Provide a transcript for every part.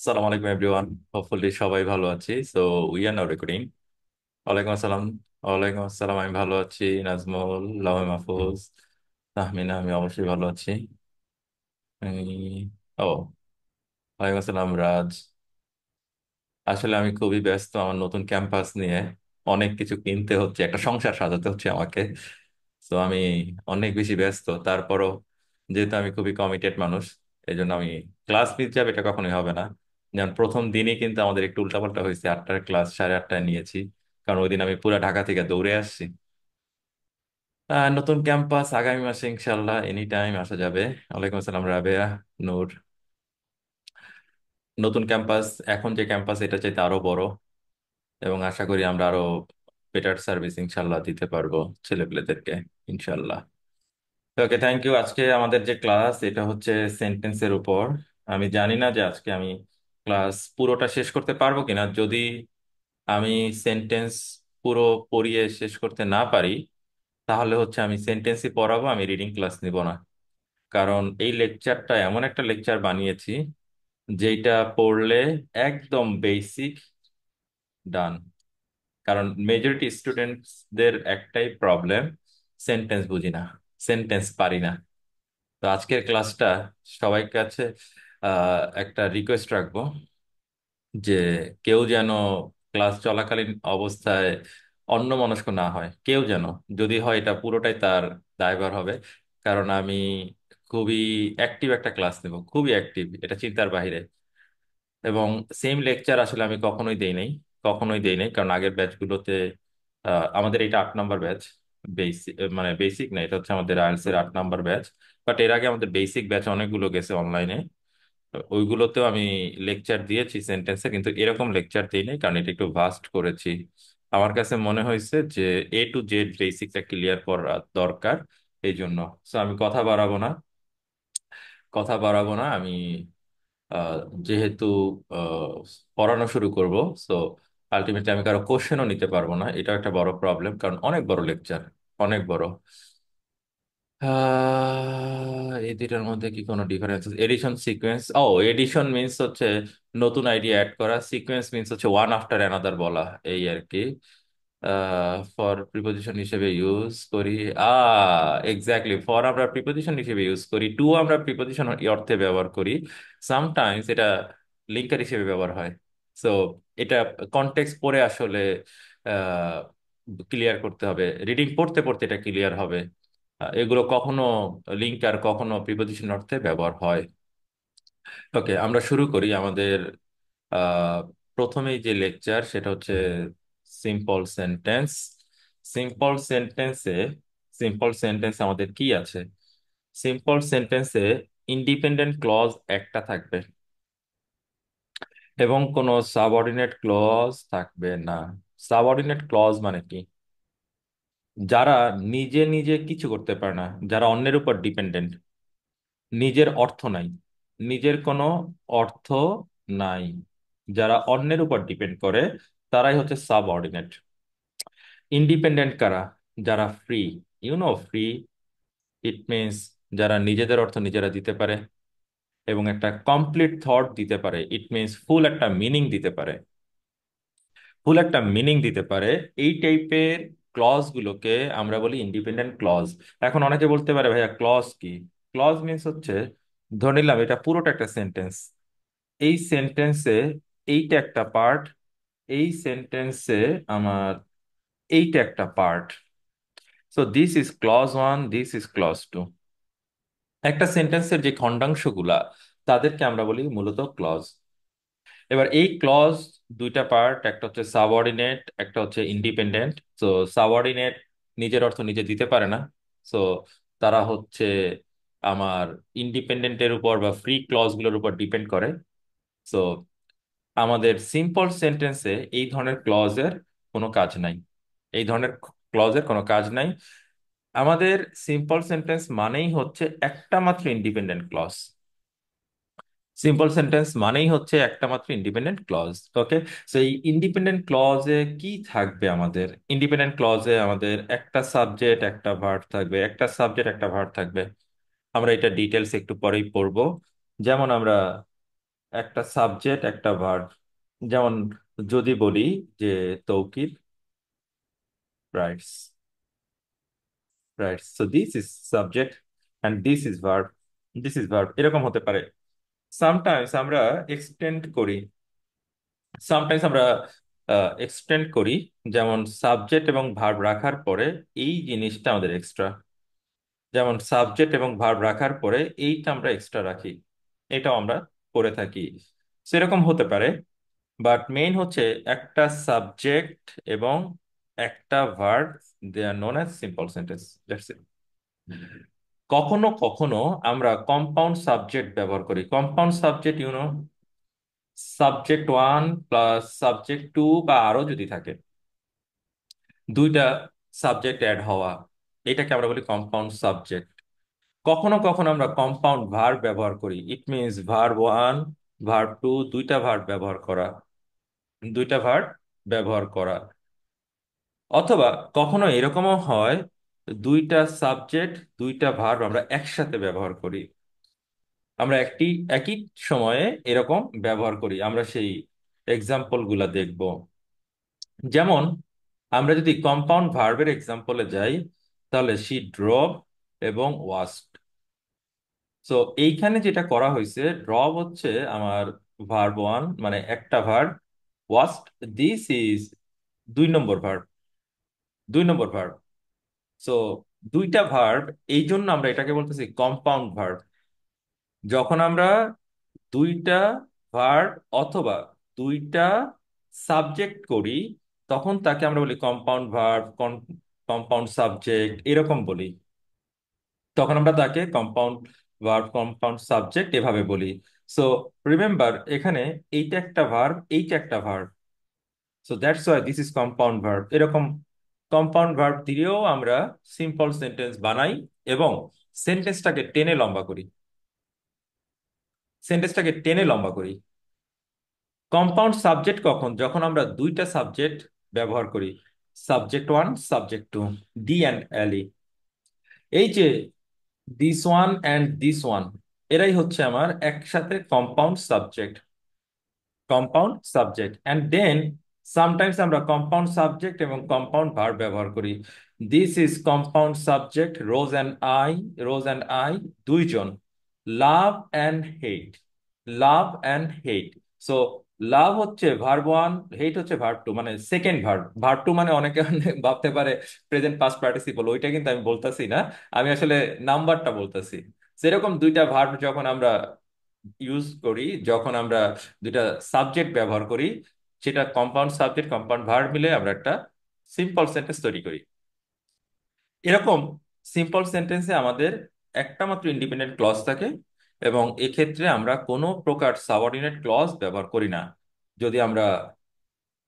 সালাম আলাইকুম everyone. Hopefully সবাই ভালো আছি। So we are now recording. ওয়ালাইকুম আসসালাম। ওয়ালাইকুম আসসালাম, আমি ভালো আছি। নাজমুল, লাউহে মাহফুজ, তাহমিনা, আমি অবশ্যই ভালো আছি। ও, ওয়ালাইকুম আসসালাম রাজ। আসলে আমি খুবই ব্যস্ত আমার নতুন ক্যাম্পাস নিয়ে। অনেক কিছু কিনতে হচ্ছে, একটা সংসার সাজাতে হচ্ছে আমাকে। তো আমি অনেক বেশি ব্যস্ত। তারপরও যেহেতু আমি খুবই কমিটেড মানুষ, এই জন্য আমি ক্লাস মিস যাবে এটা কখনোই হবে না। যেমন প্রথম দিনই কিন্তু আমাদের একটু উল্টাপাল্টা হয়েছে, 8টার ক্লাস 8:30টায় নিয়েছি, কারণ ওই দিন আমি পুরো ঢাকা থেকে দৌড়ে আসছি। নতুন ক্যাম্পাস আগামী মাসে ইনশাল্লাহ এনি টাইম আসা যাবে। ওয়ালাইকুম আসসালাম রাবেয়া, নূর। নতুন ক্যাম্পাস, এখন যে ক্যাম্পাস এটা চাইতে আরো বড়, এবং আশা করি আমরা আরো বেটার সার্ভিস ইনশাল্লাহ দিতে পারবো ছেলেপেলেদেরকে, ইনশাল্লাহ। ওকে, থ্যাংক ইউ। আজকে আমাদের যে ক্লাস এটা হচ্ছে সেন্টেন্সের উপর। আমি জানি না যে আজকে আমি ক্লাস পুরোটা শেষ করতে পারবো কিনা। যদি আমি সেন্টেন্স পুরো পড়িয়ে শেষ করতে না পারি, তাহলে হচ্ছে আমি সেন্টেন্সই পড়াবো, আমি রিডিং ক্লাস নিব না। কারণ এই লেকচারটা এমন একটা লেকচার বানিয়েছি যেটা পড়লে একদম বেসিক ডান। কারণ মেজরিটি স্টুডেন্টসদের একটাই প্রবলেম, সেন্টেন্স বুঝি না, সেন্টেন্স পারি না। তো আজকের ক্লাসটা সবার কাছে একটা রিকোয়েস্ট রাখবো যে কেউ যেন ক্লাস চলাকালীন অবস্থায় অন্যমনস্ক না হয়, কেউ যেন। যদি হয় এটা পুরোটাই তার দায়ভার হবে। কারণ আমি খুবই অ্যাক্টিভ একটা ক্লাস নেব, খুবই অ্যাক্টিভ, এটা চিন্তার বাইরে। এবং সেম লেকচার আসলে আমি কখনোই দেই নাই, কখনোই দেই নাই। কারণ আগের ব্যাচগুলোতে আমাদের এটা 8 নাম্বার ব্যাচ। বেসিক, মানে বেসিক না, এটা হচ্ছে আমাদের আইএলটিএস এর 8 নাম্বার ব্যাচ। বাট এর আগে আমাদের বেসিক ব্যাচ অনেকগুলো গেছে অনলাইনে। ওইগুলোতেও আমি লেকচার দিয়েছি সেন্টেন্সে, কিন্তু এরকম লেকচার দিই নাই, কারণ এটা একটু ভাস্ট করেছি। আমার কাছে মনে হয়েছে যে A to Z বেসিকটা ক্লিয়ার করা দরকার। এই জন্য আমি কথা বাড়াবো না আমি। আহ, যেহেতু আহ, পড়ানো শুরু করব, সো আলটিমেটলি আমি কারো কোশ্চেনও নিতে পারবো না। এটা একটা বড় প্রবলেম, কারণ অনেক বড় লেকচার, অনেক বড়। এই দুইটার মধ্যে কি কোনো difference? Addition sequence, addition means হচ্ছে নতুন আইডিয়া অ্যাড করা, সিকোয়েন্স মিন্স হচ্ছে ওয়ান আফটার অ্যানাদার বলা, এই আর কি। ফর প্রিপোজিশন হিসেবে ইউজ করি, এক্স্যাক্টলি, ফর আমরা প্রিপোজিশন হিসেবে ইউজ করি, টু আমরা প্রিপোজিশন অর্থে ব্যবহার করি, সামটাইমস এটা লিঙ্কার হিসেবে ব্যবহার হয়। সো এটা কনটেক্সট পড়ে আসলে ক্লিয়ার করতে হবে, রিডিং পড়তে পড়তে এটা ক্লিয়ার হবে। এগুলো কখনো লিঙ্কার, কখনো প্রিপোজিশন অর্থে ব্যবহার হয়। ওকে, আমরা শুরু করি আমাদের আহ, প্রথমেই যে লেকচার সেটা হচ্ছে সিম্পল সেন্টেন্স। সিম্পল সেন্টেন্সে সিম্পল সেন্টেন্স আমাদের কি আছে? সিম্পল সেন্টেন্সে ইন্ডিপেন্ডেন্ট ক্লজ একটা থাকবে এবং কোনো সাবঅর্ডিনেট ক্লজ থাকবে না। সাবঅর্ডিনেট ক্লজ মানে কি? যারা নিজে নিজে কিছু করতে পারে না, যারা অন্যের উপর ডিপেন্ডেন্ট, নিজের অর্থ নাই, নিজের কোনো অর্থ নাই, যারা অন্যের উপর ডিপেন্ড করে, তারাই হচ্ছে সাবঅর্ডিনেট। ইন্ডিপেন্ডেন্ট কারা? যারা ফ্রি। ফ্রি, ইট মিনস যারা নিজেদের অর্থ নিজেরা দিতে পারে এবং একটা কমপ্লিট থট দিতে পারে, ইট মিনস ফুল একটা মিনিং দিতে পারে, ফুল একটা মিনিং দিতে পারে। এই টাইপের ক্লজ গুলোকে আমরা বলি ইন্ডিপেন্ডেন্ট ক্লজ। এখন অনেকে বলতে পারে ভাইয়া ক্লজ কি? ক্লজ মিনস হচ্ছে, ধরে নিলাম এটা পুরোটা একটা সেন্টেন্স, এই সেন্টেন্সে এইটা একটা পার্ট, এই সেন্টেন্সে আমার এইটা একটা part. So this is clause one, this is clause two. একটা সেন্টেন্সের যে খণ্ডাংশগুলা, তাদেরকে আমরা বলি মূলত ক্লজ। এবার এই ক্লজ দুইটা পার্ট, একটা হচ্ছে সাবঅর্ডিনেট, একটা হচ্ছে ইন্ডিপেন্ডেন্ট। তো সাবঅর্ডিনেট নিজের অর্থ নিজে দিতে পারে না, সো তারা হচ্ছে আমার ইন্ডিপেন্ডেন্টের উপর বা ফ্রি ক্লজগুলোর উপর ডিপেন্ড করে। সো আমাদের সিম্পল সেন্টেন্সে এই ধরনের ক্লজের কোনো কাজ নাই, এই ধরনের ক্লজের কোনো কাজ নাই। আমাদের সিম্পল সেন্টেন্স মানেই হচ্ছে একটা মাত্র ইন্ডিপেন্ডেন্ট ক্লজ। সিম্পল সেন্টেন্স মানেই হচ্ছে একটা মাত্র ইন্ডিপেন্ডেন্ট ক্লজ। ওকে, সো এই ইন্ডিপেন্ডেন্ট ক্লজে কি থাকবে? আমাদের ইন্ডিপেন্ডেন্ট ক্লজে আমাদের একটা সাবজেক্ট একটা ভার্ব থাকবে, একটা সাবজেক্ট একটা ভার্ব থাকবে। আমরা এটা ডিটেলস একটু পরেই পড়বো। যেমন আমরা একটা সাবজেক্ট একটা ভার্ব। যেমন যদি বলি যে Taukir writes, writes, so this is subject and this is verb, this is verb, এরকম হতে পারে। সামটাইমস আমরা এক্সটেন্ড করি, সামটাইমস আমরা এক্সটেন্ড করি, যেমন সাবজেক্ট এবং ভার্ব রাখার পরে এই জিনিসটা আমাদের এক্সট্রা, যেমন সাবজেক্ট এবং ভার্ব রাখার পরে এইটা আমরা এক্সট্রা রাখি, এটাও আমরা করে থাকি। সেরকম হতে পারে, বাট মেইন হচ্ছে একটা সাবজেক্ট এবং একটা verb, they are known as simple sentence, that's it. কখনো কখনো আমরা কম্পাউন্ড সাবজেক্ট ব্যবহার করি। Compound subject subject one plus subject two, বা আরো যদি থাকে দুইটা সাবজেক্ট অ্যাড হওয়া, এটাকে আমরা বলি কম্পাউন্ড সাবজেক্ট। কখনো কখনো আমরা কম্পাউন্ড ভার্ব ব্যবহার করি, it means verb one verb two, দুইটা ভার্ব ব্যবহার করা, দুইটা ভার্ব ব্যবহার করা। অথবা কখনো এরকমও হয় দুইটা সাবজেক্ট দুইটা ভার্ব আমরা একসাথে ব্যবহার করি। আমরা একই সময়ে এরকম ব্যবহার করি, আমরা সেই এক্সাম্পল গুলা দেখব। যেমন আমরা যদি কম্পাউন্ড ভার্বের এক্সাম্পলে যাই, তাহলে শি ড্রপ এবং ওয়াস্ট। সো এইখানে যেটা করা হয়েছে, ড্রপ হচ্ছে আমার ভার্ব ওয়ান, মানে একটা ভার্ব, ওয়াস্ট দিস ইজ দুই নম্বর ভার্ব, দুই নম্বর ভার্ব। সো দুইটা ভার্ব, এই জন্য আমরা এটাকে বলতেছি কম্পাউন্ড ভার্ব। যখন আমরা দুইটা ভার্ব অথবা দুইটা সাবজেক্ট করি, তখন তাকে আমরা বলি কম্পাউন্ড ভার্ব, কম্পাউন্ড সাবজেক্ট এরকম বলি। তখন আমরা তাকে কম্পাউন্ড ভার্ব কম্পাউন্ড সাবজেক্ট এভাবে বলি। সো রিমেম্বার, এখানে এইটা একটা ভার্ব, এইটা একটা verb, so that's why this is compound verb. এরকম কম্পাউন্ড ভার্ব দিয়েও আমরা সিম্পল সেন্টেন্স বানাই এবং সেন্টেন্সটাকে টেনে লম্বা করি, সেন্টেন্সটাকে টেনে লম্বা করি। কম্পাউন্ড সাবজেক্ট কখন? যখন আমরা দুইটা সাবজেক্ট ব্যবহার করি, subject one subject two, D and L. এই যে this one and this one, এরাই হচ্ছে আমার একসাথে compound subject, compound subject. And then sometimes আমরা কম্পাউন্ড সাবজেক্ট এবং কম্পাউন্ড ভার্ব ব্যবহার করি। This is compound subject rose and I, rose and I দুইজন, love and hate, love and hate. So love হচ্ছে ভার্ব ওয়ান, হেট হচ্ছে verb two, মানে second verb. Verb two মানে অনেকে অনেক ভাবতে পারে প্রেজেন্ট পাস্ট পার্টিসিপল, ওইটা কিন্তু আমি বলতাছি না, আমি আসলে নাম্বারটা বলতেছি। সেরকম দুইটা ভার্ব যখন আমরা ইউজ করি, যখন আমরা দুইটা সাবজেক্ট ব্যবহার করি, সেটা কম্পাউন্ড সাবজেক্ট কম্পাউন্ড ভার্ব মিলে আমরা একটা সিম্পল সেন্টেন্স তৈরি করি। এরকম সিম্পল সেন্টেন্সে আমাদের একটা মাত্র ইন্ডিপেন্ডেন্ট ক্লজ থাকে, এবং এক্ষেত্রে আমরা কোনো প্রকার সাবঅর্ডিনেট ক্লজ ব্যবহার করি না। যদি আমরা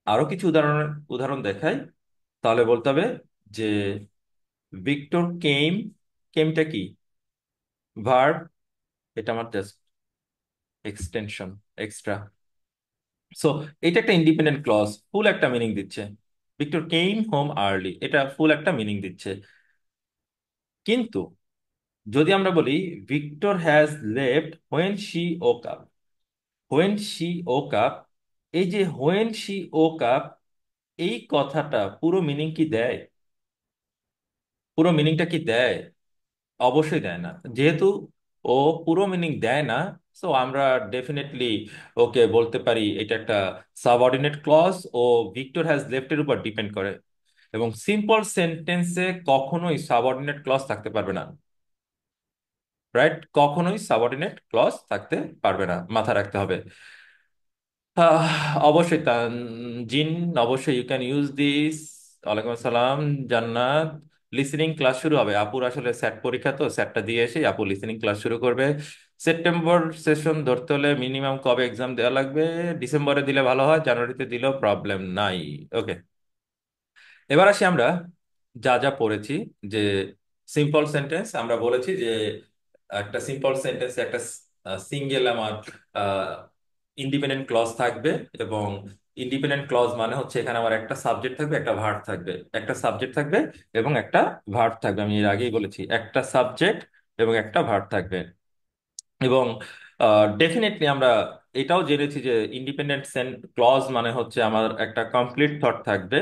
আরো কিছু উদাহরণ দেখাই, তাহলে বলতে হবে যে ভিক্টর কেম, কেমটা কি? ভার্ব, এটা আমার জাস্ট এক্সটেনশন, এক্সট্রা। সো এটা একটা ইন্ডিপেন্ডেন্ট ক্লজ, ফুল একটা মিনিং দিচ্ছে। ভিক্টর কেম হোম আর্লি, এটা ফুল একটা মিনিং দিচ্ছে। কিন্তু যদি আমরা বলি Victor has left when she woke up, when she woke up, এই যে হোয়েন শি ওক আপ, এই কথাটা পুরো মিনিং কি দেয়? পুরো মিনিংটা কি দেয়? অবশ্যই দেয় না। যেহেতু ও পুরো মিনিং দেয় না, সো আমরা ডেফিনেটলি ওকে বলতে পারি এটা একটা সাবঅর্ডিনেট ক্লজ, ও ভিক্টর হ্যাজ লেফটের উপর ডিপেন্ড করে। এবং সিম্পল সেন্টেন্সে কখনোই সাবঅর্ডিনেট ক্লজ থাকতে পারবে না, রাইট? কখনোই সাবঅর্ডিনেট ক্লজ থাকতে পারবে না, মাথা রাখতে হবে। আহ, অবশ্যই জিন, অবশ্যই ইউ ক্যান ইউজ দিস। ওয়ালাইকুম আসসালাম জান্নাত। লিসেনিং ক্লাস শুরু হবে, আপুর আসলে স্যাট পরীক্ষা, তো স্যাটটা দিয়ে এসে আপু লিসেনিং ক্লাস শুরু করবে। সেপ্টেম্বর সেশন ধরতে হলে মিনিমাম কবে এক্সাম দেওয়া লাগবে? ডিসেম্বরে দিলে ভালো হয়, জানুয়ারিতে দিলেও প্রবলেম নাই। ওকে, এবার আসি আমরা যা যা পড়েছি। যে সিম্পল সেন্টেন্স আমরা বলেছি যে একটা সিম্পল সেন্টেন্সে একটা সিঙ্গেল আমার ইন্ডিপেন্ডেন্ট ক্লজ থাকবে। এবং ইন্ডিপেন্ডেন্ট ক্লজ মানে হচ্ছে এখানে আমার একটা সাবজেক্ট থাকবে একটা ভার্ব থাকবে, একটা সাবজেক্ট থাকবে এবং একটা ভার্ব থাকবে। আমি এর আগেই বলেছি একটা সাবজেক্ট এবং একটা ভার্ব থাকবে। এবং ডেফিনেটলি আমরা এটাও জেনেছি যে ইন্ডিপেন্ডেন্ট ক্লজ মানে হচ্ছে আমার একটা কমপ্লিট থট থাকবে।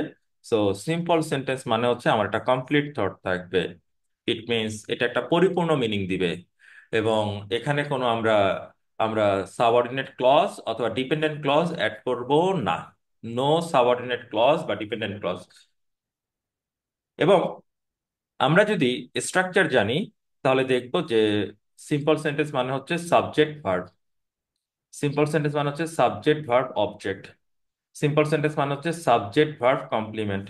সো সিম্পল সেন্টেন্স মানে হচ্ছে আমার একটা কমপ্লিট থট থাকবে। ইট মিনস এটা একটা পরিপূর্ণ মিনিং দিবে। এবং এখানে কোনো আমরা আমরা সাবঅর্ডিনেট ক্লজ অথবা ডিপেন্ডেন্ট ক্লজ অ্যাড করব না। নো সাবঅর্ডিনেট ক্লজ বা ডিপেন্ডেন্ট ক্লজ। এবং আমরা যদি স্ট্রাকচার জানি তাহলে দেখব যে সিম্পল সেন্টেন্স মানে হচ্ছে সাবজেক্ট ভার্ব। সিম্পল সেন্টেন্স মানে হচ্ছে subject verb object. Simple sentence মানে হচ্ছে subject verb complement,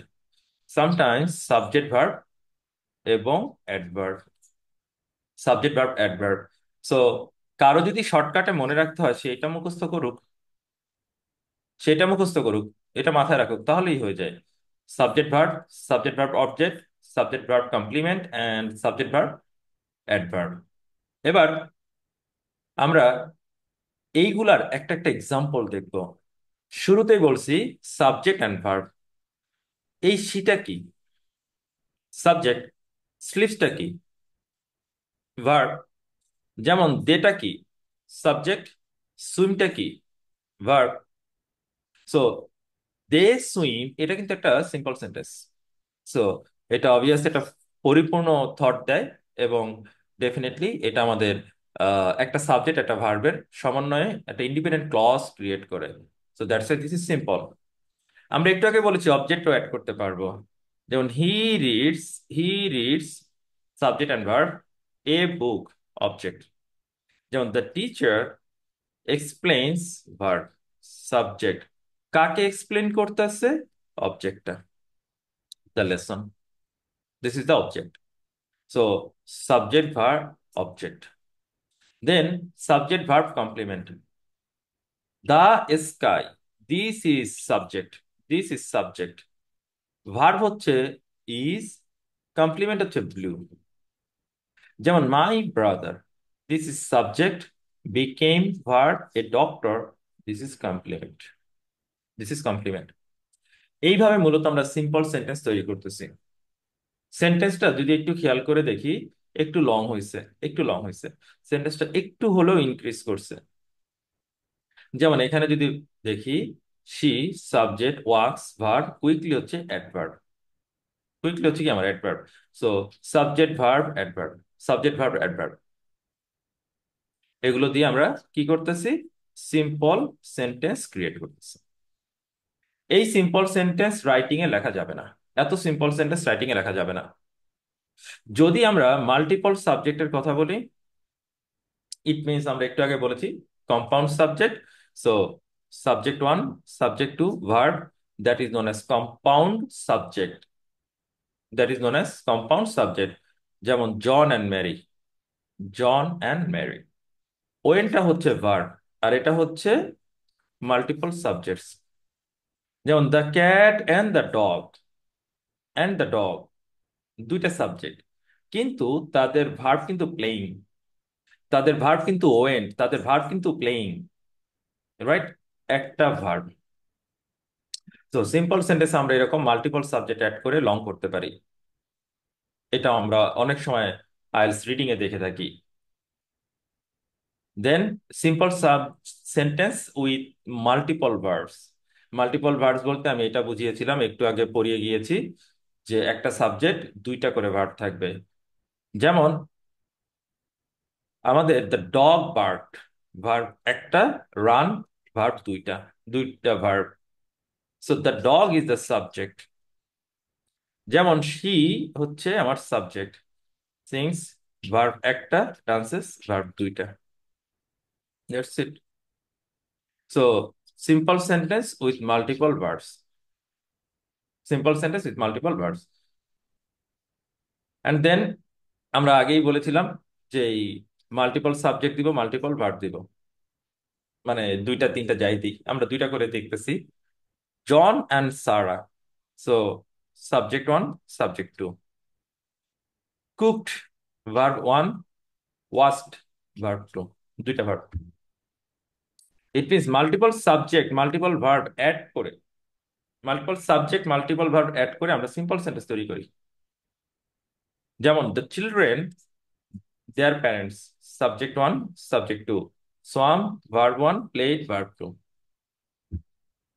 sometimes subject verb এবং adverb. Subject verb adverb. So কারো যদি শর্টকাটে মনে রাখতে হয় সেটা মুখস্থ করুক, সেটা মুখস্থ করুক, এটা মাথায় রাখুক, তাহলেই হয়ে যায়। Subject verb, subject verb object, subject verb complement and subject verb adverb. এবার আমরা এইগুলার একটা একটা এক্সাম্পল দেখব। শুরুতেই বলছি সাবজেক্ট অ্যান্ড ভার্ব। এই সিটা কি? সাবজেক্ট। স্লিপসটা কি? ভার্ব। যেমন দেটা কি? সাবজেক্ট। সুইমটা কি? ভার্ব। সো দে সুইম এটা কিন্তু একটা সিম্পল সেন্টেন্স। সো এটা অবভিয়াসলি একটা পরিপূর্ণ থট দেয়। এবং ডেফিনেটলি এটা আমাদের একটা সাবজেক্ট একটা ভার্বের সমন্বয়ে একটা ইন্ডিপেন্ডেন্ট ক্লজ ক্রিয়েট করে। So that's why this is simple. আমরা একটু আগে বলেছি অবজেক্টও অ্যাড করতে পারবো। যেমন reads he reads subject and verb a book object. যেমন the teacher explains verb subject. কাকে এক্সপ্লেন করতেছে? অবজেক্টটা, the lesson. This is the object. So subject verb object. Then subject verb complement. The sky, this is subject, this is subject. Verb হচ্ছে is, complement হচ্ছে blue. যেমন my brother, this is subject, became verb a doctor, this is complement, this is complement. এইভাবে মূলত আমরা simple sentence তৈরি করতেছি। সেন্টেন্সটা যদি একটু খেয়াল করে দেখি, একটু লং হয়েছে, একটু লং হয়েছে। সেন্টেন্সটা একটু হলেও ইনক্রিজ করছে। যেমন এখানে যদি দেখি, she subject works verb quickly হচ্ছে অ্যাডভার্ব। কুইকলি হচ্ছে কি আমার adverb. So subject verb adverb, subject verb adverb, এগুলো দিয়ে আমরা কি করতেছি? সিম্পল সেন্টেন্স ক্রিয়েট করতেছি। এই সিম্পল সেন্টেন্স রাইটিং এ লেখা যাবে না। এত সিম্পল সেন্টেন্স রাইটিং এ লেখা যাবে না। যদি আমরা মাল্টিপল সাবজেক্টের কথা বলি, ইট মিনস আমরা একটু আগে বলেছি compound subject. So subject one, subject two, verb, that is known as compound subject, that is known as compound subject. যেমন John and Mary, John and Mary. ওয়েনটা হচ্ছে ভার্ব আর এটা হচ্ছে মাল্টিপল সাবজেক্টস। যেমন the cat and the dog, and the dog দুইটা subject, কিন্তু তাদের ভার্ব কিন্তু প্লেইং, তাদের ভার্ব কিন্তু ওয়েন্ট, তাদের ভার্ব কিন্তু প্লেইং, রাইট? একটা ভার্ব। তো সিম্পল সেন্টেন্স আমরা এরকম মাল্টিপল সাবজেক্ট অ্যাড করে লং করতে পারি। এটা আমরা অনেক সময় আইএলটিএস রিডিং এ দেখে থাকি। Then simple sub sentence with multiple verbs. Multiple verbs বলতে আমি এটা বুঝিয়েছিলাম, একটু আগে পড়িয়ে গিয়েছি, যে একটা সাবজেক্ট দুইটা করে ভার্ব থাকবে। যেমন আমাদের দ্য ডগ বার্ক, ভার্ব একটা, রান ভার্ব দুইটা, দুইটা verb. So the dog is the subject. যেমন শি হচ্ছে আমার সাবজেক্ট, সিংস ভার্ব একটা, ডান্সেস ভার্ব দুইটা। That's it. So simple sentence with multiple verbs, simple sentence with multiple verbs. And then আমরা আগেই বলেছিলাম যে এই মাল্টিপল সাবজেক্ট দিব, মাল্টিপল ভার্ব দিব, মানে দুইটা তিনটা যাই দিই, আমরা দুইটা করে দেখতেছি। John and Sara, so subject one, subject two. Cooked verb one, washed verb two, দুইটা verb. It means multiple subject multiple verb add করে, multiple subject multiple verb add করে আমরা সিম্পল সেন্টেন্স তৈরি করি। যেমন the children their parents, subject one, subject two. Swam verb one, played verb two,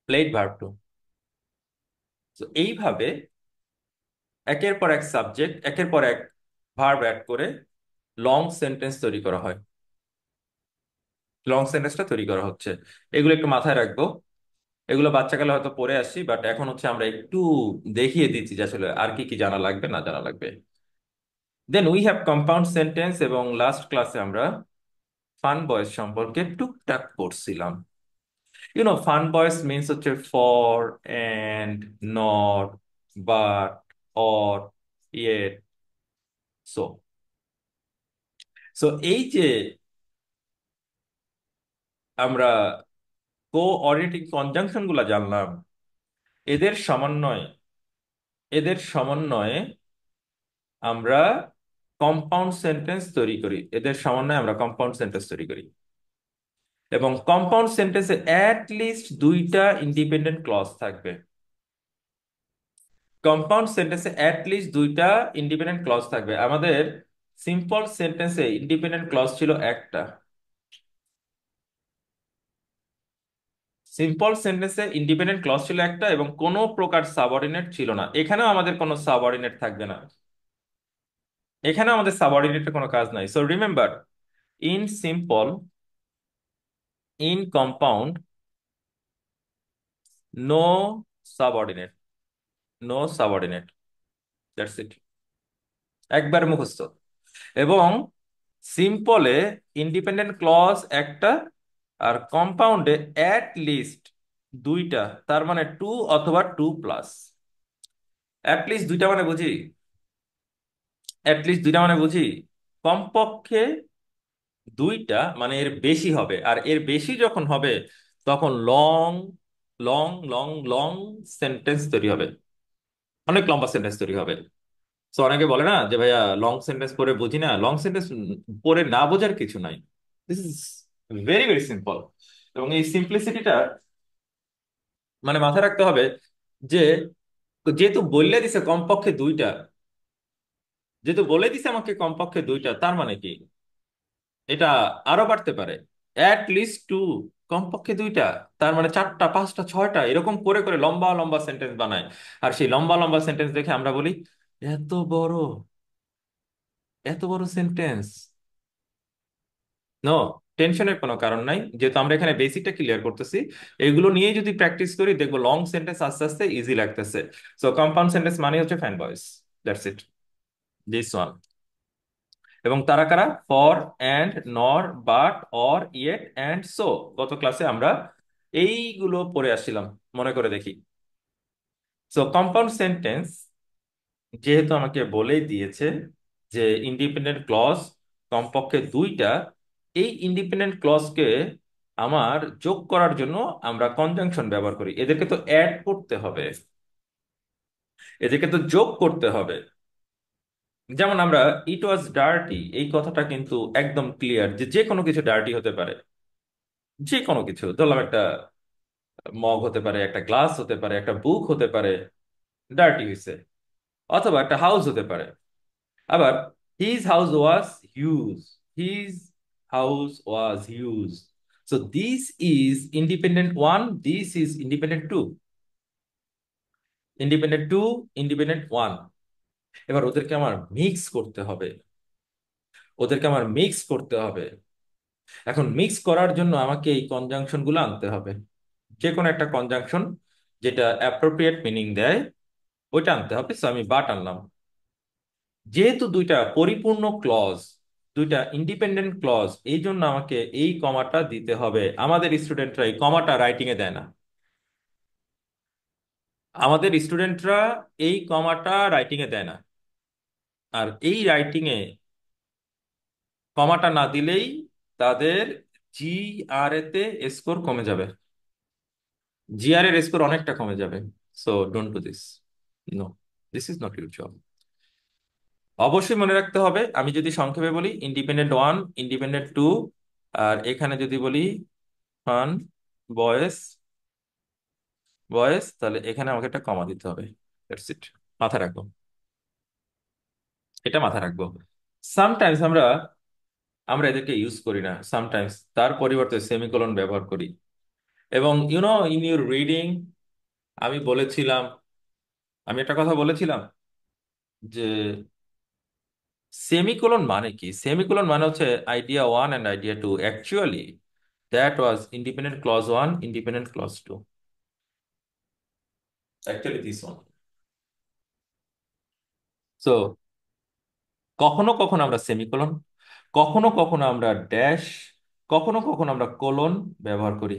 played verb two. তো এইভাবে একের পর এক সাবজেক্ট, একের পর এক ভার্ব অ্যাড করে লং সেন্টেন্স তৈরি করা হয়, লং সেন্টেন্সটা তৈরি করা হচ্ছে। এগুলো একটু মাথায় রাখবো। এগুলো বাচ্চাকালে হয়তো পড়ে আসি, বাট এখন হচ্ছে আমরা একটু দেখিয়ে দিচ্ছি যে আসলে আর কি কি জানা লাগবে না জানা লাগবে। Then we have compound sentence, এবং লাস্ট ক্লাসে আমরা ফান বয়েজ সম্পর্কে টুকটাক পড়ছিলাম। ফান বয়েজ মিনস হচ্ছে for, and, not, but, or, yet, so. So এই যে আমরা কোঅর্ডিনেটিং কনজাংশন গুলা জানলাম, এদের সমন্বয়ে এদের সমন্বয়ে আমরা কম্পাউন্ড সেন্টেন্স তৈরি করি, এদের সমন্বয়ে আমরা কম্পাউন্ড সেন্টেন্স তৈরি করি। এবং কম্পাউন্ড সেন্টেন্সে অ্যাট লিস্ট দুইটা ইন্ডিপেন্ডেন্ট ক্লজ থাকবে। কম্পাউন্ড সেন্টেন্সে অ্যাট লিস্ট দুইটা ইন্ডিপেন্ডেন্ট ক্লজ থাকবে। আমাদের সিম্পল সেন্টেন্সে ইন্ডিপেন্ডেন্ট ক্লজ ছিল একটা। সিম্পল সেন্টেন্সে ইন্ডিপেন্ডেন্ট ক্লজ ছিল একটা, এবং কোনো প্রকার সাবঅর্ডিনেট ছিল না। এখানেও আমাদের কোনো সাবঅর্ডিনেট থাকবে না, এখানে আমাদের সাবঅর্ডিনেটের কোনো কাজ নাই। So remember, in simple, in compound, no subordinate, no subordinate, that's it, একবার মুখস্থ। এবং সিম্পলে ইন্ডিপেন্ডেন্ট ক্লজ একটা, আর কম্পাউন্ডে অ্যাট লিস্ট দুইটা, তার মানে টু অথবা টু প্লাস। অ্যাট লিস্ট দুইটা মানে বুঝি, অ্যাট লিস্ট দুইটা মানে বুঝি কমপক্ষে দুইটা, মানে এর বেশি হবে। আর এর বেশি যখন হবে তখন long long long long sentence তৈরি হবে, অনেক লম্বা সেন্টেন্স তৈরি হবে। তো অনেকে বলে না যে ভাইয়া লং সেন্টেন্স পড়ে বুঝি না। লং সেন্টেন্স পড়ে না বোঝার কিছু নাই, this is very very simple. এবং এই সিম্পলিসিটিটা মানে মাথায় রাখতে হবে যে, যেহেতু বললে দিছে কমপক্ষে দুইটা, যেহেতু বলে দিছে আমাকে কমপক্ষে দুইটা, তার মানে কি এটা আরো বাড়তে পারে। অ্যাট লিস্ট টু, কমপক্ষে দুইটা, তার মানে চারটা, পাঁচটা, ছয়টা, এরকম করে করে লম্বা লম্বা সেন্টেন্স বানায়। আর সেই লম্বা লম্বা সেন্টেন্স দেখে আমরা বলি এত বড়, এত বড় সেন্টেন্স। নো, টেনশনের কোনো কারণ নাই, যেহেতু আমরা এখানে বেসিকটা ক্লিয়ার করতেছি। এগুলো নিয়ে যদি প্র্যাকটিস করি দেখবো লং সেন্টেন্স আস্তে আস্তে ইজি লাগতেছে। সো কম্পাউন্ড সেন্টেন্স মানে হচ্ছে fan voice, that's it, this one. এবং তারা কারা? ফর, অ্যান্ড, নর, but, or, yet, and so. গত ক্লাসে আমরা এইগুলো পড়ে আসছিলাম, মনে করে দেখি। সো কম্পাউন্ড সেন্টেন্স যেহেতু আমাকে বলেই দিয়েছে যে ইন্ডিপেন্ডেন্ট ক্লজ কমপক্ষে দুইটা, এই ইন্ডিপেন্ডেন্ট ক্লজকে আমার যোগ করার জন্য আমরা কনজাংশন ব্যবহার করি। এদেরকে তো অ্যাড করতে হবে, এদেরকে তো যোগ করতে হবে। যেমন আমরা ইট ওয়াজ ডার্টি, এই কথাটা কিন্তু একদম ক্লিয়ার যে যে কোনো কিছু ডার্টি হতে পারে। যে কোনো কিছু ধরলাম, একটা মগ হতে পারে, একটা গ্লাস হতে পারে, একটা বুক হতে পারে, ডার্টি হয়েছে। অথবা একটা হাউস হতে পারে। আবার his house was huge, his house was huge. So this is independent one, this is independent two, independent two, independent one. এবার ওদেরকে আমার মিক্স করতে হবে, ওদেরকে আমার মিক্স করতে হবে। এখন মিক্স করার জন্য আমাকে এই কনজাংশন গুলো আনতে হবে, যে কোনো একটা কনজাংশন যেটা অ্যাপ্রোপ্রিয়েট মিনিং দেয় ওইটা আনতে হবে। সো আমি বাট আনলাম। যেহেতু দুইটা পরিপূর্ণ ক্লজ, দুইটা ইন্ডিপেন্ডেন্ট ক্লজ, এই জন্য আমাকে এই কমাটা দিতে হবে। আমাদের স্টুডেন্টরা এই কমাটা রাইটিং এ দেয় না, আমাদের স্টুডেন্টরা এই কমাটা রাইটিং এ দেয় না। আর এই রাইটিং এ কমাটা না দিলেই তাদের জিআর তে স্কোর কমে যাবে, জিআর এর স্কোর অনেকটা কমে যাবে। So don't do this, no, this is not your job. অবশ্যই মনে রাখতে হবে, আমি যদি সংক্ষেপে বলি ইন্ডিপেন্ডেন্ট ওয়ান, ইন্ডিপেন্ডেন্ট টু, আর এখানে যদি বলি ফান বয়েস, বয়েস, তাহলে এখানে আমাকে একটা কমা দিতে হবে। দ্যাটস ইট, মাথায় রাখবো, এটা মাথায় রাখবো। সামটাইমস আমরা আমরা এদেরকে ইউজ করি না সামটাইমস, তার পরিবর্তে সেমিকোলন ব্যবহার করি। এবং ইন ইউর রিডিং আমি বলেছিলাম, আমি একটা কথা বলেছিলাম যে সেমিকোলন মানে কি। সেমিকোলন মানে হচ্ছে idea one and idea two. Actually that was independent clause one, independent clause two. Actually this one. So কখনো কখনো আমরা সেমিকোলন, কখনো কখনো আমরা ড্যাশ, কখনো কখনো আমরা কোলন ব্যবহার করি।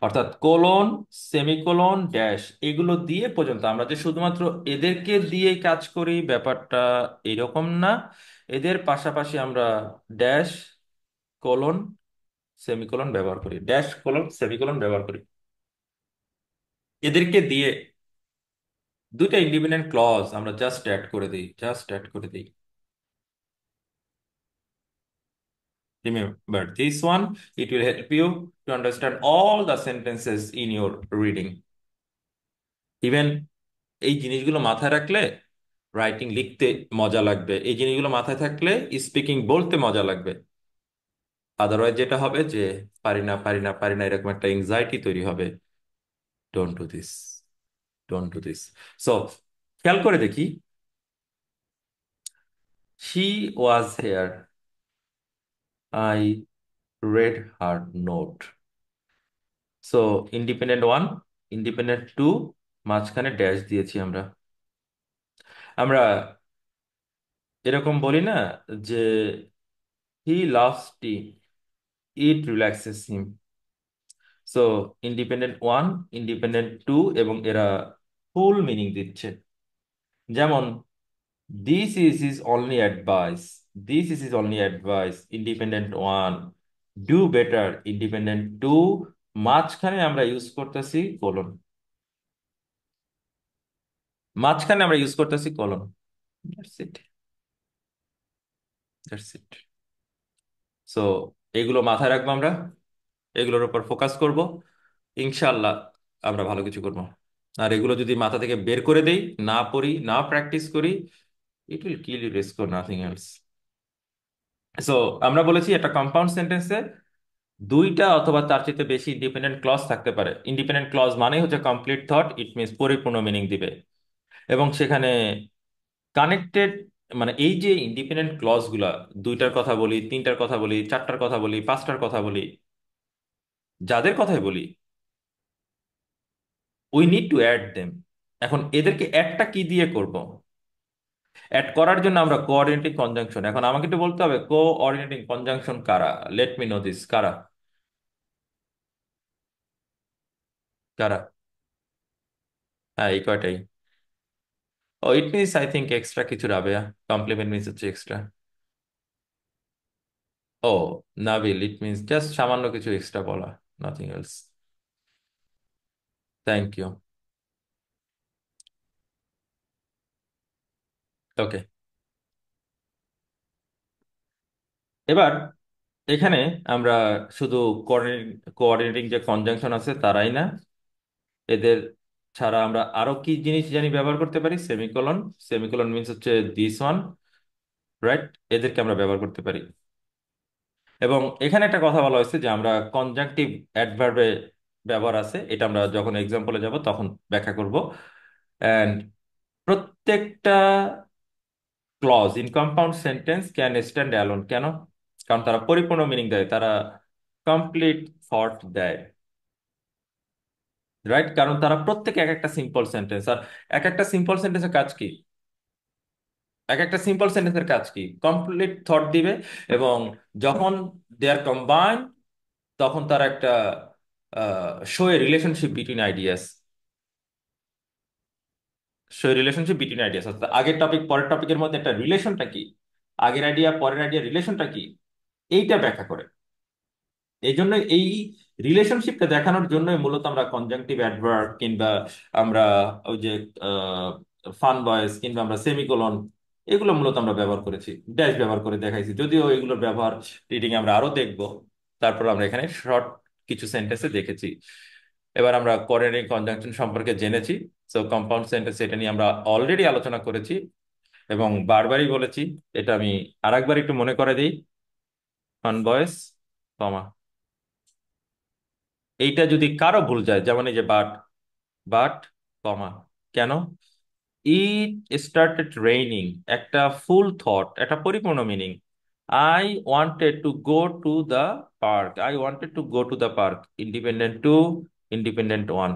অর্থাৎ কোলন, সেমিকোলন, ড্যাশ এগুলো দিয়ে পর্যন্ত আমরা যে শুধুমাত্র এদেরকে দিয়ে কাজ করি ব্যাপারটা এরকম না। এদের পাশাপাশি আমরা ড্যাশ, কোলন, সেমিকোলন ব্যবহার করি, ড্যাশ কোলন সেমিকোলন ব্যবহার করি। এদেরকে দিয়ে দুইটা ইন্ডিপেন্ডেন্ট ক্লজ আমরা জাস্ট অ্যাড করে দিই, জাস্ট অ্যাড করে দিই। Remember this one, it will help you to understand all the sentences in your reading. Even এই জিনিসগুলো মাথায় রাখলে রাইটিং লিখতে মজা লাগবে, এই জিনিসগুলো মাথায় থাকলে স্পিকিং বলতে মজা লাগবে। আদারওয়াইজ যেটা হবে যে পারি না পারি না পারি না এরকম একটা এংজাইটি তৈরি হবে। Don't do this, don't do this. So খেয়াল করে দেখি, she was here, I read her note. So independent one, independent two, মাঝখানে ড্যাশ দিয়েছি আমরা। আমরা এরকম বলি না যে he loves tea, it relaxes him. So independent one, independent two, এবং এরা ফুল মিনিং দিচ্ছে। যেমন this is is only advice, this is is only advice, independent one. Do better, independent two. মাঝখানে আমরা ইউজ করতেছি কোলন, মাঝখানে আমরা use করতেছি কলম। That's it, that's it. So এগুলো মাথায় রাখবো আমরা, এগুলোর উপর ফোকাস করব, ইনশাল্লাহ আমরা ভালো কিছু করব। আর এগুলো যদি মাথা থেকে বের করে দেই, না পড়ি, না প্র্যাকটিস করি, it will kill you, risk nothing else. So আমরা বলেছি একটা কম্পাউন্ড সেন্টেন্সে দুইটা অথবা তার চেয়ে বেশি ইন্ডিপেন্ডেন্ট ক্লজ থাকতে পারে। ইন্ডিপেন্ডেন্ট ক্লজ মানে হচ্ছে কমপ্লিট থট, ইট মিনস পরিপূর্ণ মিনিং দিবে। এবং সেখানে কানেক্টেড, মানে এই যে ইন্ডিপেন্ডেন্ট ক্লজ গুলা, দুইটার কথা বলি, তিনটার কথা বলি, চারটার কথা বলি, পাঁচটার কথা বলি, যাদের কথাই বলি, we need to add them. এখন এদেরকে অ্যাডটা কি দিয়ে করব? অ্যাড করার জন্য আমরা কোঅর্ডিনেটিং কনজাংশন, এখন আমাকে একটু বলতে হবে কোঅর্ডিনেটিং কনজাংশন কারা। লেট মি নো দিস, কারা, কারা? হ্যাঁ, এই কয়টাই। ও, it means I think extra কিছু রাবেয়া, কমপ্লিমেন্ট মিনস হচ্ছে এক্সট্রা। ও, নাবিল, ইট মিনস জাস্ট সামান্য কিছু এক্সট্রা বলা, nothing else. Thank you. Okay, এবার এখানে আমরা শুধু কোঅর্ডিনেটিং যে কনজাংশন আছে তারাই না, এদের ছাড়া আমরা আরো কি জিনিস জানি ব্যবহার করতে পারি। সেমিকোলন, সেমিকোলন মিন্স হচ্ছে দিস ওয়ান, রাইট? এদেরকে আমরা ব্যবহার করতে পারি। এবং এখানে একটা কথা বলা হয়েছে যে আমরা কনজাংটিভ অ্যাডভার্বে ব্যবহার আছে, এটা আমরা যখন এক্সাম্পলে যাব তখন ব্যাখ্যা করব। অ্যান্ড প্রত্যেকটা clause in compound sentence can stand alone. কেন? কারণ তারা পরিপূর্ণ মিনিং দেয়, তারা কমপ্লিট থট দেয়, রাইট? কারণ তারা প্রত্যেকে এক একটা সিম্পল সেন্টেন্স। আর এক একটা সিম্পল সেন্টেন্সের কাজ কি? এক একটা সিম্পল সেন্টেন্সের কাজ কি? কমপ্লিট থট দিবে। এবং যখন দে আর কম্বাইন্ড, তখন তারা একটা শো এ relationship between ideas, show relationship between ideas. অর্থাৎ আগের টপিক পরের টপিকের মধ্যে একটা রিলেশনটা কি, আগের আইডিয়া পরের আইডিয়া রিলেশনটা কি, এইটা ব্যাখ্যা করে। এই জন্য এই রিলেশনশিপটা দেখানোর জন্যই মূলত আমরা কনজাংটিভ অ্যাডভার্ব কিংবা আমরা ওই যে ফান ভয়েস কিংবা আমরা সেমিকোলন, এগুলো মূলত আমরা ব্যবহার করেছি, ড্যাশ ব্যবহার করে দেখাইছি। যদিও এগুলোর ব্যবহার রিডিং আমরা আরো দেখব, তারপর আমরা এখানে শর্ট কিছু সেন্টেন্সে দেখেছি। এবার আমরা কোঅর্ডিনেটিং কনজাংশন সম্পর্কে জেনেছি। সো কম্পাউন্ড সেন্টেন্স, এটা নিয়ে আমরা অলরেডি আলোচনা করেছি। এবং বারবারই বলেছি, এটা আমি আরেকবার একটু মনে করে দিই। ফান বয়েস, কমা। এইটা যদি কারো ভুল যায়, যেমন এই যে বাট, বাট, কমা, কেন? ইট স্টার্টেড রেইনিং, একটা ফুল থট, একটা পরিপূর্ণ meaning. I wanted to go to the park, I wanted to go to the park, independent two, independent one.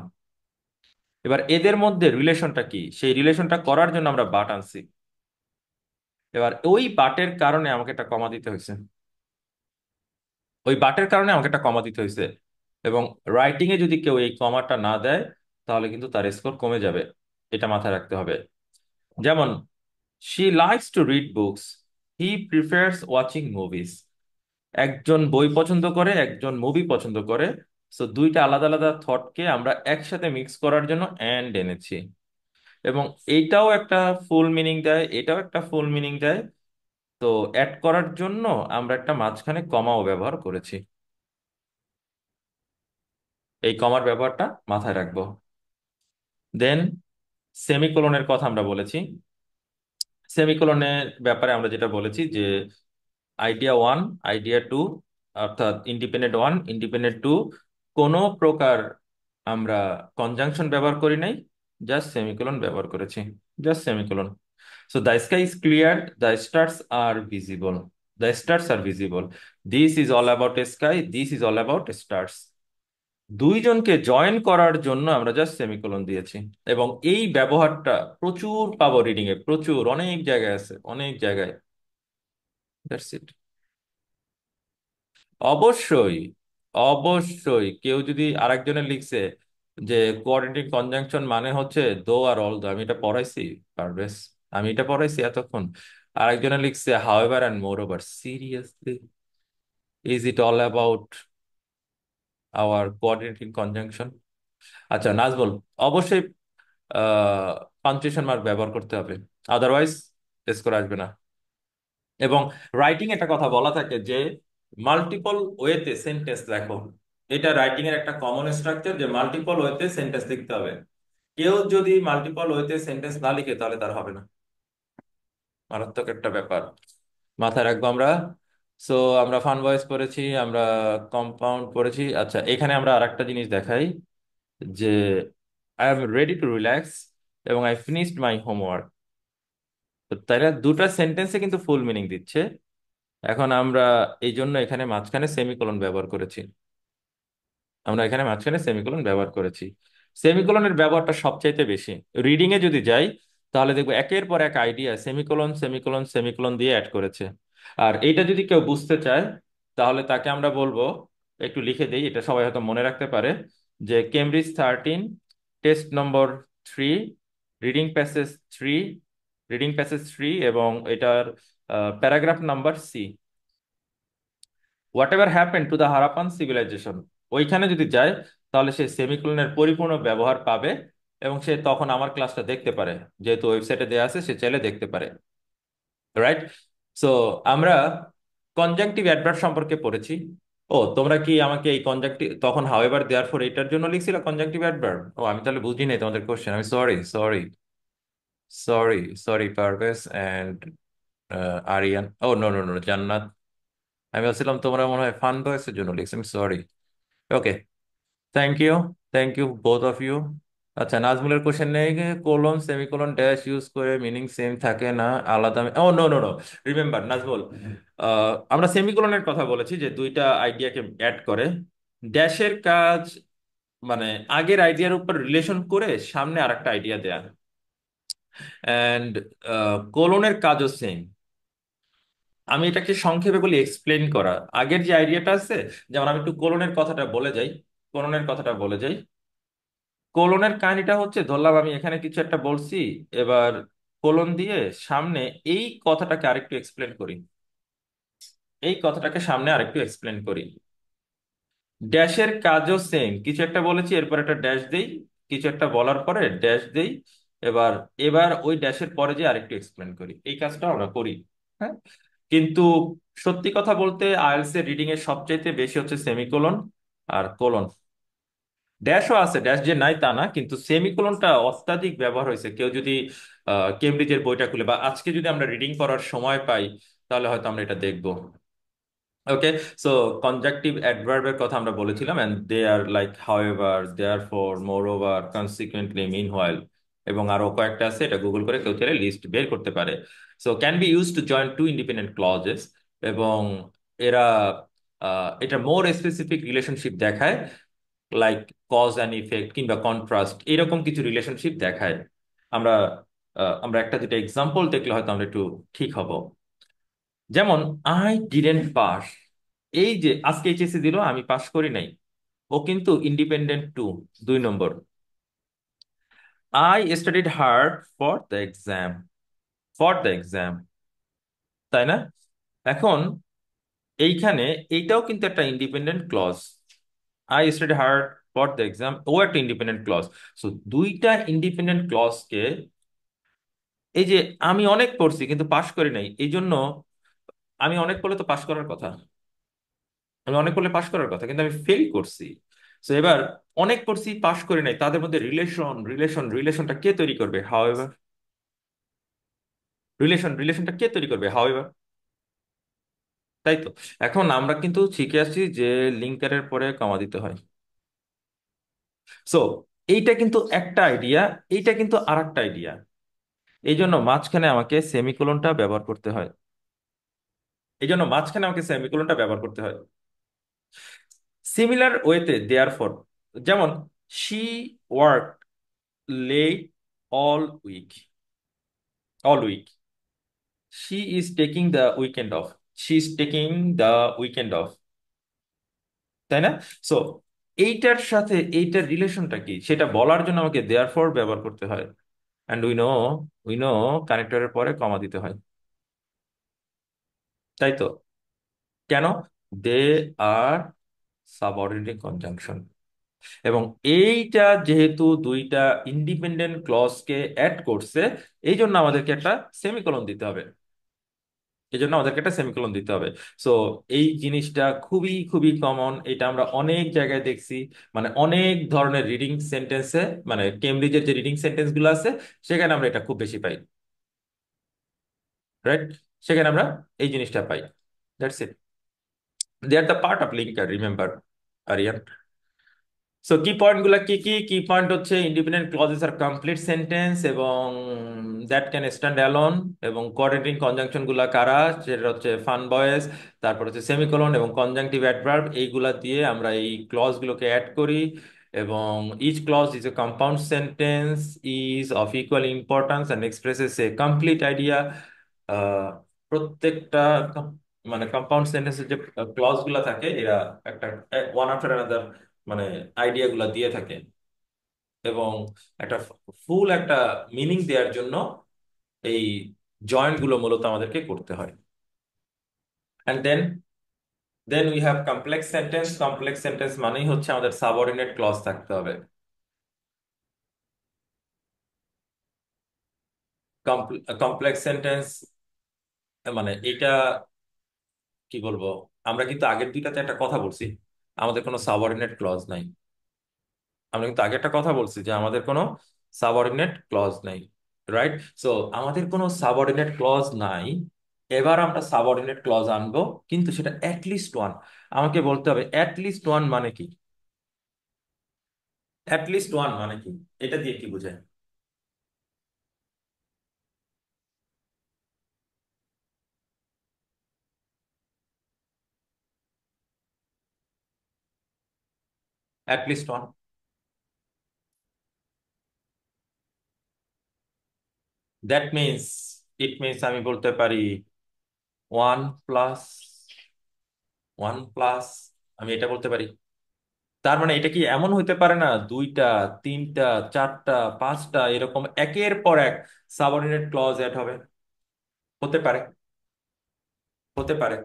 এবার এদের মধ্যে রিলেশনটা কি, সেই রিলেশনটা করার জন্য আমরা বাট আনছি। এবার ওই বাটের কারণে আমাকে একটা কমা দিতে হয়েছে, ওই বাটের কারণে আমাকে একটা কমা দিতে হয়েছে। এবং রাইটিং এ যদি কেউ এই কমাটা না দেয়, তাহলে কিন্তু তার স্কোর কমে যাবে। এটা মাথায় রাখতে হবে। যেমন, she likes to read books, he preference watching movies. একজন বই পছন্দ করে, একজন মুভি পছন্দ করে। সো দুইটা আলাদা আলাদা থটকে আমরা একসাথে মিক্স করার জন্য অ্যান্ড এনেছি। এবং এইটাও একটা ফুল মিনিং দেয়, এটাও একটা ফুল মিনিং দেয়। তো অ্যাড করার জন্য আমরা একটা মাঝখানে কমাও ব্যবহার করেছি। এই কমার ব্যবহারটা মাথায় রাখবো। দেন সেমিকোলনের কথা আমরা বলেছি। সেমিকোলনের ব্যাপারে আমরা যেটা বলেছি যে আইডিয়া ওয়ান, আইডিয়া টু, অর্থাৎ ইন্ডিপেন্ডেন্ট ওয়ান, ইন্ডিপেন্ডেন্ট টু, কোনো প্রকার আমরা কনজাংশন ব্যবহার করি নাই, জাস্ট সেমিকোলন ব্যবহার করেছি, just semicolon. So the sky is clear, the stars are visible, the stars are visible, this is all about sky, this is all about stars. দুইজনকে join করার জন্য আমরা জাস্ট সেমিকোলন দিয়েছি। এবং এই ব্যবহারটা প্রচুর পাবো রিডিং এ, প্রচুর, অনেক জায়গায় আছে, অনেক জায়গায়। That's it. অবশ্যই, অবশ্যই কেউ যদি আরেকজনের লিখছে যে কোঅর্ডিনেটিং কনজাংশন মানে হচ্ছে দো আর অল দো, আমি এটা পড়াইছি পারভেজ, আমি এটা পড়াইছি এতক্ষণ। আরেকজনের লিখছে however and more over, seriously, is it all about our coordinating conjunction? আচ্ছা নাজবুল, অবশ্যই পাঞ্চুয়েশন মার্ক ব্যবহার করতে হবে, আদারওয়াইজ স্কোর আসবে না। এবং রাইটিং একটা কথা বলা থাকে যে মাল্টিপল ওয়েতে সেন্টেন্স লেখো। এটা রাইটিং এর একটা কমন স্ট্রাকচার যে মাল্টিপল ওয়েতে সেন্টেন্স লিখতে হবে। কেউ যদি মাল্টিপল ওয়েতে সেন্টেন্স না লিখে তাহলে তার হবে না। মারাত্মক একটা ব্যাপার, মাথায় রাখবো আমরা। সো আমরা ফান ভয়েস পড়েছি, আমরা কম্পাউন্ড পড়েছি। আচ্ছা, এখানে আমরা আরেকটা জিনিস দেখাই যে I am ready to relax এবং আই ফিনিশড মাই হোমওয়ার্ক। তাই না, দুটা সেন্টেন্সে কিন্তু ফুল মিনিং দিচ্ছে। এখন আমরা এই জন্য এখানে মাঝখানে সেমিকোলন ব্যবহার করেছি, আমরা এখানে মাঝখানে সেমিকোলন ব্যবহার করেছি। সেমিকোলনের ব্যবহারটা সবচাইতে বেশি। রিডিং এ যদি যাই, তাহলে দেখবো একের পর এক আইডিয়া সেমিকোলন সেমিকোলন সেমিকোলন দিয়ে অ্যাড করেছে। আর এইটা যদি কেউ বুঝতে চায়, তাহলে তাকে আমরা বলবো, একটু লিখে দেই, এটা সবাই হয়তো মনে রাখতে পারে, যে Cambridge 13, test number 3, reading passage 3, reading passage 3, এবং এটার paragraph number C, whatever happen to the Harappan civilization. ওইখানে যদি যায়, তাহলে সে সেমিকোলনের পরিপূর্ণ ব্যবহার পাবে। এবং সে তখন আমার ক্লাসটা দেখতে পারে, যেহেতু ওয়েবসাইটে দেওয়া আছে, সে চাইলে দেখতে পারে। রাইট। সো আমরা কনজাংটিভ অ্যাডভার্ব সম্পর্কে পড়েছি। ও, তোমরা কি আমাকে এই কনজাংটিভ তখন হাউএভার দেয়ারফর এটার জন্য লিখছিল কনজাংটিভ অ্যাডভার্ব? ও, আমি তাহলে বুঝি নাই তোমাদের কোশ্চেন, আমি sorry, sorry, sorry, sorry Parvez and Ariyan, oh no no no, Jannat. আমি ভাবছিলাম তোমরা মনে হয় ফান ভয়েসের জন্য লিখছি, আমি sorry. Okay, thank you, thank you both of you. আচ্ছা, নাজমুলের কোশ্চেন নেই, কোলন সেমিকোলন ড্যাশ ইউজ করে মিনিং সেম থাকে না, আলাদা? Oh no no no, remember Najmul, আমরা সেমিকোলনের কথা বলেছি যে দুইটা আইডিয়াকে অ্যাড করে। ড্যাশের কাজ মানে আগের আইডিয়ার উপর রিলেশন করে সামনে আরেকটা আইডিয়া দেয়া। অ্যান্ড কোলনের কাজও সেম। আমি এটাকে সংক্ষেপে বলি এক্সপ্লেন করা। আগের যে আইডিয়াটা আছে, যেমন আমি একটু কোলনের কথাটা বলে যাই, কোলনের কথাটা বলে যাই। কোলনের কাহিনীটা হচ্ছে, ধরলাম আমি এখানে কিছু একটা বলছি, এবার কোলন দিয়ে সামনে এই কথাটাকে আরেকটু এক্সপ্লেন করি, এই কথাটাকে সামনে আরেকটু এক্সপ্লেন করি। ড্যাশের কাজও সেম, কিছু একটা বলেছি, এরপর একটা ড্যাশ দেই, কিছু একটা বলার পরে ড্যাশ দেই, এবার এবার ওই ড্যাশের পরে যে আরেকটু এক্সপ্লেন করি, এই কাজটা আমরা করি। হ্যাঁ, কিন্তু সত্যি কথা বলতে আইএলটিএস এর রিডিং এর সবচাইতে বেশি হচ্ছে সেমিকোলন আর কোলন। ড্যাশও আছে, ড্যাশ যে নাই তা না, কিন্তু সেমিকোলনটা অত্যাধিক ব্যবহার হয়েছে। কেউ যদি কেমব্রিজের বইটা খুলে বা আজকে যদি আমরা রিডিং করার সময় পাই, তাহলে হয়তো আমরা এটা দেখবো। ওকে, সো কনজাংটিভ অ্যাডভার্বের কথা আমরা বলেছিলাম, and they are like however, therefore, moreover, consequently, meanwhile, এবং আরো কয়েকটা আছে, এটা গুগল করে কেউ চাইলে লিস্ট বের করতে পারে। So can be use to join two independent clauses, এবং এরা এটা মোর স্পেসিফিক রিলেশনশিপ দেখায়, লাইক কজ অ্যান্ড ইফেক্ট কিংবা কন্ট্রাস্ট, এরকম কিছু রিলেশনশিপ দেখায়। আমরা আমরা একটা দুটো এক্সাম্পল দেখলে হয়তো আমরা একটু ঠিক হব। যেমন, আই ডিডেন্ট পাস, এই যে আজকে এইচএসসি দিল, আমি পাস করি নাই, ও কিন্তু independent two, 2 number. I studied hard for the exam, for the exam, তাই না? এখন এইখানে এইটাও কিন্তু একটা independent clause. I study hard for the exam, ও একটা ইন্ডিপেন্ডেন্ট ক্লজ। সো দুইটা ইন্ডিপেন্ডেন্ট ক্লজকে, এই যে আমি অনেক পড়ছি কিন্তু পাশ করি নাই, এই জন্য, আমি অনেক পড়লে তো পাশ করার কথা, আমি অনেক পড়লে পাশ করার কথা, কিন্তু আমি ফেল করছি। তো এবার অনেক পড়ছি পাশ করি নাই, তাদের মধ্যে রিলেশনটা কে তৈরি করবে? হাউ এভার, রিলেশনটা কে তৈরি করবে? হাউ এভার, তাই তো। এখন আমরা কিন্তু শিখে আসছি যে লিঙ্কারের পরে কমা দিতে হয়। সো এইটা কিন্তু একটা আইডিয়া, এইটা কিন্তু আর একটা আইডিয়া। এই জন্য মাঝখানে আমাকে সেমিকোলনটা ব্যবহার করতে হয়, সিমিলার ওয়েতে দেয়ার ফর, যেমন she work late all week, all week, she is taking the weekend off, she is taking the weekend off, তাই না? সো এইটার সাথে এইটার রিলেশনটা কি সেটা বলার জন্য আমাকে দেয়ার ফর ব্যবহার করতে হয়। অ্যান্ড উই নো কানেক্টরের পরে কমা দিতে হয়, তাই তো। কেন? দে আর সাবঅর্ডিনেটিং কনজাংশন, এবং এইটা যেহেতু দুইটা ইন্ডিপেন্ডেন্ট ক্লজকে অ্যাড করছে, এই জন্য আমাদেরকে একটা সেমিকোলন দিতে হবে, সো এই জিনিসটা খুবই খুবই কমন, এটা আমরা অনেক জায়গায় দেখছি, মানে অনেক ধরনের রিডিং সেন্টেন্সে, মানে কেমব্রিজের যে রিডিং সেন্টেন্স গুলো আছে, সেখানে আমরা এটা খুব বেশি পাই, রাইট? সেখানে আমরা এই জিনিসটা পাই। That's it, they are the part of linker, remember, Aryan. So কি পয়েন্ট গুলা কি কি? কি পয়েন্ট হচ্ছে independent clauses are complete sentence, এবং দ্যাট ক্যান স্ট্যান্ড অ্যালোন, এবং কোঅর্ডিনেটিং কনজাংশন গুলা কারা, সেটা হচ্ছে ফান বয়েজ, তারপর হচ্ছে সেমিকোলন এবং কনজাংটিভ অ্যাডভার্ব, এইগুলা দিয়ে আমরা এই ক্লজ গুলোকে অ্যাড করি। এবং each clause is a compound sentence, is of equal importance and expresses a complete idea. প্রত্যেকটা মানে কম্পাউন্ড সেন্টেন্সের যে ক্লজ গুলা থাকে, এরা একটা ওয়ান আফটার অ্যানাদার মানে আইডিয়া গুলা দিয়ে থাকে, এবং একটা ফুল একটা মিনিং দেওয়ার জন্য এই জয়েন্ট গুলো মূলত আমাদেরকে করতে হয়। And then we have complex sentence মানেই হচ্ছে আমাদের সাবঅর্ডিনেট ক্লজ থাকতে হবে। কমপ্লেক্স সেন্টেন্স মানে এটা কি বলবো, আমরা কিন্তু আগের দুইটাতে একটা কথা বলছি, আমাদের কোনো সাবঅর্ডিনেট ক্লজ নাই। আমরা কিন্তু আগে একটা কথা বলছি যে আমাদের কোনো সাবঅর্ডিনেট ক্লজ নাই, রাইট? সো আমাদের কোনো সাবঅর্ডিনেট ক্লজ নাই, এবার আমরা সাবঅর্ডিনেট ক্লজ আনবো, কিন্তু সেটা অ্যাটলিস্ট ওয়ান। আমাকে বলতে হবে অ্যাটলিস্ট ওয়ান মানে কি, অ্যাটলিস্ট ওয়ান মানে কি, এটা দিয়ে কি বোঝায়? At least one, that means, it means আমি বলতে পারি ওয়ান প্লাস, ওয়ান প্লাস, আমি এটা বলতে পারি। তার মানে এটা কি এমন হইতে পারে না দুইটা, তিনটা, চারটা, পাঁচটা এরকম একের পর এক সাবঅর্ডিনেট ক্লজ অ্যাড হবে? হতে পারে, হতে পারে,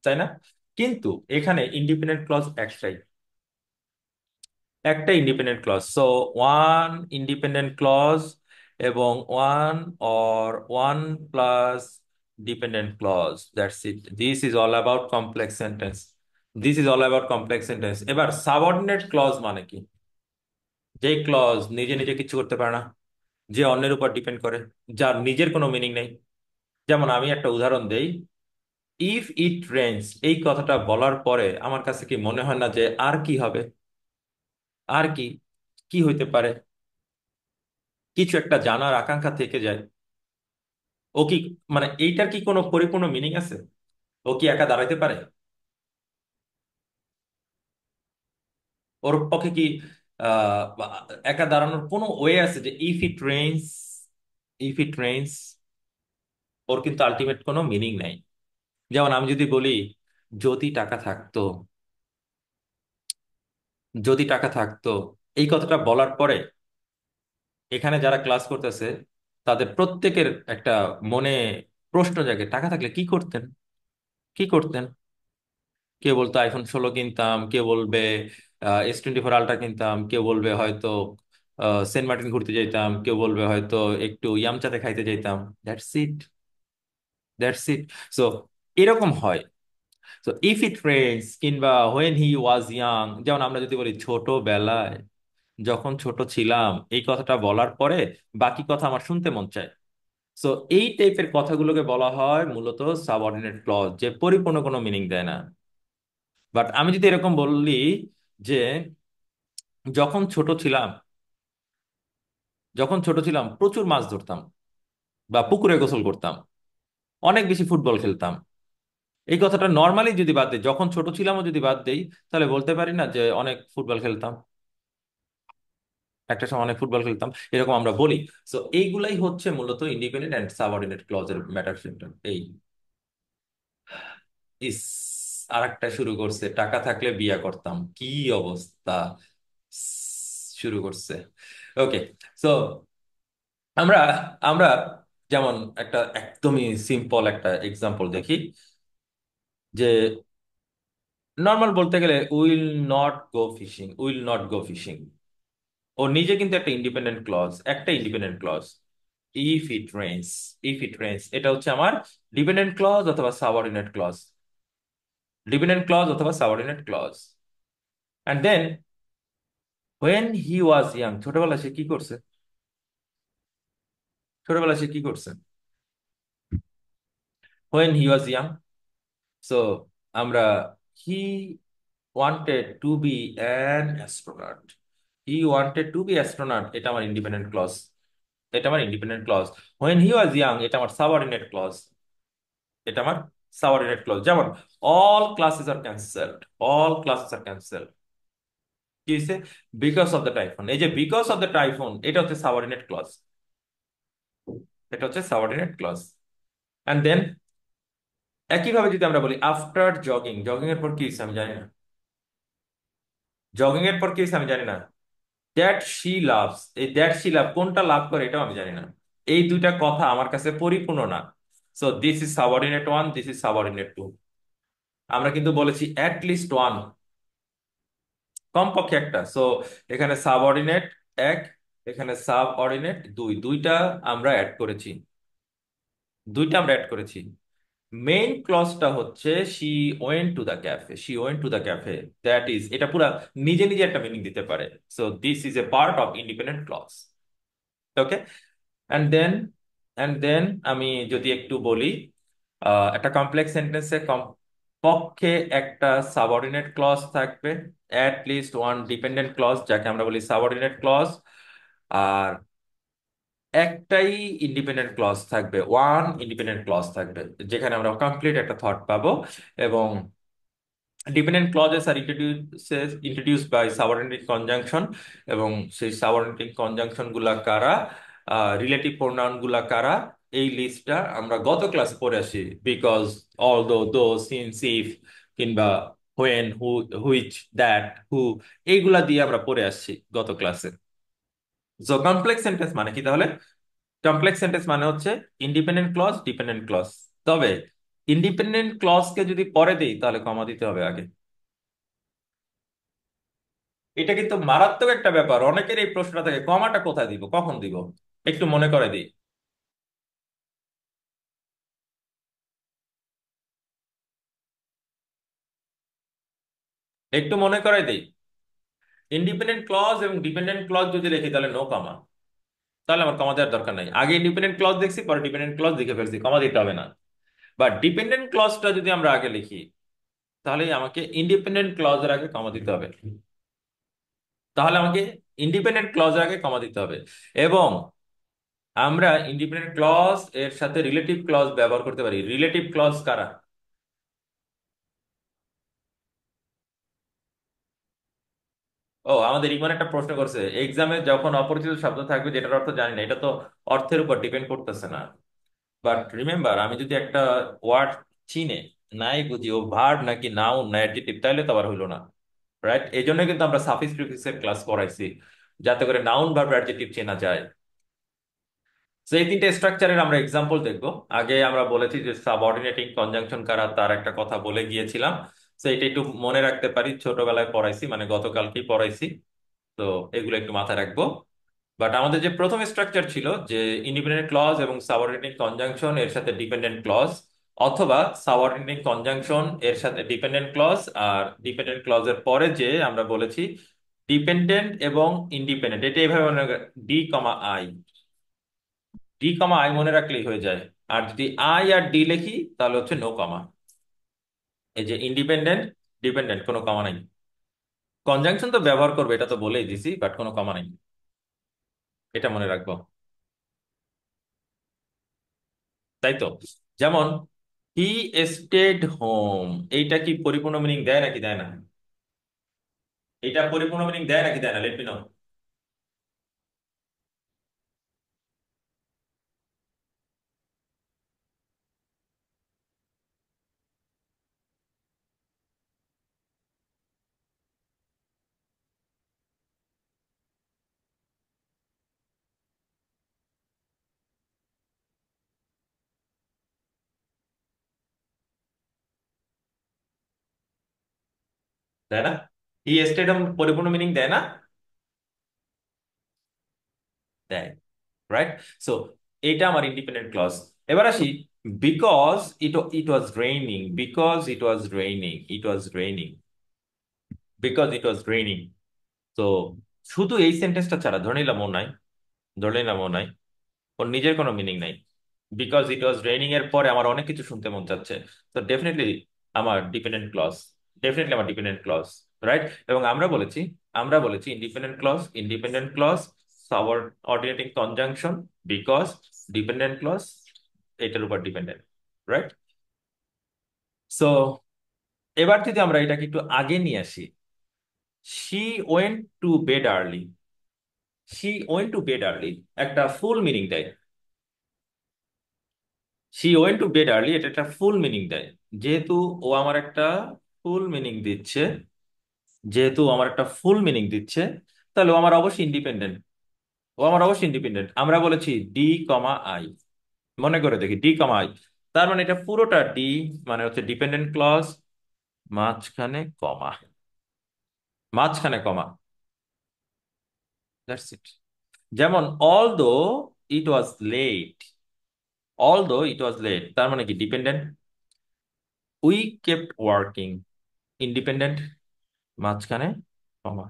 তাই না? কিন্তু এখানে ইন্ডিপেন্ডেন্ট ক্লজ একটাই, একটা independent clause. So one independent clause, এবং one or one plus dependent clause, that's it, this is all about complex sentence. This is all about complex sentence. এবার সাবঅর্ডিনেট ক্লজ মানে কি? যে ক্লজ নিজে নিজে কিছু করতে পারে না, যে অন্যের উপর ডিপেন্ড করে, যার নিজের কোনো মিনিং নেই। যেমন আমি একটা উদাহরণ দেই, ইফ ইট রেইনস, এই কথাটা বলার পরে আমার কাছে কি মনে হয় না যে আর কি হবে, আর কি, কি হইতে পারে, কিছু একটা জানার আকাঙ্ক্ষা থেকে যায়। ও কি, মানে এইটার কি কোনো পরিপূর্ণ মিনিং আছে? ও কি একা দাঁড়াইতে পারে? ওর পক্ষে কি একা দাঁড়ানোর কোনো ওয়ে আছে যে if it rains, if it rains, or কিন্তু আলটিমেট কোনো মিনিং নাই। যেমন আমি যদি বলি যদি টাকা থাকতো, যদি টাকা থাকতো, এই কথাটা বলার পরে এখানে যারা ক্লাস করতেছে তাদের প্রত্যেকের একটা মনে প্রশ্ন জাগে, টাকা থাকলে কি করতেন, কি করতেন? কেউ বলতো iPhone 16 কিনতাম, কেউ বলবে S24 আলট্রা কিনতাম, কেউ বলবে হয়তো সেন্ট মার্টিন ঘুরতে যেতাম, কেউ বলবে হয়তো একটু ইয়ামচাতে খাইতে যেতাম। That's it, that's it. So এরকম হয়। তো ইফ ইট রেইনস কিংবা হোয়েন হি ওয়াজ ইয়াং, যেমন আমরা যদি বলি ছোটবেলায়, যখন ছোট ছিলাম, এই কথাটা বলার পরে বাকি কথা আমার শুনতে মন চায়। সো এই টাইপের কথাগুলোকে বলা হয় মূলত সাবঅর্ডিনেট ক্লজ, যে পরিপূর্ণ কোনো মিনিং দেয় না। বাট আমি যদি এরকম বললি যে যখন ছোট ছিলাম, যখন ছোট ছিলাম প্রচুর মাছ ধরতাম, বা পুকুরে গোসল করতাম, অনেক বেশি ফুটবল খেলতাম, এই কথাটা নর্মালি যদি বাদ দিই, যখন ছোট ছিলামও যদি বাদ দেই, তাহলে বলতে পারি না যে অনেক ফুটবল খেলতাম, একটা সময় অনেক ফুটবল খেলতাম, এরকম আমরা বলি। সো এইগুলাই হচ্ছে মূলত ইন্ডিপেন্ডেন্ট অ্যান্ড সাবঅর্ডিনেট ক্লজের ম্যাটার সেন্টার। এই ইস, আরেকটা শুরু করছে, টাকা থাকলে বিয়া করতাম, কি অবস্থা! শুরু করছে। ওকে। সো আমরা আমরা যেমন একটা একদমই সিম্পল একটা এক্সাম্পল দেখি, যে নর্মাল বলতে গেলে will not go fishing, will not go fishing, ও নিজে কিন্তু একটা ইন্ডিপেন্ডেন্ট ক্লজ, একটা independent clause. If it rains, if it rains, এটা হচ্ছে আমার ডিপেন্ডেন্ট ক্লজ অথবা সাবঅর্ডিনেট ক্লজ, ডিপেন্ডেন্ট ক্লজ অথবা subordinate clause. And then when he was young, ছোটবেলায় সে কি করছে, ছোটবেলায় সে কি করছে? When he was young, so আমরা he wanted to be an astronaut, he wanted to B astronaut, এটা আমার ইন্ডিপেন্ডেন্ট ক্লজ, এটা আমার independent clause. When he was young, এটা আমার সাবঅর্ডিনেট ক্লজ, এটা আমার সাবঅর্ডিনেট ক্লজ। যেমন all classes are cancelled, all classes are cancelled, কি হয়েছে? বিকজ অফ দ্য টাইফুন, এই যে বিকজ অফ দ্য টাইফুন, এটা হচ্ছে সাবঅর্ডিনেট ক্লজ, এটা হচ্ছে সাবঅর্ডিনেট ক্লজ। এন্ড দেন একইভাবে যদি আমরা বলি আফটার জগিং, জগিং এর পর কি হয়েছে আমি জানি না, জগিং এর পর কি হয়েছে আমি জানি না। দ্যাট শি লাভস, এই দ্যাট শি লাভ কোনটা লাভ করে এটাও আমি জানি না। এই দুইটা কথা আমার কাছে পরিপূর্ণ না। So this is subordinate one, this is subordinate two. আমরা কিন্তু বলেছি অ্যাট লিস্ট ওয়ান, কমপক্ষে একটা। সো এখানে সাবঅর্ডিনেট এক, এখানে সাবঅর্ডিনেট দুই, দুইটা আমরা অ্যাড করেছি, দুইটা আমরা অ্যাড করেছি। মেইন ক্লজটা হচ্ছে she went to the cafe, she went to the cafe, that is, এটা পুরা নিজে নিজে একটা মিনিং দিতে পারে। So this is a part of independent clause. Okay. And then, and then আমি যদি একটু বলি, একটা কমপ্লেক্স সেন্টেন্সে পক্ষে একটা সাবঅর্ডিনেট ক্লজ থাকবে, at least one dependent clause যাকে আমরা বলি সাবঅর্ডিনেট ক্লজ, আর একটাই ইন্ডিপেন্ডেন্ট ক্লজ থাকবে, ওয়ান ইন্ডিপেন্ডেন্ট ক্লজ থাকবে, যেখানে আমরা কমপ্লিট একটা থট পাবো। এবং dependent clauses are introduced by subordinating conjunction, এবং সেই সাবঅর্ডিনেটিং কনজাংশন গুলা কারা, রিলেটিভ প্রোনাউন গুলা কারা, এই লিস্টটা আমরা গত ক্লাসে পড়ে আসি। বিকজ, অলদো, দো, সিন্স, ইফ, কিংবা হোয়েন, হু, হুইচ, দ্যাট, হু, এইগুলা দিয়ে আমরা পড়ে আসছি গত ক্লাসে। সো কমপ্লেক্স সেন্টেন্স মানে কি তাহলে? কমপ্লেক্স সেন্টেন্স মানে হচ্ছে ইন্ডিপেন্ডেন্ট ক্লজ, ডিপেন্ডেন্ট ক্লজ। তবে ইন্ডিপেন্ডেন্ট ক্লজকে যদি পরে দেই তাহলে কমা দিতে হবে আগে। এটা কিন্তু মারাত্মক একটা ব্যাপার, অনেকের এই প্রশ্নটা থাকে, কমাটা কোথায় দিব, কখন দিব, একটু মনে করে দিই। একটু মনে করাই দেই, ইন্ডিপেন্ডেন্ট ক্লজ এবং ডিপেন্ডেন্ট ক্লজ যদি লিখি তাহলে নো কমা, তাহলে আমার কমা দেওয়ার দরকার নাই। আগে ইন্ডিপেন্ডেন্ট ক্লজ দেখছি, পরে ডিপেন্ডেন্ট ক্লজ লিখে ফেলছি, কমা দিতে হবে না। বা ডিপেন্ডেন্ট ক্লজটা যদি আমরা আগে লিখি, তাহলে আমাকে ইন্ডিপেন্ডেন্ট ক্লজের আগে কমা দিতে হবে। তাহলে আমাকে ইন্ডিপেন্ডেন্ট ক্লজের আগে কমা দিতে হবে। এবং আমরা ইন্ডিপেন্ডেন্ট ক্লজ এর সাথে রিলেটিভ ক্লজ ব্যবহার করতে পারি। রিলেটিভ ক্লজ কারা? ও, আমাদের ইমান একটা প্রশ্ন করছে, এক্সামে যখন অপরিচিত শব্দ থাকবে যেটার অর্থ জানি না, এটা তো অর্থের উপর ডিপেন্ড করতেছে না। বাট রিমেম্বার, আমি যদি একটা ওয়ার্ড চিনে নাই বুঝি ও ভার্ব নাকি নাউন না অ্যাডজেক্টিভ, তাইলে তো আবার হইলো না। রাইট, এই জন্য কিন্তু আমরা সাফিক্স প্রিফিক্সের ক্লাস করাইছি, যাতে করে নাউন ভার্ব অ্যাডজেক্টিভ চেনা যায়। তো এই তিনটে স্ট্রাকচারের আমরা এক্সাম্পল দেখবো। আগে আমরা বলেছি যে সাবঅর্ডিনেটিং কনজাংশন কারা, তার একটা কথা বলে গিয়েছিলাম। তো এটা একটু মনে রাখতে পারি, ছোটবেলায় পড়াইছি, মানে গতকালকেই পড়াইছি। তো এগুলো একটু মাথায় রাখবো। বাট আমাদের যে প্রথম স্ট্রাকচার ছিল যে ইন্ডিপেন্ডেন্ট ক্লজ এবং সাবঅর্ডিনেটিং কনজাংশন এর সাথে ডিপেন্ডেন্ট ক্লজ, অথবা সাবঅর্ডিনেটিং কনজাংশন এর সাথে ডিপেন্ডেন্ট ক্লজ, আর ডিপেন্ডেন্ট ক্লজের পরে যে আমরা বলেছি ডিপেন্ডেন্ট এবং ইন্ডিপেন্ডেন্ট, এটা এইভাবে মনে D comma I, D comma I মনে রাখলেই হয়ে যায়। আর যদি আই আর ডি লিখি তাহলে হচ্ছে নো কমা। এই যে ইন্ডিপেন্ডেন্ট, ডিপেন্ডেন্ট, কোনো কমা নাই। কনজাংশন তো ব্যবহার করবে, এটা তো বলেই দিছি, বাট কোনো কমা নাই। এটা মনে রাখবো, তাই তো। যেমন হি স্টেড হোম, এইটা কি পরিপূর্ণ মিনিং দেয় নাকি দেয় না? এটা পরিপূর্ণ মিনিং দেয় নাকি দেয় না, লেট মি নো। দেয় না? হি স্টেড হোম পরিপূর্ণ মিনিং দেয় না? দেয়। রাইট। সো এইটা আমার ইন্ডিপেন্ডেন্ট ক্লজ। এবার আসি, because it was raining, because it was raining, it was raining, because it was raining. তো শুধু এই সেন্টেন্সটা ছাড়া, ধরে নিলাম ও নাই, ধরে নিলাম ও নাই, ওর নিজের কোনো মিনিং নাই, বিকজ ইট ওয়াজ রেইনিং এর পরে আমার অনেক কিছু শুনতে মন চাচ্ছে, তো ডেফিনেটলি আমার ডিপেন্ডেন্ট ক্লজ, ডেফিনেটলি আমার ডিপেন্ডেন্ট ক্লজ। রাইট। এবং আমরা বলেছি independent clause, subordinating conjunction, because, dependent clause, এটার উপর ডিপেন্ডেন্ট। রাইট। সো এবার যদি আমরা এটাকে একটু আগে নিয়ে আসি, she went to bed early, she went to bed early একটা ফুল মিনিং দেয়। She went to bed early, এটা একটা ফুল মিনিং দেয়। যেহেতু ও আমার একটা ফুল মিনিং দিচ্ছে, যেহেতু আমার একটা ফুল মিনিং দিচ্ছে, তাহলে ও আমার অবশ্যই ইন্ডিপেন্ডেন্ট, ও আমার অবশ্যই ইন্ডিপেন্ডেন্ট। আমরা বলেছি ডি কমা আই, মনে করে দেখি ডি কমা আই, তার মানে এটা পুরোটা ডি, মানে হচ্ছে ডিপেন্ডেন্ট ক্লজ, মাঝখানে কমা, মাঝখানে কমা, দ্যাটস ইট। যেমন although it was late, although it was late, তার মানে কি dependent. We kept working, independent, মাঝখানে কমা,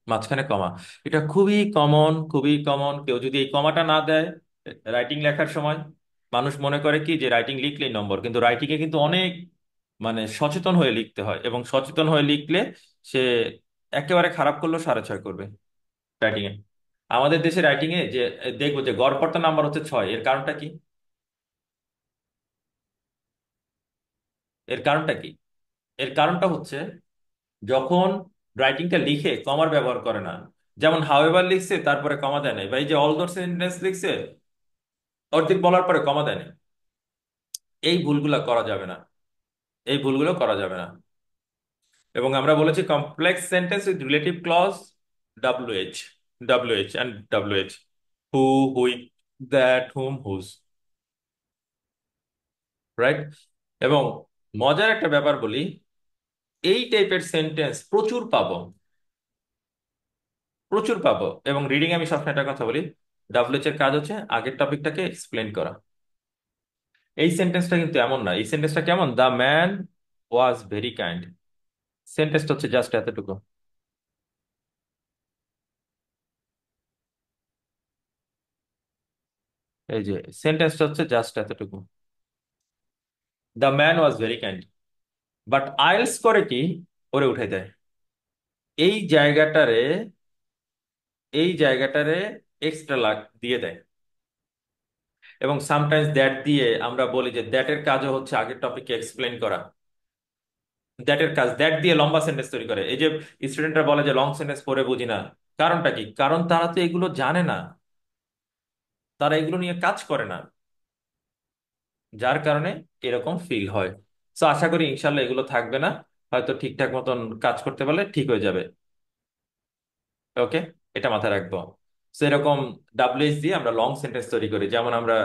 মাঝখানে কমা। এটা খুবই কমন, খুবই কমন। কেউ যদি এই কমাটা না দেয় রাইটিং লেখার সময়, মানুষ মনে করে কি যে রাইটিং লিখলেই নম্বর, কিন্তু রাইটিং এ কিন্তু অনেক মানে সচেতন হয়ে লিখতে হয়, এবং সচেতন হয়ে লিখলে সে একেবারে খারাপ করলেও 6.5 করবে রাইটিং এ। আমাদের দেশে রাইটিং এ যে দেখবো যে গড়পড়তা নাম্বার হচ্ছে 6, এর কারণটা কি? এর কারণটা কি? এর কারণটা হচ্ছে যখন রাইটিংটা লিখে কমার ব্যবহার করে না। যেমন হাউএভার লিখছে তারপরে কমা দেয় নাই, বা এই যে অল দোর সেন্টেন্স লিখছে অর্ধেক বলার পরে কমা দেয় নাই। এই ভুলগুলো করা যাবে না, এই ভুলগুলো করা যাবে না। এবং আমরা বলেছি complex sentence with relative clause, W H, W H and W H, who, which, that, whom, whose. Right. এবং মজার একটা ব্যাপার বলি, এই টাইপের সেন্টেন্স প্রচুর পাবো, প্রচুর পাবো। এবং রিডিং আমি সবসময় একটা কথা বলি, ডাব্লিউএইচ এর কাজ হচ্ছে আগের টপিকটাকে এক্সপ্লেন করা। এই সেন্টেন্সটা কিন্তু এমন না, এই সেন্টেন্সটা কেমন, the man was very kind, সেন্টেন্সটা হচ্ছে জাস্ট এতটুকু। এই যে সেন্টেন্সটা হচ্ছে জাস্ট এতটুকু, the man was very kind. But IELTS করে কি, ওরে উঠাই দেয় এই জায়গাটারে, এই জায়গাটারে এক্সট্রা লাগ দিয়ে দেয়। এবং সামটাইমস দ্যাট দিয়ে আমরা বলি যে দ্যাট এর কাজও হচ্ছে আগের টপিককে এক্সপ্লেন করা। দ্যাট এর কাজ, দ্যাট দিয়ে লম্বা সেন্টেন্স তৈরি করে। এই যে স্টুডেন্টরা বলে যে লং সেন্টেন্স পড়ে বুঝি না, কারণটা কি? কারণ তারা তো এগুলো জানে না, তারা এগুলো নিয়ে কাজ করে না, যার কারণে এরকম ফিল হয়। তো আশা করি ইনশাল্লাহ এগুলো থাকবে না, হয়তো ঠিকঠাক মতন কাজ করতে পারলে ঠিক হয়ে যাবে। ওকে, এটা মাথায় রাখবো। তো এরকম ডাব্লিউএইচ দিয়ে আমরা লং সেন্টেন্স তৈরি করি, যেমন আমরা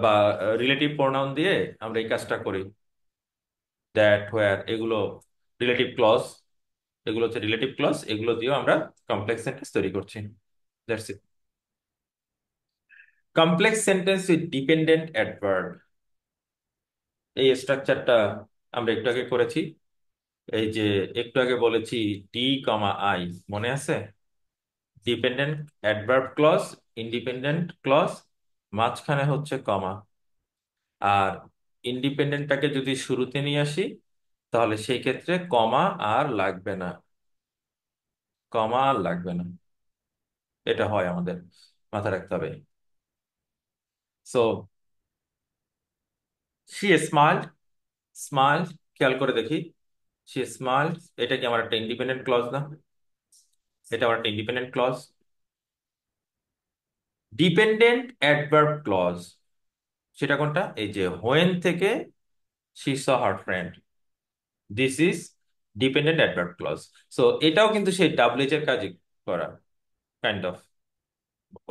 বা রিলেটিভ প্রোনাউন দিয়ে আমরা এই কাজটা করি। দ্যাট, হোয়ার, এগুলো রিলেটিভ ক্লজ, এগুলো হচ্ছে রিলেটিভ ক্লজ, এগুলো দিয়েও আমরা কমপ্লেক্স সেন্টেন্স তৈরি করছি। That's it. Complex sentence with dependent adverb, এই স্ট্রাকচারটা আমরা একটু আগে করেছি। এই যে একটু আগে বলেছি ডি কমা আই, মনে আছে? Dependent adverb clause, independent clause, মাঝখানে হচ্ছে কমা। আর ইন্ডিপেন্ডেন্টটাকে যদি শুরুতে নিয়ে আসি, তাহলে সেই ক্ষেত্রে কমা আর লাগবে না, কমা আর লাগবে না। এটা হয় আমাদের, মাথায় রাখতে হবে। সো শি স্মাইল্ড, স্মাইল, খেয়াল করে দেখি, শি স্মাইল্ড, এটা কি আমার একটা ইন্ডিপেন্ডেন্ট ক্লজ না? এটা আমার একটা independent clause. Dependent adverb clause, সেটা কোনটা? এই যে হোয়েন থেকে she saw her friend, this is dependent adverb clause. So এটাও কিন্তু সেই ডাব্লিউএইচ এর কাজই করা, কাইন্ড অফ।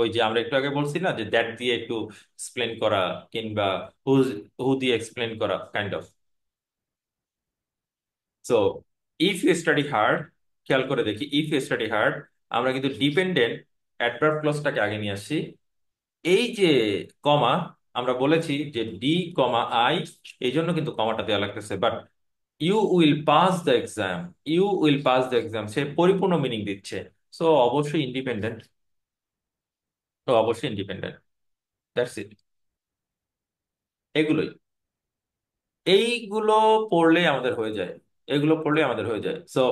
ওই যে আমরা একটু আগে বলছি না যে দ্যাট দিয়ে একটু এক্সপ্লেন করা, কিংবা হু, হু দিয়ে এক্সপ্লেন করা, kind of. So if you study hard, খেয়াল করে দেখি, ইফ ইউ স্টাডি হার্ড, আমরা কিন্তু ডিপেন্ডেন্ট অ্যাডভার্ব ক্লজটাকে আগে নিয়ে আসছি। এই যে কমা, আমরা বলেছি যে ডি কমা আই, এই জন্য কিন্তু কমাটা দেওয়া লাগতেছে। But you will pass the exam, you will pass the exam, সে পরিপূর্ণ মিনিং দিচ্ছে। সো অবশ্যই ইন্ডিপেন্ডেন্ট, তো অবশ্যই ইন্ডিপেন্ডেন্ট। That's it. এগুলোই, এইগুলো পড়লেই আমাদের হয়ে যায়, এগুলো পড়লেই আমাদের হয়ে যায়। সো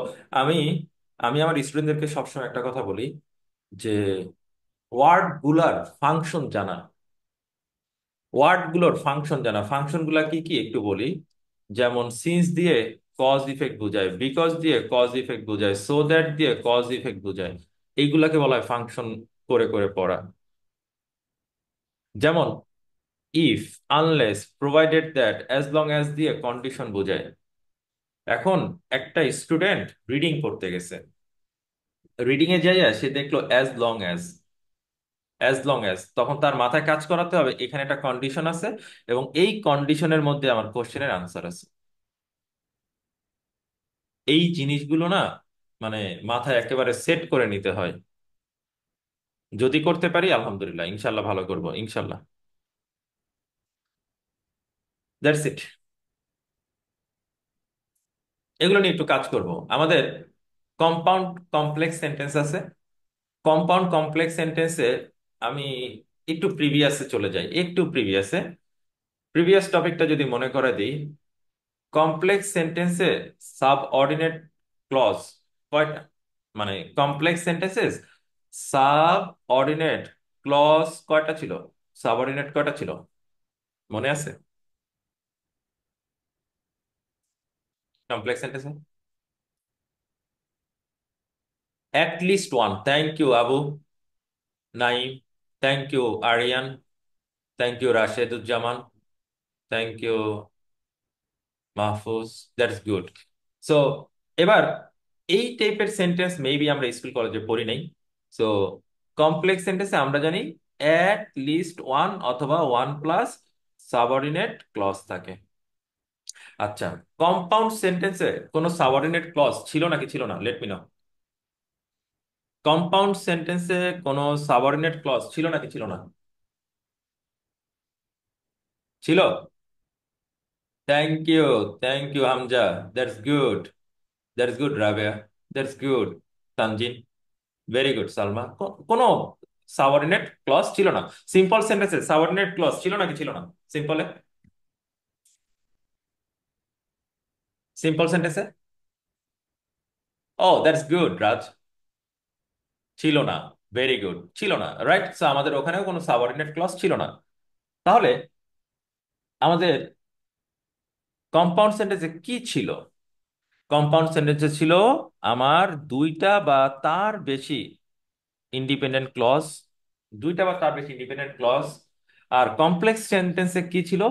আমি আমি আমার স্টুডেন্টদেরকে সবসময় একটা কথা বলি যে ওয়ার্ড গুলার ফাংশন জানা, ওয়ার্ড গুলোর ফাংশন জানা। ফাংশন গুলা কি কি একটু বলি। যেমন সিন্স দিয়ে কজ ইফেক্ট বোঝায়, বিকজ দিয়ে কজ ইফেক্ট বোঝায়, সো দ্যাট দিয়ে কজ ইফেক্ট বোঝায়। এইগুলাকে বলা হয় ফাংশন করে করে পড়া। যেমন if, unless, provided that, as long as দিয়ে কন্ডিশন বোঝায়। এখন একটা স্টুডেন্ট রিডিং পড়তে গেছে, রিডিং এ যাইয়া সে দেখলো as long as, as long as, তখন তার মাথায় কাজ করাতে হবে এখানে একটা কন্ডিশন আছে, এবং এই কন্ডিশনের মধ্যে আমার কোশ্চেনের আনসার আছে। এই জিনিসগুলো না, মানে মাথায় একেবারে সেট করে নিতে হয়। যদি করতে পারি আলহামদুলিল্লাহ, ইনশাল্লাহ ভালো করব ইনশাল্লাহ। That's it. এগুলো নিয়ে একটু কাজ করব আমাদের। কম্পাউন্ড কমপ্লেক্স সেন্টেন্স আছে, কম্পাউন্ড কমপ্লেক্স সেন্টেন্সে আমি একটু প্রিভিয়াসে চলে যাই, একটু প্রিভিয়াসে। প্রিভিয়াস টপিকটা যদি মনে করে দিই, কমপ্লেক্স সেন্টেন্সে সাবঅর্ডিনেট ক্লজ কয়টা? মানে কমপ্লেক্স সেন্টেন্সেস সাবঅর্ডিনেট ক্লজ কয়টা ছিল? সাবঅর্ডিনেট কয়টা ছিল, মনে আছে? কমপ্লেক্স সেন্টেন্সে at least one. Thank you Abu, Naim, thank you Ariyan, thank you Rasheduzzaman, thank you Mahfuz, that's good. So এবার এই টাইপের সেন্টেন্স মেবি আমরা স্কুল কলেজে পড়ি নাই। সো কমপ্লেক্স সেন্টেন্সে আমরা জানি অ্যাট লিস্ট ওয়ান অথবা ওয়ান প্লাস সাবঅর্ডিনেট ক্লজ থাকে। আচ্ছা, কম্পাউন্ড সেন্টেন্সে কোনো সাবঅর্ডিনেট ক্লজ ছিল নাকি ছিল না? Late me no. কম্পাউন্ড সেন্টেন্সে কোনো সাবঅর্ডিনেট ক্লজ ছিল নাকি ছিল না? ছিল। Thank you, thank you Hamza, that's good. That is good Rabeya, that's good Tanjin, very good Salma. কোনো সাবঅর্ডিনেট ক্লজ ছিল না সিম্পল সেন্টেন্সে, সাবঅর্ডিনেট ক্লজ ছিল নাকি ছিল না সিম্পলে? সিম্পল সেন্টেন্সে, ও দ্যাটস গুড রাজ, ছিল না, ভেরি গুড, ছিল না, রাইট। সো আমাদের ওখানেও কোনো সাবঅর্ডিনেট ক্লজ ছিল না। তাহলে আমাদের কম্পাউন্ড সেন্টেন্সে কি ছিল? কম্পাউন্ড সেন্টেন্সে ছিল আমার দুইটা বা তার বেশি ইন্ডিপেন্ডেন্ট ক্লজ, দুইটা বা তার বেশি ইন্ডিপেন্ডেন্ট ক্লজ। আর কমপ্লেক্স সেন্টেন্সে কি ছিল?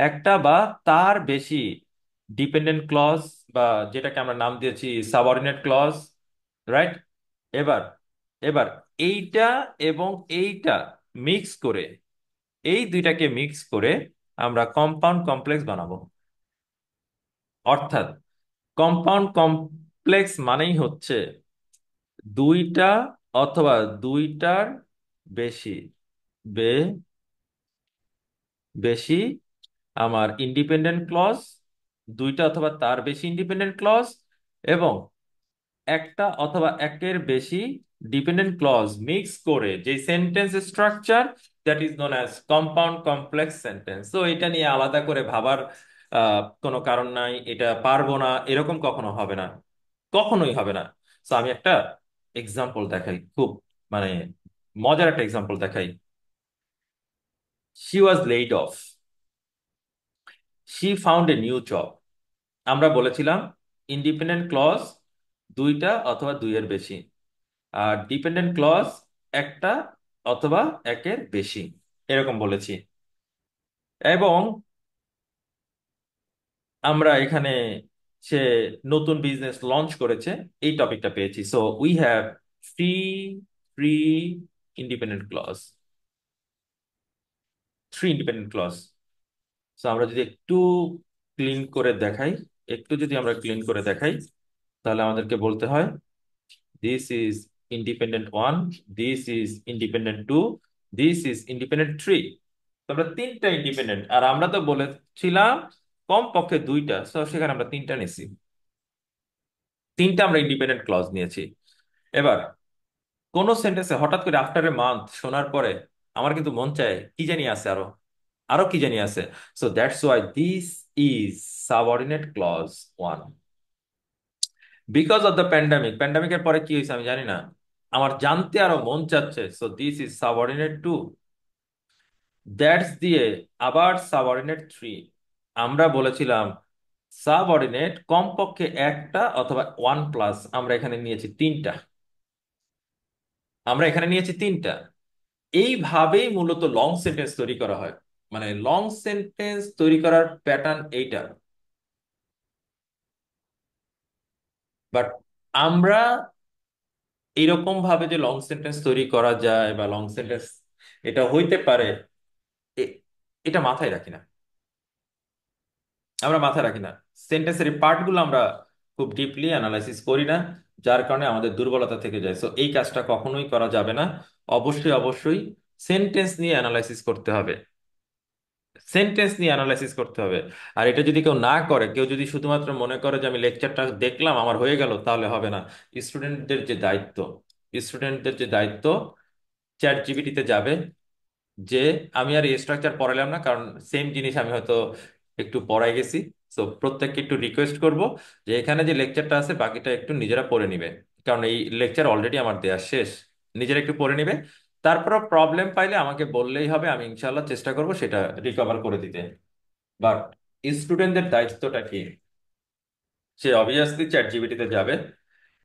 একটা বা তার বেশি ডিপেন্ডেন্ট ক্লজ, বা যেটাকে আমরা নাম দিয়েছি সাবঅর্ডিনেট ক্লজ, রাইট। এবার এবার এইটা এবং এইটা মিক্স করে, এই দুইটাকে মিক্স করে আমরা কম্পাউন্ড কমপ্লেক্স বানাবো। অর্থাৎ কম্পাউন্ড কমপ্লেক্স মানেই হচ্ছে দুইটা অথবা দুইটার বেশি, বে বেশি আমার ইন্ডিপেন্ডেন্ট ক্লজ, দুইটা অথবা তার বেশি ইন্ডিপেন্ডেন্ট ক্লজ, এবং একটা অথবা একের বেশি ডিপেন্ডেন্ট ক্লজ মিক্স করে যে sentence structure, that is known as compound complex sentence. তো এটা নিয়ে আলাদা করে ভাবার কোনো কারণ নাই, এটা পারবো না এরকম কখনো হবে না, কখনোই হবে না। তো আমি একটা এক্সাম্পল দেখাই, খুব মানে মজার একটা এক্সাম্পল দেখাই। She was laid of, she found a new job. আমরা বলেছিলাম ইন্ডিপেন্ডেন্ট ক্লজ দুইটা অথবা দুইয়ের বেশি, আর ডিপেন্ডেন্ট ক্লজ একটা অথবা একের বেশি, এরকম বলেছি। এবং আমরা এখানে সে নতুন বিজনেস লঞ্চ করেছে, এই টপিকটা পেয়েছি। So we have three three independent clause, three independent clause. So আমরা যদি একটু ক্লিন করে দেখাই, একটু যদি আমরা ক্লিন করে দেখাই, তাহলে আমাদেরকে বলতে হয় this is independent one, this is independent two, this is independent three. আমরা তিনটা ইন্ডিপেন্ডেন্ট, আর আমরা তো বলেছিলাম কম পক্ষে দুইটা, তো সেখানে আমরা তিনটা নিছি, তিনটা আমরা ইন্ডিপেন্ডেন্ট ক্লজ নিয়েছি। এবার কোন সেন্টেন্সে হঠাৎ করে আফটার এ মান্থ শোনার পরে আমার কিন্তু মন চায় কি জানি আছে, আরো আরো কি জানি আছে। So that's why this is subordinate clause one. Because of the pandemic, প্যান্ডামিকের পরে কি হয়েছে আমি জানি না, আমার জানতে আরো মন চাচ্ছে, so this is subordinate two. That's দিয়ে আবার সাবঅর্ডিনেট থ্রি। আমরা বলেছিলাম সাবঅর্ডিনেট কমপক্ষে একটা অথবা ওয়ান প্লাস, আমরা এখানে নিয়েছি তিনটা, আমরা এখানে নিয়েছি তিনটা। এইভাবেই মূলত লং সেন্টেন্স তৈরি করা হয়, মানে লং সেন্টেন্স তৈরি করার প্যাটার্ন এইটা। বাট আমরা এইরকম ভাবে যে লং সেন্টেন্স তৈরি করা যায় বা লং সেন্টেন্স এটা হইতে পারে, এ- এটা মাথায় রাখি না, আমরা মাথায় রাখি না। সেন্টেন্সের পার্ট গুলো আমরা খুব ডিপলি অ্যানালাইসিস করি না, যার কারণে আমাদের দুর্বলতা থেকে যায়। সো এই কাজটা কখনোই করা যাবে না। অবশ্যই অবশ্যই সেন্টেন্স নিয়ে অ্যানালাইসিস করতে হবে, সেন্টেন্স নিয়ে অ্যানালাইসিস করতে হবে। আর এটা যদি কেউ না করে, কেউ যদি শুধুমাত্র মনে করে যে আমি লেকচারটা দেখলাম আমার হয়ে গেল, তাহলে হবে না। স্টুডেন্টদের যে দায়িত্ব, স্টুডেন্টদের যে দায়িত্ব, চ্যাট জিপিটিতে যাবে, যে আমি আর এই স্ট্রাকচার পড়ালাম না, কারণ সেম জিনিস আমি হয়তো একটু পড়াই গেছি। সো প্রত্যেককে একটু রিকোয়েস্ট করব যে এখানে যে লেকচারটা আছে বাকিটা একটু নিজেরা পড়ে নিবে, কারণ এই লেকচার অলরেডি আমার দেয়া শেষ। নিজেরা একটু পড়ে নিবে, তারপর প্রবলেম পাইলে আমাকে বললেই হবে, আমি ইনশাল্লাহ চেষ্টা করব সেটা রিকভার করে দিতে। বাট স্টুডেন্টদের দায়িত্বটা কি? সে অবভিয়াসলি চ্যাট জিপিটিতে যাবে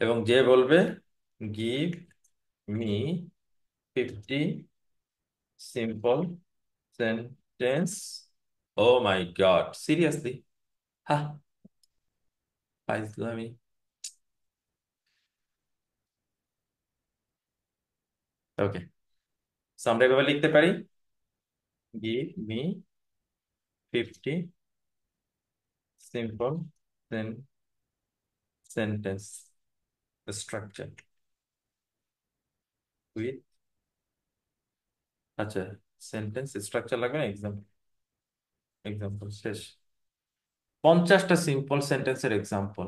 এবং যে বলবে গিভ মি 50 সিম্পল সেন্টেন্স। ও মাই গড, সিরিয়াসলি? হ্যাঁ, ফাইজলামি। ওকে, আমরা এভাবে লিখতে পারি, give me 50 simple sentence structure with, আচ্ছা সেন্টেন্স স্ট্রাকচার লাগবে না, এক্সাম্পল শেষ, 50টা সিম্পল সেন্টেন্সের এক্সাম্পল।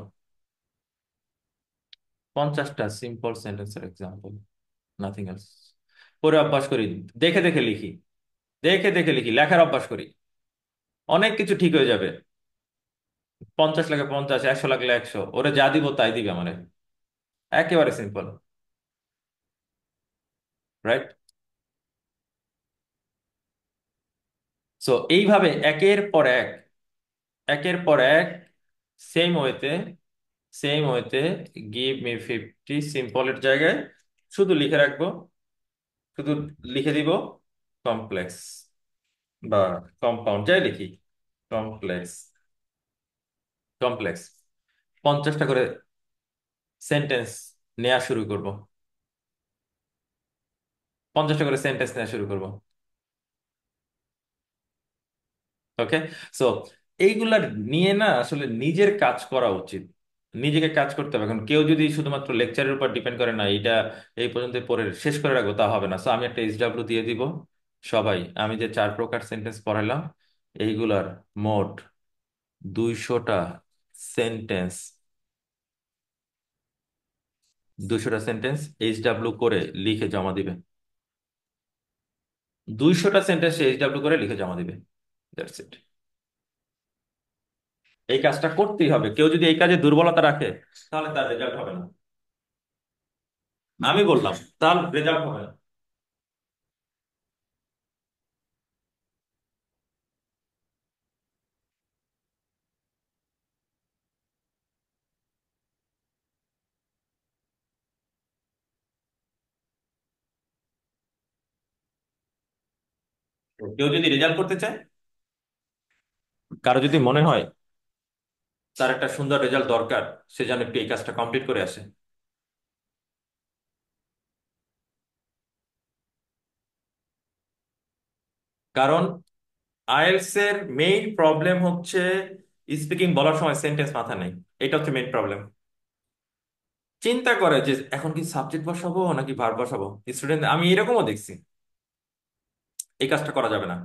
50টা সিম্পল সেন্টেন্সের এক্সাম্পল, নাথিং এলস। পরে অভ্যাস করি, দেখে দেখে লিখি, দেখে দেখে লিখি, লেখার অভ্যাস করি, অনেক কিছু ঠিক হয়ে যাবে। 50 লাগে 50, 100 লাগলে 100, ওরা যা দিব তাই দিবে আমারে। একেবারে সিম্পল, রাইট? সো এইভাবে একের পর এক, একের পর এক, সেম ওয়েতে, সেম ওয়েতে, গিভ মি 50 সিম্পলের জায়গায় শুধু লিখে রাখবো, শুধু লিখে দিব কমপ্লেক্স বা কম্পাউন্ড, যাই লিখি, কমপ্লেক্স, কমপ্লেক্স। 50টা করে সেন্টেন্স নেওয়া শুরু করব, 50টা করে সেন্টেন্স নেওয়া শুরু করব। ওকে। সো এইগুলা নিয়ে না আসলে নিজের কাজ করা উচিত, নিজেকে কাজ করতে হবে। এখন কেউ যদি শুধুমাত্র লেকচারের উপর ডিপেন্ড করে না, এটা এই পর্যন্ত পড়ে শেষ করে রাখবো, তা হবে না। সো আমি একটা এইচডাব্লিউ দিয়ে দিব। সবাই, আমি যে 4 প্রকার সেন্টেন্স পড়াইলাম, এইগুলার মোট 200টা সেন্টেন্স, 200টা সেন্টেন্স এইচডাব্লিউ করে লিখে জমা দিবে। 200টা সেন্টেন্স এইচডাব্লিউ করে লিখে জমা দিবে। That's it. এই কাজটা করতেই হবে। কেউ যদি এই কাজে দুর্বলতা রাখে, তাহলে তার রেজাল্ট হবে না। আমি বললাম, তার রেজাল্ট হবে না। কেউ যদি রেজাল্ট করতে চায়, কারো যদি মনে হয় তার একটা সুন্দর রেজাল্ট দরকার, সে যেন একটু এই কাজটা কমপ্লিট করে আসে। কারণ আইএলটিএস এর মেইন প্রবলেম হচ্ছে স্পিকিং বলার সময় সেন্টেন্স মাথা নেই। এটা হচ্ছে মেইন প্রবলেম। চিন্তা করে যে এখন কি সাবজেক্ট বসাবো নাকি ভার্ব বসাবো। স্টুডেন্ট, আমি এরকমও দেখছি। এই কাজটা করা যাবে না।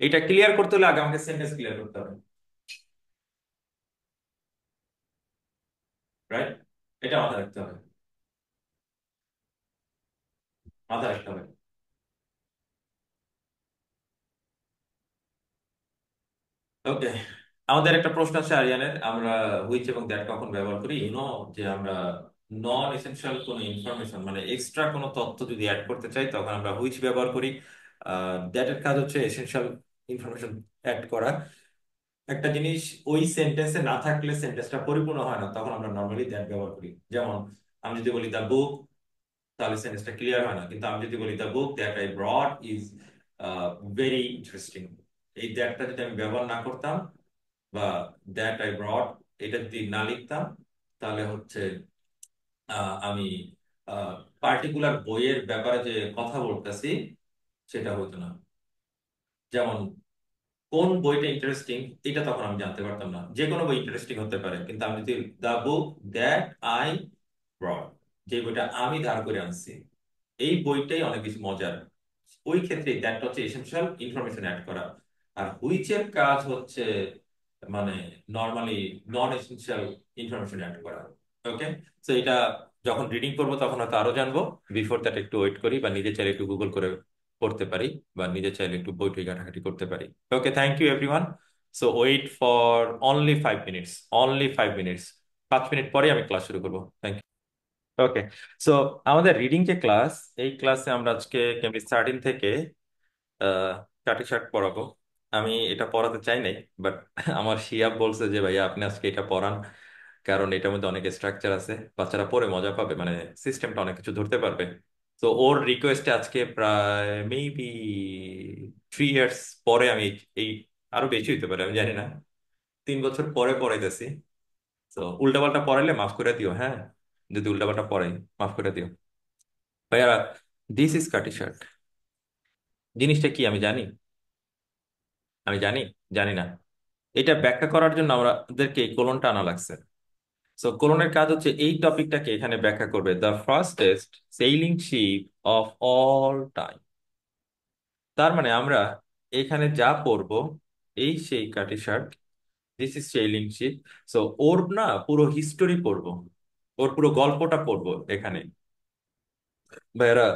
এটা ক্লিয়ার করতে হলে আগে আমাকে সেন্টেন্স ক্লিয়ার করতে হবে, রাইট? এটা মাথায় রাখতে হবে, মাথায় রাখতে হবে। ওকে, আমাদের একটা প্রশ্ন আছে আরিয়ানের, আমরা হুইচ এবং দ্যাট কখন ব্যবহার করি। যে আমরা নন এসেনশিয়াল কোনো ইনফরমেশন, মানে এক্সট্রা কোনো তথ্য যদি অ্যাড করতে চাই, তখন আমরা হুইচ ব্যবহার করি। দ্যাট এর কাজ হচ্ছে এসেনশিয়াল ইনফরমেশন অ্যাড করা। একটা জিনিস ওই সেন্টেন্সে না থাকলে সেন্টেন্সটা পরিপূর্ণ হয় না, তখন আমরা নর্মালি দ্যাট ব্যবহার করি। যেমন আমি যদি বলি দ্য বুক, তাহলে সেন্টেন্সটা ক্লিয়ার হয় না। কিন্তু আমি যদি বলি the book that I brought is very interesting, এই দ্যাটটা যদি আমি ব্যবহার না করতাম, বা দ্যাট আই ব্রট এটা যদি না লিখতাম, তাহলে হচ্ছে আমি পার্টিকুলার বইয়ের ব্যাপারে যে কথা বলতেছি সেটা হতো না। যেমন কোন বইটা ইন্টারেস্টিং, এটা তখন আমি জানতে পারতাম না। যে কোনো বই ইন্টারেস্টিং হতে পারে, কিন্তু আমি যদি the book that I brought, যে বইটা আমি ধার করে আনছি, এই বইটাই অনেক বেশি মজার, ওই ক্ষেত্রে দ্যাট হচ্ছে এসেনশিয়াল ইনফরমেশন অ্যাড করা। আর হুইচের কাজ হচ্ছে মানে নর্মালি নন এসেনশিয়াল ইনফরমেশন অ্যাড করা। ওকে। তো এটা যখন রিডিং করবো তখন হয়তো আরো জানবো। বিফোর দ্যাট একটু ওয়েট করি, বা নিজে চাইলে একটু গুগল করে করতে পারি, বা নিজে চাইলে একটু বই টই ঘাটাঘাটি করতে পারি। Okay, thank you everyone. So wait for only 5 minutes, only 5 minutes. 5 minute পরে আমি ক্লাস শুরু করবো। Thank you. ওকে। সো আমাদের রিডিং যে ক্লাস, এই ক্লাসে আমরা আজকে কেমব্রিজ 13 থেকে কাটি শার্ট পড়াবো। আমি এটা পড়াতে চাই নাই, বাট আমার শিয়াব বলছে যে ভাইয়া আপনি আজকে এটা পড়ান, কারণ এটার মধ্যে অনেক স্ট্রাকচার আছে, বাচ্চারা পড়ে মজা পাবে, মানে সিস্টেমটা অনেক কিছু ধরতে পারবে। তো ওর রিকোয়েস্টে আজকে প্রায় মেবি 3 ইয়ার্স পরে আমি এই, আরো বেশি হইতে পারে আমি জানি না, 3 বছর পরে পড়াইতেছি। তো উল্টাপাল্টা পড়াইলে মাফ করে দিও, হ্যাঁ? যদি উল্টাপাল্টা পড়াই, মাফ করে দিও। ভাইয়া, দিস ইজ কাটি শার্ট জিনিসটা কি আমি জানি? আমি জানি? জানি না। এটা ব্যাখ্যা করার জন্য আমাদেরকে এই কোলনটা আনা লাগছে। সো কোলনের কাজ হচ্ছে এই টপিকটাকে এখানে ব্যাখ্যা করবে, the fastest sailing ship of all time. তার মানে আমরা এখানে যা পড়বো, এই সেই Cutty Sark, this is sailing ship. So ওর না পুরো হিস্টোরি পড়বো, ওর পুরো গল্পটা পড়বো এখানে। ভাইয়েরা,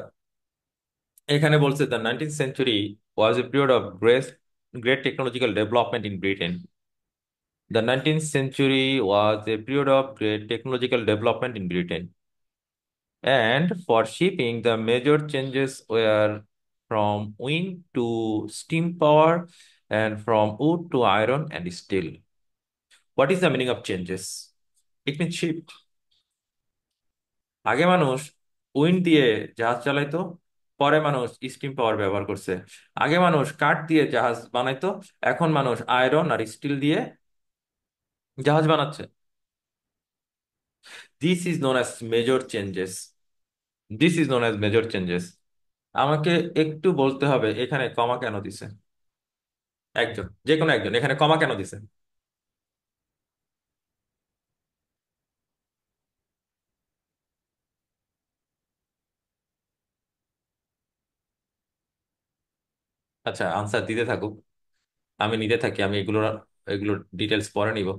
এখানে বলছে the 19th century was a period of great technological development in Britain. The 19th century was a period of great technological development in Britain. And for shipping, the major changes were from wind to steam power and from wood to iron and steel. What is the meaning of changes? It means ship. আগে মানুষ wind দিয়ে জাহাজ চালাইতো, পরে মানুষ steam পাওয়ার ব্যবহার করছে। আগে মানুষ কাঠ দিয়ে জাহাজ বানাইতো, এখন মানুষ আয়রন আর স্টিল দিয়ে জাহাজ বানাচ্ছে। This is known as major changes. This is known as major changes. আমাকে একটু বলতে হবে এখানে কমা কেন দিছে। একজন, যে কোনো একজন, এখানে কমা কেন দিছে? আচ্ছা, আনসার দিতে থাকুক, আমি নিতে থাকি, আমি এগুলো ডিটেলস পরে নিব।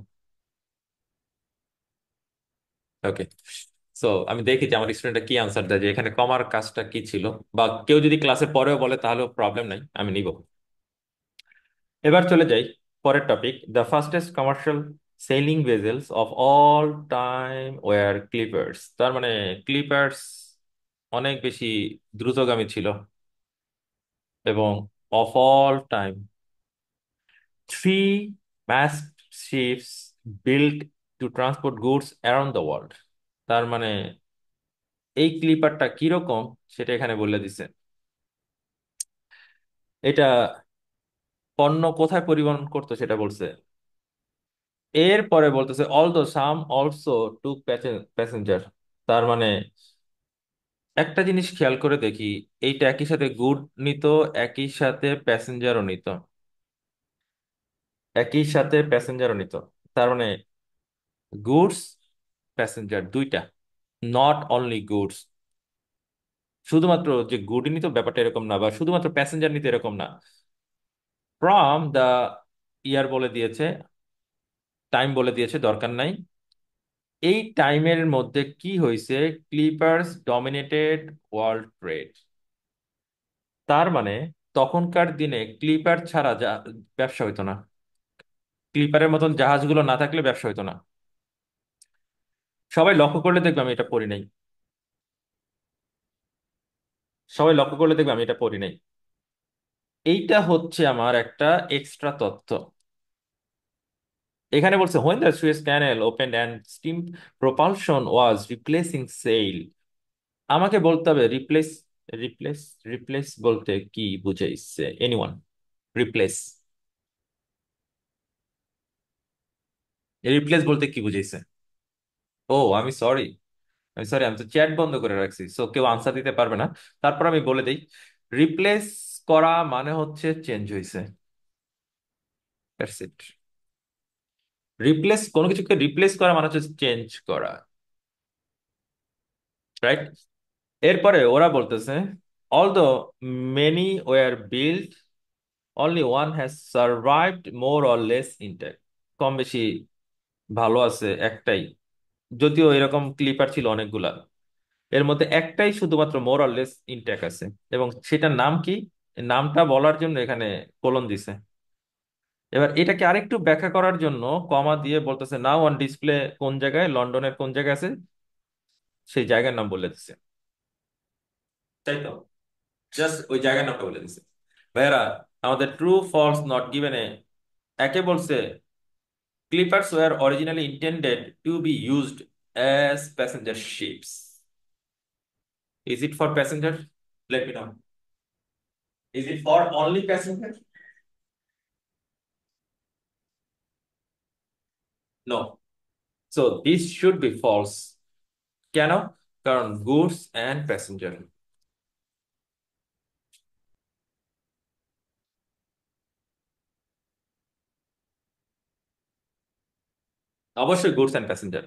ওকে। সো আমি দেখি যে আমার স্টুডেন্টরা কি আনসার দেয়, যে এখানে কমার কাজটা কি ছিল। বা কেউ যদি ক্লাসে পরেও বলে তাহলেও প্রবলেম নাই, আমি নিব। এবার চলে যাই পরের topic. The fastest commercial sailing vessels of all time were clippers. তার মানে ক্লিপার্স অনেক বেশি দ্রুতগামী ছিল, এবং of all time, three mast ships built to transport goods around the world. তার মানে এই ক্লিপারটা কিরকম সেটা এখানে বলে দিছে। এটা পণ্য কোথায় পরিবহন করতো সেটা বলছে। এরপরে বলতেছে অলদো সাম অলসো টুক প্যাসেঞ্জার। তার মানে একটা জিনিস খেয়াল করে দেখি, এইটা একই সাথে গুড নিত, একই সাথে প্যাসেঞ্জারও নিত, একই সাথে প্যাসেঞ্জারও নিত। তার মানে গুডস প্যাসেঞ্জার দুইটা, নট অনলি গুডস। শুধুমাত্র যে গুডই নিত ব্যাপারটা এরকম না, বা শুধুমাত্র প্যাসেঞ্জার নিত এরকম না। ফ্রম দা ইয়ার বলে দিয়েছে, টাইম বলে দিয়েছে, দরকার নাই। এই টাইমের মধ্যে কি হয়েছে, ক্লিপার্স ডমিনেটেড ওয়ার্ল্ড ট্রেড। তার মানে তখনকার দিনে ক্লিপার ছাড়া ব্যবসা হইতো না। ক্লিপারের মতন জাহাজগুলো না থাকলে ব্যবসা হইতো না। সবাই লক্ষ্য করলে দেখবে আমি এটা পড়ি নাই। সবাই লক্ষ্য করলে দেখবে আমি এটা পড়ি নাই। এইটা হচ্ছে আমার একটা এক্সট্রা তথ্য। এখানে বলছে when the Suez Canal opened and steam propulsion was replacing sail। আমাকে বলতে হবে রিপ্লেস, রিপ্লেস, রিপ্লেস বলতে কি বুঝাইছে? এনিওয়ান? রিপ্লেস, রিপ্লেস বলতে কি বুঝাইছে? ও, আমি সরি, আমি সরি, আমি তো চ্যাট বন্ধ করে রাখছি, সো কেউ আনসার দিতে পারবে না। তারপর আমি বলে দিই, রিপ্লেস করা মানে হচ্ছে চেঞ্জ হয়েছে। That's it. রিপ্লেস, কোনো কিছুকে রিপ্লেস করা মানে হচ্ছে চেঞ্জ করা, রাইট? এরপরে ওরা বলতেছে although many were built, only one has survived more or less intact. কম বেশি ভালো আছে একটাই, যদিও এরকম ক্লিপার ছিল অনেকগুলা, এর মধ্যে একটাই শুধুমাত্র মোর অর লেস ইন্ট্যাক্ট আছে, এবং সেটার নাম কি? নামটা বলার জন্য এখানে কোলন দিছে। এবার এটাকে আরেকটু ব্যাখ্যা করার জন্য কমা দিয়ে বলতেছে নাও অন ডিসপ্লে, কোন জায়গায়, লন্ডনের কোন জায়গায় আছে, সেই জায়গার নাম বলে দিছে। তাই তো, জাস্ট ওই জায়গার নামটা বলে দিছে। ভাইয়ারা, আমাদের ট্রু ফলস নট গিভেন এ একে বলছে clippers were originally intended to be used as passenger ships. Is it for passenger? Let me know. Is it for only passenger? No. So this should be false. কেন? কারণ goods and passenger, অবশ্যই goods and passenger,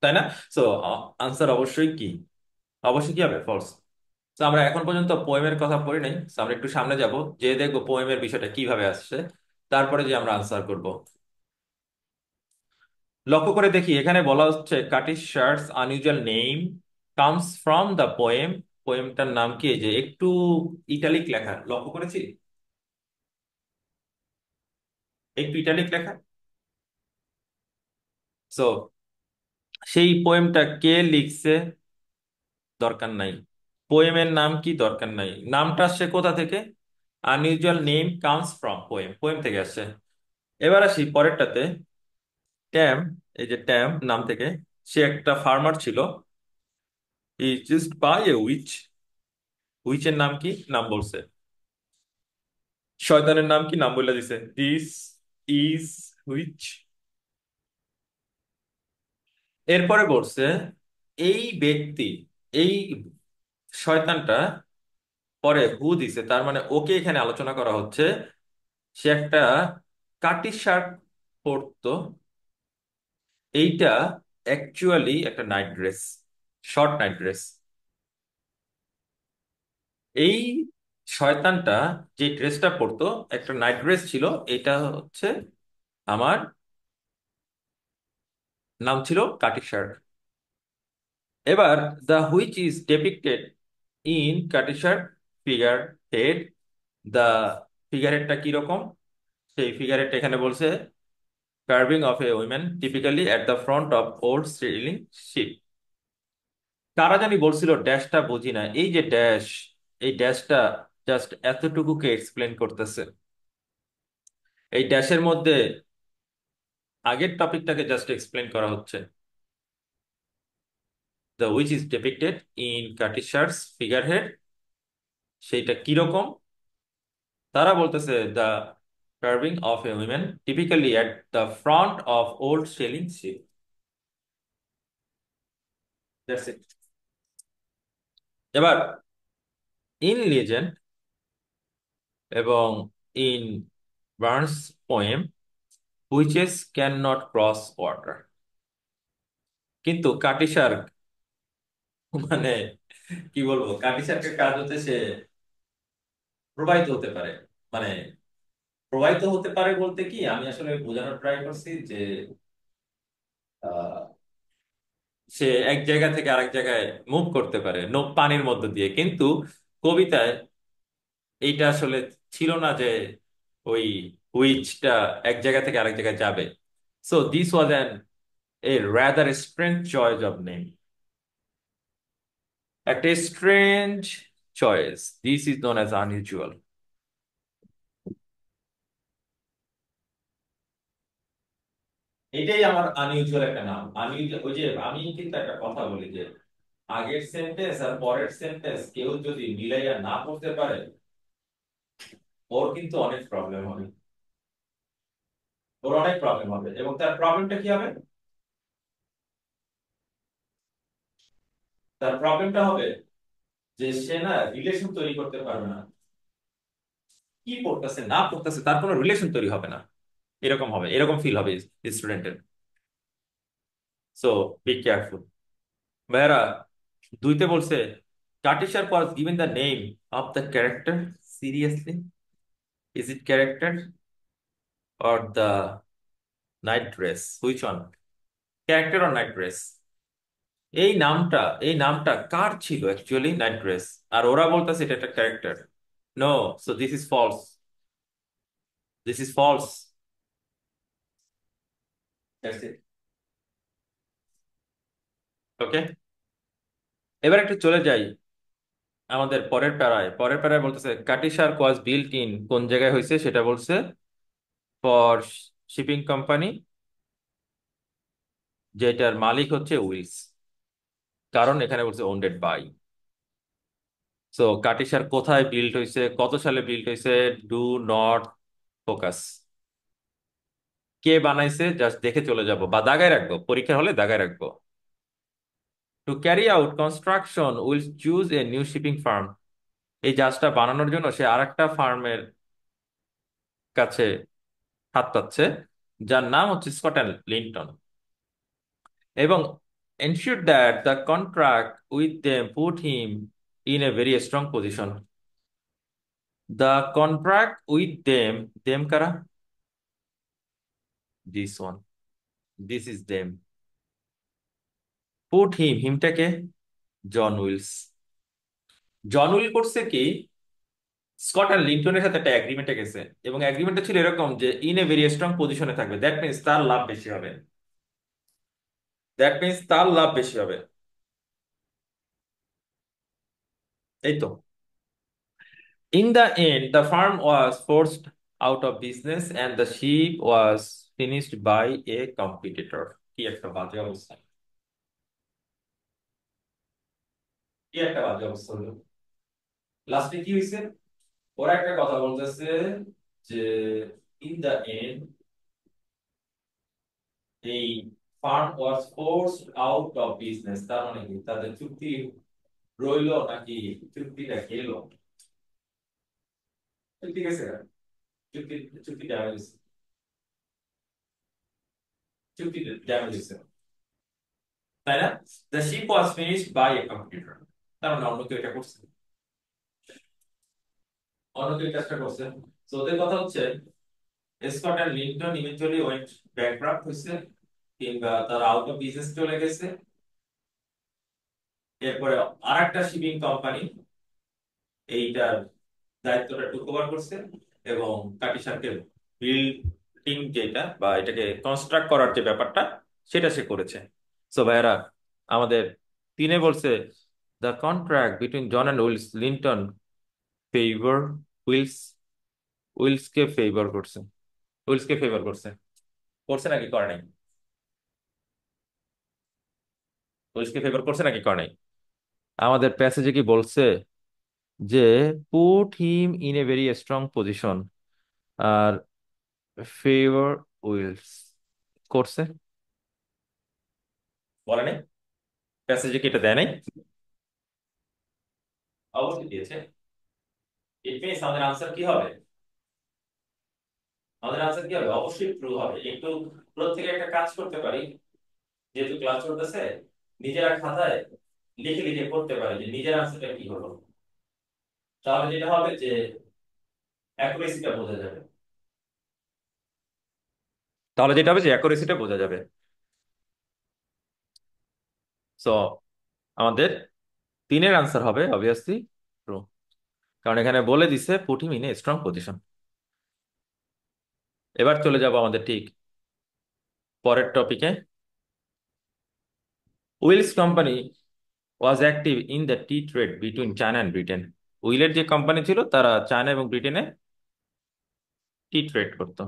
তাই না? So answer অবশ্যই কি, অবশ্যই কি হবে? ফলস। তো আমরা এখন পর্যন্ত পোয়েমের কথা পড়ি নাই, তো আমরা একটু সামনে যাব, যে দেখবো পোয়েমের বিষয়টা কিভাবে আসছে, তারপরে যে আমরা আনসার করব। লক্ষ্য করে দেখি, এখানে বলা হচ্ছে Cutty Sark's unusual name comes from the poem. পোয়েমটার নাম কি? এই যে একটু ইটালিক লেখা, লক্ষ্য করেছি? একটু ইটালিক লেখা। সো সেই পোয়েমটা কে লিখছে দরকার নাই, পোয়েমের নাম কি দরকার নাই, নামটা আসছে কোথা থেকে? Unusual name comes from poem, poem থেকে আসছে। এবার আসি পরেরটাতে। ট্যাম, এই যে ট্যাম নাম থেকে, সে একটা ফার্মার ছিল। ই জাস্ট বাই এ উইচ। উইচের নাম কি? নাম বলছে। শয়তানের নাম কি? নাম বলে দিছে, দিস ইজ হুইচ। এরপরে বলছে এই ব্যক্তি, এই শয়তানটা, পরে হু দিছে, তার মানে ওকে এখানে আলোচনা করা হচ্ছে। সে একটা কাটি শার্ট পরতো। এইটা অ্যাকচুয়ালি একটা night dress, short night dress. এই শয়তানটা যে ড্রেসটা পরতো একটা নাইট ড্রেস ছিল। এটা হচ্ছে আমার নাম ছিল কাটি শার্ট। এবার the witch is depicted in Cutty Sark figurehead. The figure হেডটা কিরকম? সেই ফিগার হেডটা এখানে বলছে carving of a women typically at the front of old sailing ship. কারা জানি বলছিল ড্যাশটা বুঝি না, এই যে ড্যাশ, এই ড্যাশটা জাস্ট এতটুকুকে এক্সপ্লেন করতেছে। এই ড্যাশের মধ্যে আগের টপিকটাকে জাস্ট এক্সপ্লেন করা হচ্ছে। The witch is depicted in Cutty Sark's figurehead, সেইটা কিরকম? তারা বলতেছে the carving of a women typically at the front of old sailing ship. That's it. এবার ইন লিজেন্ড এবং in Burns poem witches can not cross water. কিন্তু Cutty Sark, মানে কি বলবো, কাটিসারকে কাজ হচ্ছে সে প্রবাহিত হতে পারে। মানে প্রবাহিত হতে পারে বলতে কি, আমি আসলে বোঝানোর ট্রাই করছি যে আহ, সে এক জায়গা থেকে আরেক জায়গায় মুভ করতে পারে পানির মধ্য দিয়ে। কিন্তু কবিতায় এইটা আসলে ছিল না যে ওই হুইচটা এক জায়গা থেকে আরেক জায়গায় যাবে। So this was an a rather strange choice of name, একটা strange choice. This is known as unusual. এটাই আমার আনইউজুয়াল একটা নাম। আনইউজুয়াল, ওই যে আমি কিন্তু একটা কথা বলি যে আগের সেন্টেন্স আর পরের সেন্টেন্স কেউ যদি মিলাইয়া না পড়তে পারে, ওর কিন্তু অনেক প্রবলেম হবে। ওর অনেক প্রবলেম হবে, এবং তার প্রবলেমটা কি হবে? তার প্রবলেমটা হবে যে সে না রিলেশন তৈরি করতে পারবে না। কি পড়তেছে না পড়তেছে তার কোনো রিলেশন তৈরি হবে না, এরকম হবে, এরকম ফিল হবে স্টুডেন্টের। So be careful. ভাইয়ারা, দুইতে বলছে কাটিসার was given the name of the character. Seriously, is it character or the night dress? Which one? Character or night dress? এই নামটা, এই নামটা কার ছিল অ্যাকচুয়ালি? Night dress. আর ওরা বলতেছে এটা একটা character. No, so this is false, this is false. That's it. Okay, এবার একটু চলে যাই আমাদের পরের প্যারায়। পরের প্যারায় বলতেছে কাটিসার ওয়াজ বিল্ট ইন, কোন জায়গায় হয়েছে সেটা বলছে, ফর শিপিং কোম্পানি, যেটার মালিক হচ্ছে উইলস। কারণ এখানে বলছে ওন্ডেড বাই। সো কাটিসার কোথায় বিল্ড হয়েছে, কত সালে বিল্ড হয়েছে, ডু নট ফোকাস। কে বানাইছে জাস্ট দেখে চলে যাব, বা দাগায় রাখবো, পরীক্ষা হলে দাগায় রাখবো। To carry out construction will choose a new shipping farm. এই জাহাজটা বানানোর জন্য সে আরেকটা ফার্মের কাছে হাত পাচ্ছে, যার নাম হচ্ছে স্কট অ্যান্ড লিন্টন। এবং ensure that the contract with them put him in a very strong position. The contract with them, them কারা? This one. This is them. Put him, হিমটাকে জন উইলস। জন উইল করছে কি, Scott আর লিন্টনের সাথে একটা এগ্রিমেন্টে গেছে, এবং এগ্রিমেন্টটা ছিল এরকম যে ইন এ ভেরি স্ট্রং পজিশনে থাকবে, দ্যাট মিনস তার লাভ বেশি হবে। দ্যাট মিনস তার লাভ বেশি হবে। এই তো। In the end, the firm was forced out of business and the ship was finished by a competitor. কি একটা বাজে অবস্থা! কি একটা বাজে অবস্থা হলো! লাস্টে কি হয়েছে? ওরা একটা কথা বলতেছে যে ইন দ্য এন্ড এই farm was forced out of business, তার মানে কি তাদের চুক্তি রইলো নাকি চুক্তিটা গেল? চুক্তি গেছে না? চুক্তি চুক্তি ড্যামেজ, চুক্তি ড্যামেজ, তাই না? The ship was finished by a computer. তার মানে অন্য কেউ এটা করছে, অন্য কেউ এই কাজটা করছে। তো ওদের কথা হচ্ছে Scott and Linton eventually went bankrupt হয়েছে, কিংবা তারা আউট অফ বিজনেস চলে গেছে। এরপরে আরেকটা শিপিং কোম্পানি এইটার দায়িত্বটা টুক ওভার করছে, এবং কাটিসারকে বিল্ডিং যেটা বা এটাকে কনস্ট্রাক্ট করার যে ব্যাপারটা, সেটা সে করেছে। সো ভাইয়ারা, আমাদের তিনে বলছে the contract between John and Willis Linton favour Willis, উইলসকে ফেভার করছে, উইলসকে ফেভার করছে। করছে নাকি করে নাই? উইলসকে ফেভার করছে নাকি করে নাই? আমাদের প্যাসেজে কি বলছে যে put him in a very strong position, আর ফেভার উইলস করছে? বলে নাই? প্যাসেজে কি এটা দেয় নাই? অবশ্যই দিয়েছে। ইট মিনস আমাদের আনসার কি হবে? আমাদের আনসার কি হবে? অবশ্যই ট্রু হবে। একটু প্রত্যেকে একটা কাজ করতে পারি, যেহেতু ক্লাস চলতেছে, নিজেরা খাতায় লিখে লিখে করতে পারি যে নিজের আনসারটা কি হলো। তাহলে যেটা হবে যে অ্যাকুরেসিটা বোঝা যাবে। তাহলে যেটা হবে যে অ্যাকুরেসিটা বোঝা যাবে। সো আমাদের তিনের আনসার হবে অবভিয়াসলি ট্রু, কারণ এখানে বলে দিছে put him in a strong position. এবার চলে যাব আমাদের ঠিক পরের টপিকে। Willis company was active in the tea trade between China and Britain. উইলের যে কোম্পানি ছিল তারা চায়না এবং ব্রিটেনে টি ট্রেড করতো,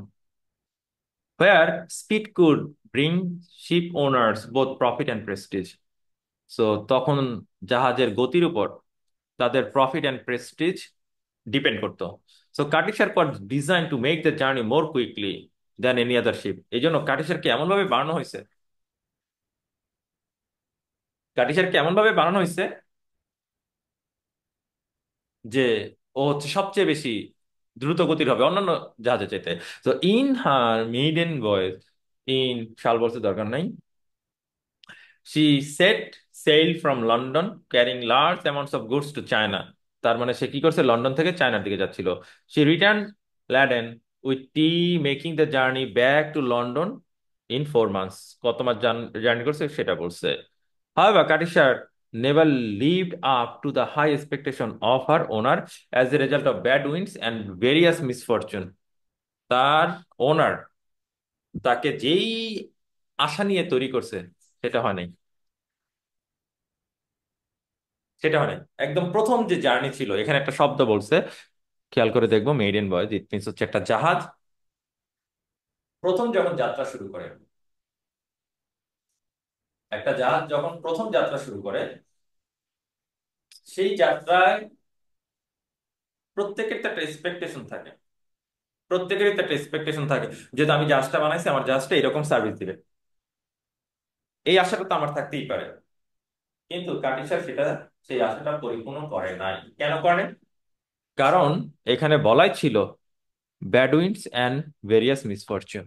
where speed could bring ship owners both profit and prestige. So তখন জাহাজের গতির উপর তাদের প্রফিট অ্যান্ড প্রেস্টিজ ডিপেন্ড করতো। So Cutty Sark was design to make the journey more quickly than any other ship. এই জন্য কাটিসারকে এমন ভাবে বানানো হয়েছে, কাটিসারকে এমন ভাবে বানানো হয়েছে যে ও হচ্ছে সবচেয়ে বেশি দ্রুত গতির হবে অন্যান্য জাহাজের চাইতে। তো in her maiden voice, in সাল বলতে দরকার নাই, she set sail from London carrying large amounts of goods to China. তার মানে সে কি করছে, লন্ডন থেকে চায়নার দিকে যাচ্ছিল। She returned laden with tea, making the journey back to London in 4 months. কত মাস জার্নি করছে সেটা বলছে। However, Katisha never lived up to the high expectation of her owner as a result of bad winds and various misfortune. তার ওনার তাকে যেই আশা নিয়ে তৈরি করছে সেটা হয় নাই, সেটা হয় নাই। একদম প্রথম যে জার্নি ছিল, এখানে একটা শব্দ বলছে, খেয়াল করে দেখবো, মেইডেন ভয়েজ, ইট মিনস হচ্ছে একটা জাহাজ প্রথম যখন যাত্রা শুরু করে, একটা জাহাজ যখন প্রথম যাত্রা শুরু করে, সেই যাত্রায় প্রত্যেকের তো একটা এক্সপেকটেশন থাকে, প্রত্যেকেরই তো একটা এক্সপেকটেশন থাকে, যেহেতু আমি জাহাজটা বানাইছি আমার জাহাজটা এরকম সার্ভিস দিবে, এই আশাটা তো আমার থাকতেই পারে। কিন্তু কাটিসার সেটা, সেই আশাটা পরিপূর্ণ করে নাই। কেন করে নাই? কারণ এখানে বলাই ছিল bad winds and various misfortune.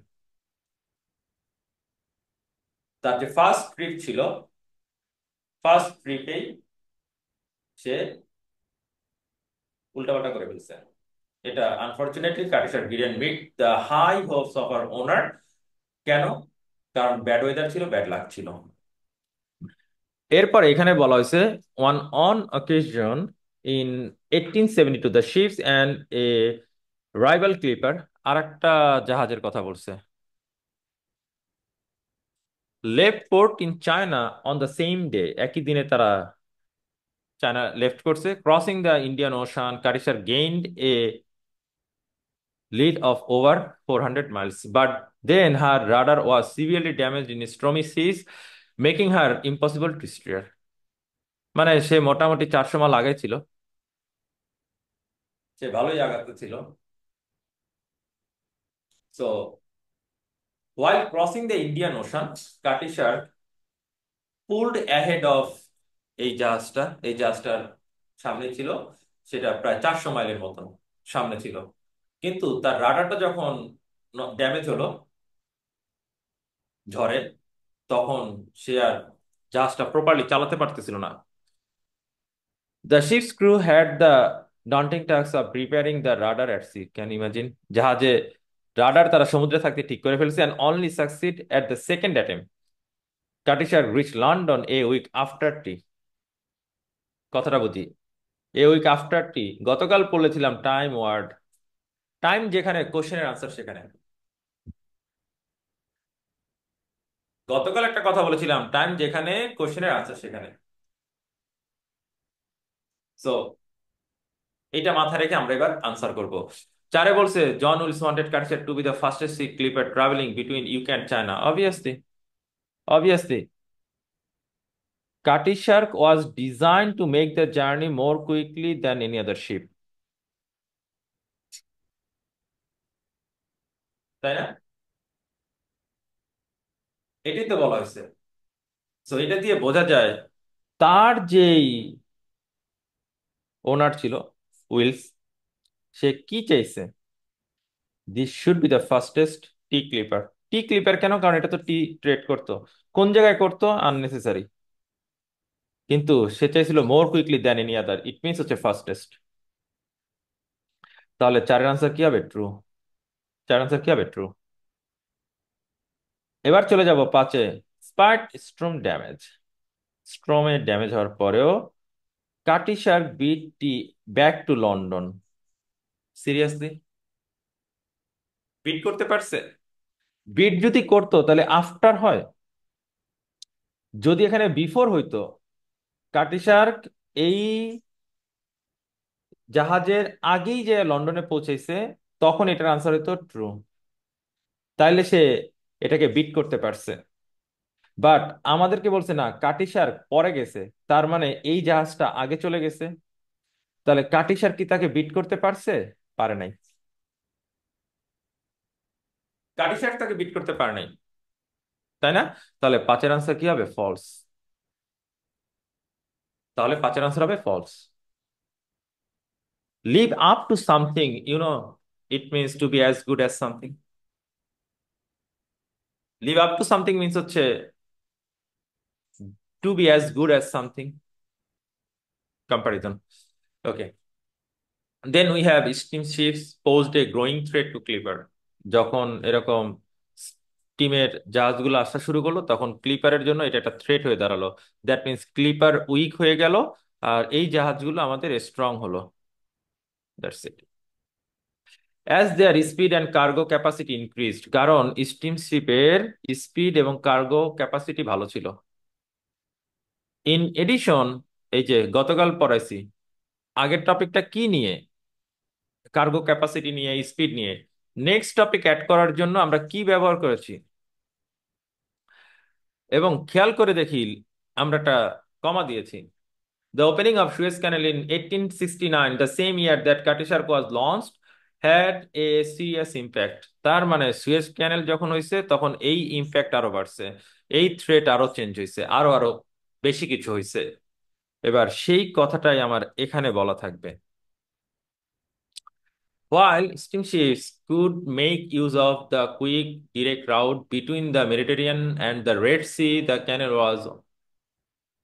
তার যে ফার্স্ট ট্রিপ ছিল, ফার্স্ট ট্রিপেই সে উল্টাপাল্টা করে ফেলছে। এটা unfortunately Cutty Sark didn't meet the high hopes of our owner. কেন? কারণ ব্যাড ওয়েদার ছিল, ব্যাড লাক ছিল। এরপর এখানে বলা হয়েছে one on occasion in 1872 the ships and a rival clipper, আর একটা জাহাজের কথা বলছে, left port in China on the same day, একই দিনে তারা চায়না লেফট করছে। Crossing the Indian Ocean, Cutty Sark gained a lead of over 400 miles, but then her rudder was severely damaged in stormy seas, making her impossible to steer. মানে সে মোটামুটি 400 mile আগে ছিল, সে ভালোই আগাতে ছিল। So while crossing the Indian Ocean, Katisha pulled ahead of এই জাহাজটার সামনে ছিল, সেটা প্রায় 400 মাইলের মতন সামনে ছিল। কিন্তু তার রাডারটা যখন ড্যামেজ হলো ঝড়ে, তখন সে আর জাহাজটা প্রপারলি চালাতে পারতেছিল না। The ship's crew had the daunting task of preparing the radar at sea. Can you imagine? জাহাজে রাডার তারা সমুদ্রে থাকতে ঠিক করে ফেলছে and only succeed at the second attempt. Katisha reached London a week after tea. কথাটা বুঝি, এ week after টি, গতকাল বলেছিলাম টাইম ওয়ার্ড, টাইম যেখানে কোশ্চেনের আনসার সেখানে। গতকাল একটা কথা বলেছিলাম, টাইম যেখানে কোশ্চেনের আনসার সেখানে। সো এটা মাথায় রেখে আমরা এবার আনসার করব। চারে বলছে John Willis wanted Cutty Sark to be the fastest sea clipper travelling between UK and China. Obviously, Katishark was designed to make the journey more quickly than any other ship. তাই না? এটাই তো বলা হয়েছে। সো এটা দিয়ে বোঝা যায় তার যেই ওনার ছিল উইলস, সে কি চাইছে, this should B the fastest T clipper. T clipper কেন? কারণ এটা তো টি ট্রেড করতো, কোন জায়গায় করতো, আননেসেসারি। কিন্তু সে চাইছিল মোর quickly than any other, it means হচ্ছে ফাস্টেস্ট। তাহলে চারের আনসার কি হবে? ট্রু। চার আনসার কি হবে? ট্রু। এবার চলে যাব পাঁচে, স্পার্ট স্ট্রোম ড্যামেজ। স্ট্রোমের ড্যামেজ হওয়ার পরেও কাটিসার বিটটি back to London. Seriously beat করতে পারছে? বিট যদি করতো তাহলে আফটার হয়, যদি এখানে বিফোর হইতো, কাটিসার এই জাহাজের আগেই যে লন্ডনে পৌঁছেছে, তখন এটার আনসার হইতো ট্রু, তাইলে সে এটাকে বিট করতে পারছে। বাট আমাদেরকে বলছে না, কাটিসার পরে গেছে, তার মানে এই জাহাজটা আগে চলে গেছে, তাহলে কাটিসার কি তাকে বিট করতে পারছে? পারে নাই। কাটিসার তাকে বিট করতে পারে নাই, তাই না? তাহলে পাঁচের আনসার কি হবে? ফলস। তাহলে পাঁচের আনসার হবে false. Live up to something, it means to be as good as something. Live up to something means হচ্ছে to be as good as something, comparison. Okay, then we have steamships posed a growing threat to clipper. যখন এরকম স্টিমের জাহাজগুলো আসা শুরু করলো, তখন ক্লিপারের জন্য এটা একটা থ্রেট হয়ে দাঁড়ালো। দ্যাট মিনস ক্লিপার উইক হয়ে গেল, আর এই জাহাজগুলো আমাদের স্ট্রং হলো। That's it. As their speed and cargo capacity increased, কারণ স্টিমশিপের স্পিড এবং কার্গো ক্যাপাসিটি ভালো ছিল। ইন এডিশন, এই যে গতকাল পড়াইছি, আগের টপিকটা কি নিয়ে? কার্গো ক্যাপাসিটি নিয়ে, স্পিড নিয়ে। নেক্সট টপিক অ্যাড করার জন্য আমরা কি ব্যবহার করেছি? এবং খেয়াল করে দেখি, আমরা একটা কমা দিয়েছি। The opening of Suez canal in 1869, the same year that Cutty Sark was launched, had a serious impact. তার মানে সুয়েজ ক্যানেল যখন হয়েছে, তখন এই ইম্প্যাক্ট আরো বাড়ছে, এই থ্রেট আরো চেঞ্জ হয়েছে, আরো আরো বেশি কিছু হয়েছে। এবার সেই কথাটাই আমার এখানে বলা থাকবে। While steamships could make use of the quick, direct route between the Mediterranean and the Red Sea, the canal was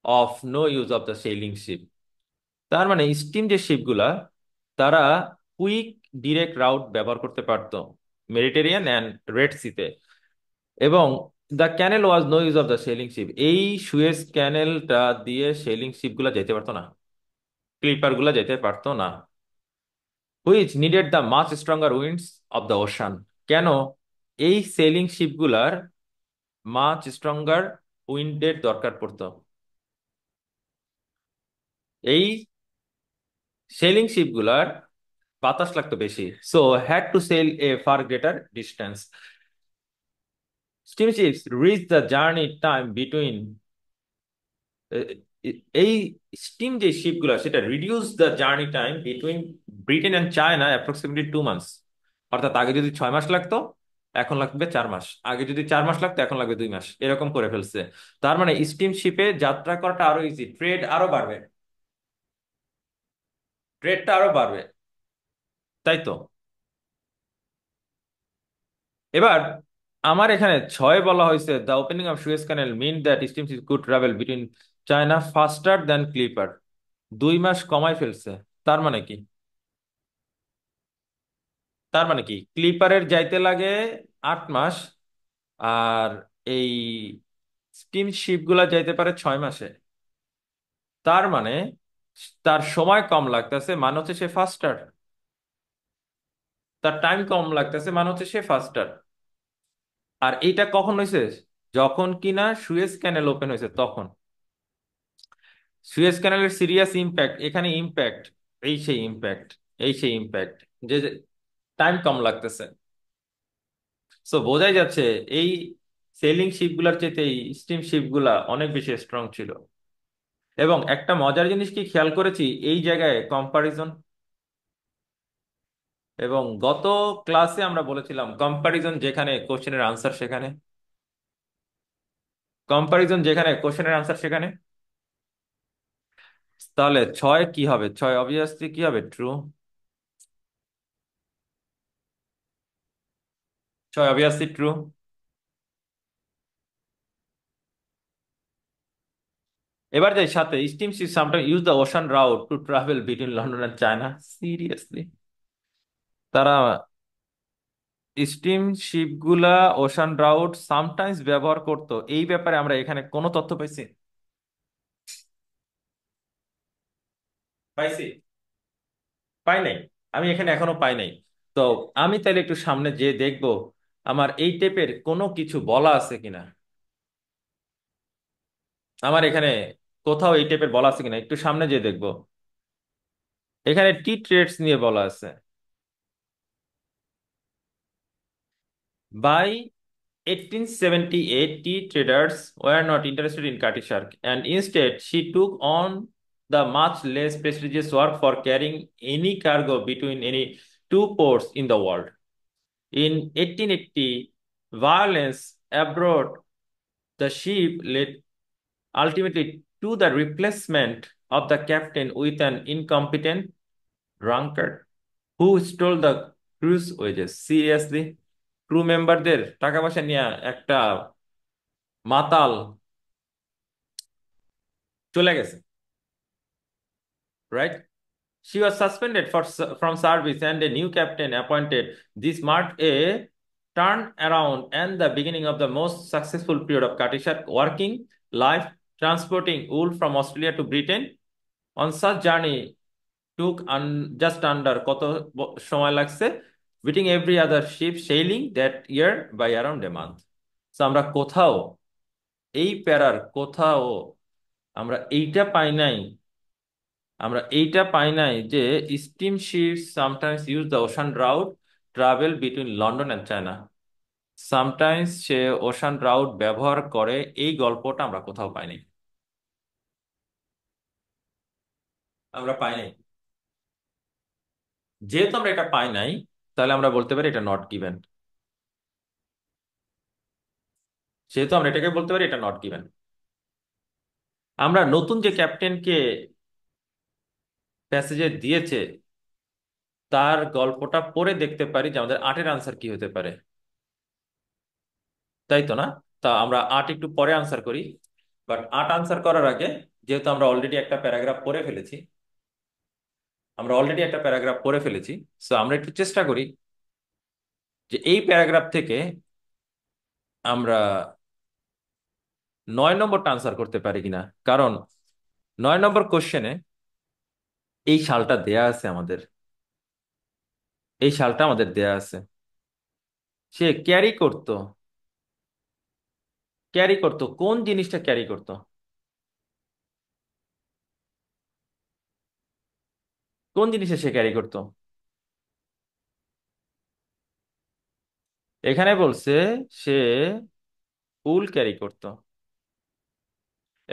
of no use of the sailing ship. তার মানে স্টিম যে শিপগুলা, তারা কুইক ডিরেক্ট রাউট ব্যবহার করতে পারতো Mediterranean and red সিতে। এবং the canal was no use of the sailing ship. এই সুয়েজ ক্যানেলটা দিয়ে সেলিং শিপ গুলা যেতে পারতো না, ক্লিপার গুলা যেতে পারতো না। Which needed the much stronger winds of the ocean. কেন এই সেলিং শিপগুলার মাচ স্ট্রঙ্গার উইন্ডের দরকার পড়তো? এই সেলিং শিপগুলার বাতাস লাগতো বেশি, so had to sail a far greater distance. Steam ships reach the journey time between, এই স্টিম যে শিপগুলো সেটা reduce the journey time between Britain and China approximately 2 months. অর্থাৎ আগে যদি 6 মাস লাগতো, এখন লাগবে 4 মাস। আগে যদি 4 মাস লাগতো, এখন লাগবে 2 মাস, এরকম করে ফেলছে। তার মানে স্টিম শিপে যাত্রা করাটা আরো ইজি, ট্রেড আরো বাড়বে, ট্রেডটা আরো বাড়বে, তাই তো? এবার আমার এখানে 6 বলা হয়েছে, the opening of Suez canal mean that steam ship could travel between China faster than clipper. 2 মাস কমাই ফেলছে। তার মানে কি? তার মানে কি ক্লিপারের যাইতে লাগে 8 মাস, আর এই স্টিম শিপ গুলা যাইতে পারে 6 মাসে। তার মানে তার সময় কম লাগতেছে, মানে হচ্ছে সে ফাস্টার। তার টাইম কম লাগতেছে, মানে হচ্ছে সে ফাস্টার। আর এইটা কখন হয়েছে? যখন কিনা সুয়েজ ক্যানেল ওপেন হয়েছে তখন। সুয়েজ ক্যানেলের সিরিয়াস ইম্প্যাক্ট এখানে, ইম্প্যাক্ট, এই সেই ইম্প্যাক্ট, এই সেই ইম্প্যাক্ট, যে টাইম কম লাগতেছে। সো বোঝাই যাচ্ছে এই সেলিং শিপগুলোর চাইতে এই স্টিম শিপগুলা অনেক বেশি স্ট্রং ছিল। এবং একটা মজার জিনিস কি খেয়াল করেছি এই জায়গায়, কম্পারিজন। এবং গত ক্লাসে আমরা বলেছিলাম কম্পারিজন যেখানে কোশ্চেনের আনসার সেখানে, কম্পারিজন যেখানে কোশ্চেনের আনসার সেখানে। তাহলে 6 কি হবে? 6 অবভিয়াসলি কি হবে? ট্রু। 6 obviously true. এবার যাই সাথে, steam ship sometime use the ocean route to travel between London and China. Seriously? তারা স্টিম শিপগুলা ওশান রাউট সামটাইমস ব্যবহার করতো, এই ব্যাপারে আমরা এখানে কোনো তথ্য পাইছি? পাইছি? পাই নাই। আমি এখানে এখনো পাই নাই। তো আমি তাহলে একটু সামনে যে দেখবো আমার এই টাইপের কোনো কিছু বলা আছে কিনা। আমার এখানে কোথাও এই টাইপের বলা আছে কিনা একটু সামনে যে দেখবো। এখানে টি ট্রেডস নিয়ে বলা আছে। By 1878, tea traders were not interested in cutty shark, and instead she took on the much less prestigious work for carrying any cargo between any two ports in the world. In 1880, violence abroad, the ship led ultimately to the replacement of the captain with an incompetent drunkard who stole the crew's wages. Seriously? Crew মেম্বারদের টাকা পয়সা নিয়ে একটা মাতাল চলে গেছে, right? She was suspended from service and a new captain appointed. This marked a turn around and the beginning of the most successful period of Katishar's working life, transporting wool from Australia to Britain. On such journey took just under কত সময় লাগছে, beating every other ship sailing that year by around a month. So আমরা কোথাও এই প্যারার কোথাও আমরা এইটা পাই নাই, আমরা এইটা পাই নাই যে steam ships sometimes use the ocean route travel between London and China. Sometimes say ocean route ব্যবহার করে, এই গল্পটা আমরা কোথাও পাই নাই। আমরা পাই নাই। যেহেতু আমরা এটা পাই নাই, তাহলে আমরা বলতে পারি এটা নট গিভেন। সেহেতু আমরা এটাকে বলতে পারি এটা নট গিভেন। আমরা নতুন যে ক্যাপ্টেনকে প্যাসেজে দিয়েছে তার গল্পটা পড়ে দেখতে পারি যে আমাদের 8-এর আনসার কি হতে পারে, তাই তো না? তা আমরা 8 একটু পরে আনসার করি। বাট 8 আনসার করার আগে, যেহেতু আমরা অলরেডি একটা প্যারাগ্রাফ পড়ে ফেলেছি, সো আমরা একটু চেষ্টা করি যে এই প্যারাগ্রাফ থেকে আমরা নয় নম্বরটা আনসার করতে পারি কিনা, কারণ 9 নম্বর কোশ্চেনে এই সালটা দেয়া আছে আমাদের, এই সালটা আমাদের দেয়া আছে। সে ক্যারি করতো কোন জিনিসটা ক্যারি করতো? কোন জিনিসে সে ক্যারি করতো? এখানে বলছে সে উল ক্যারি করতো,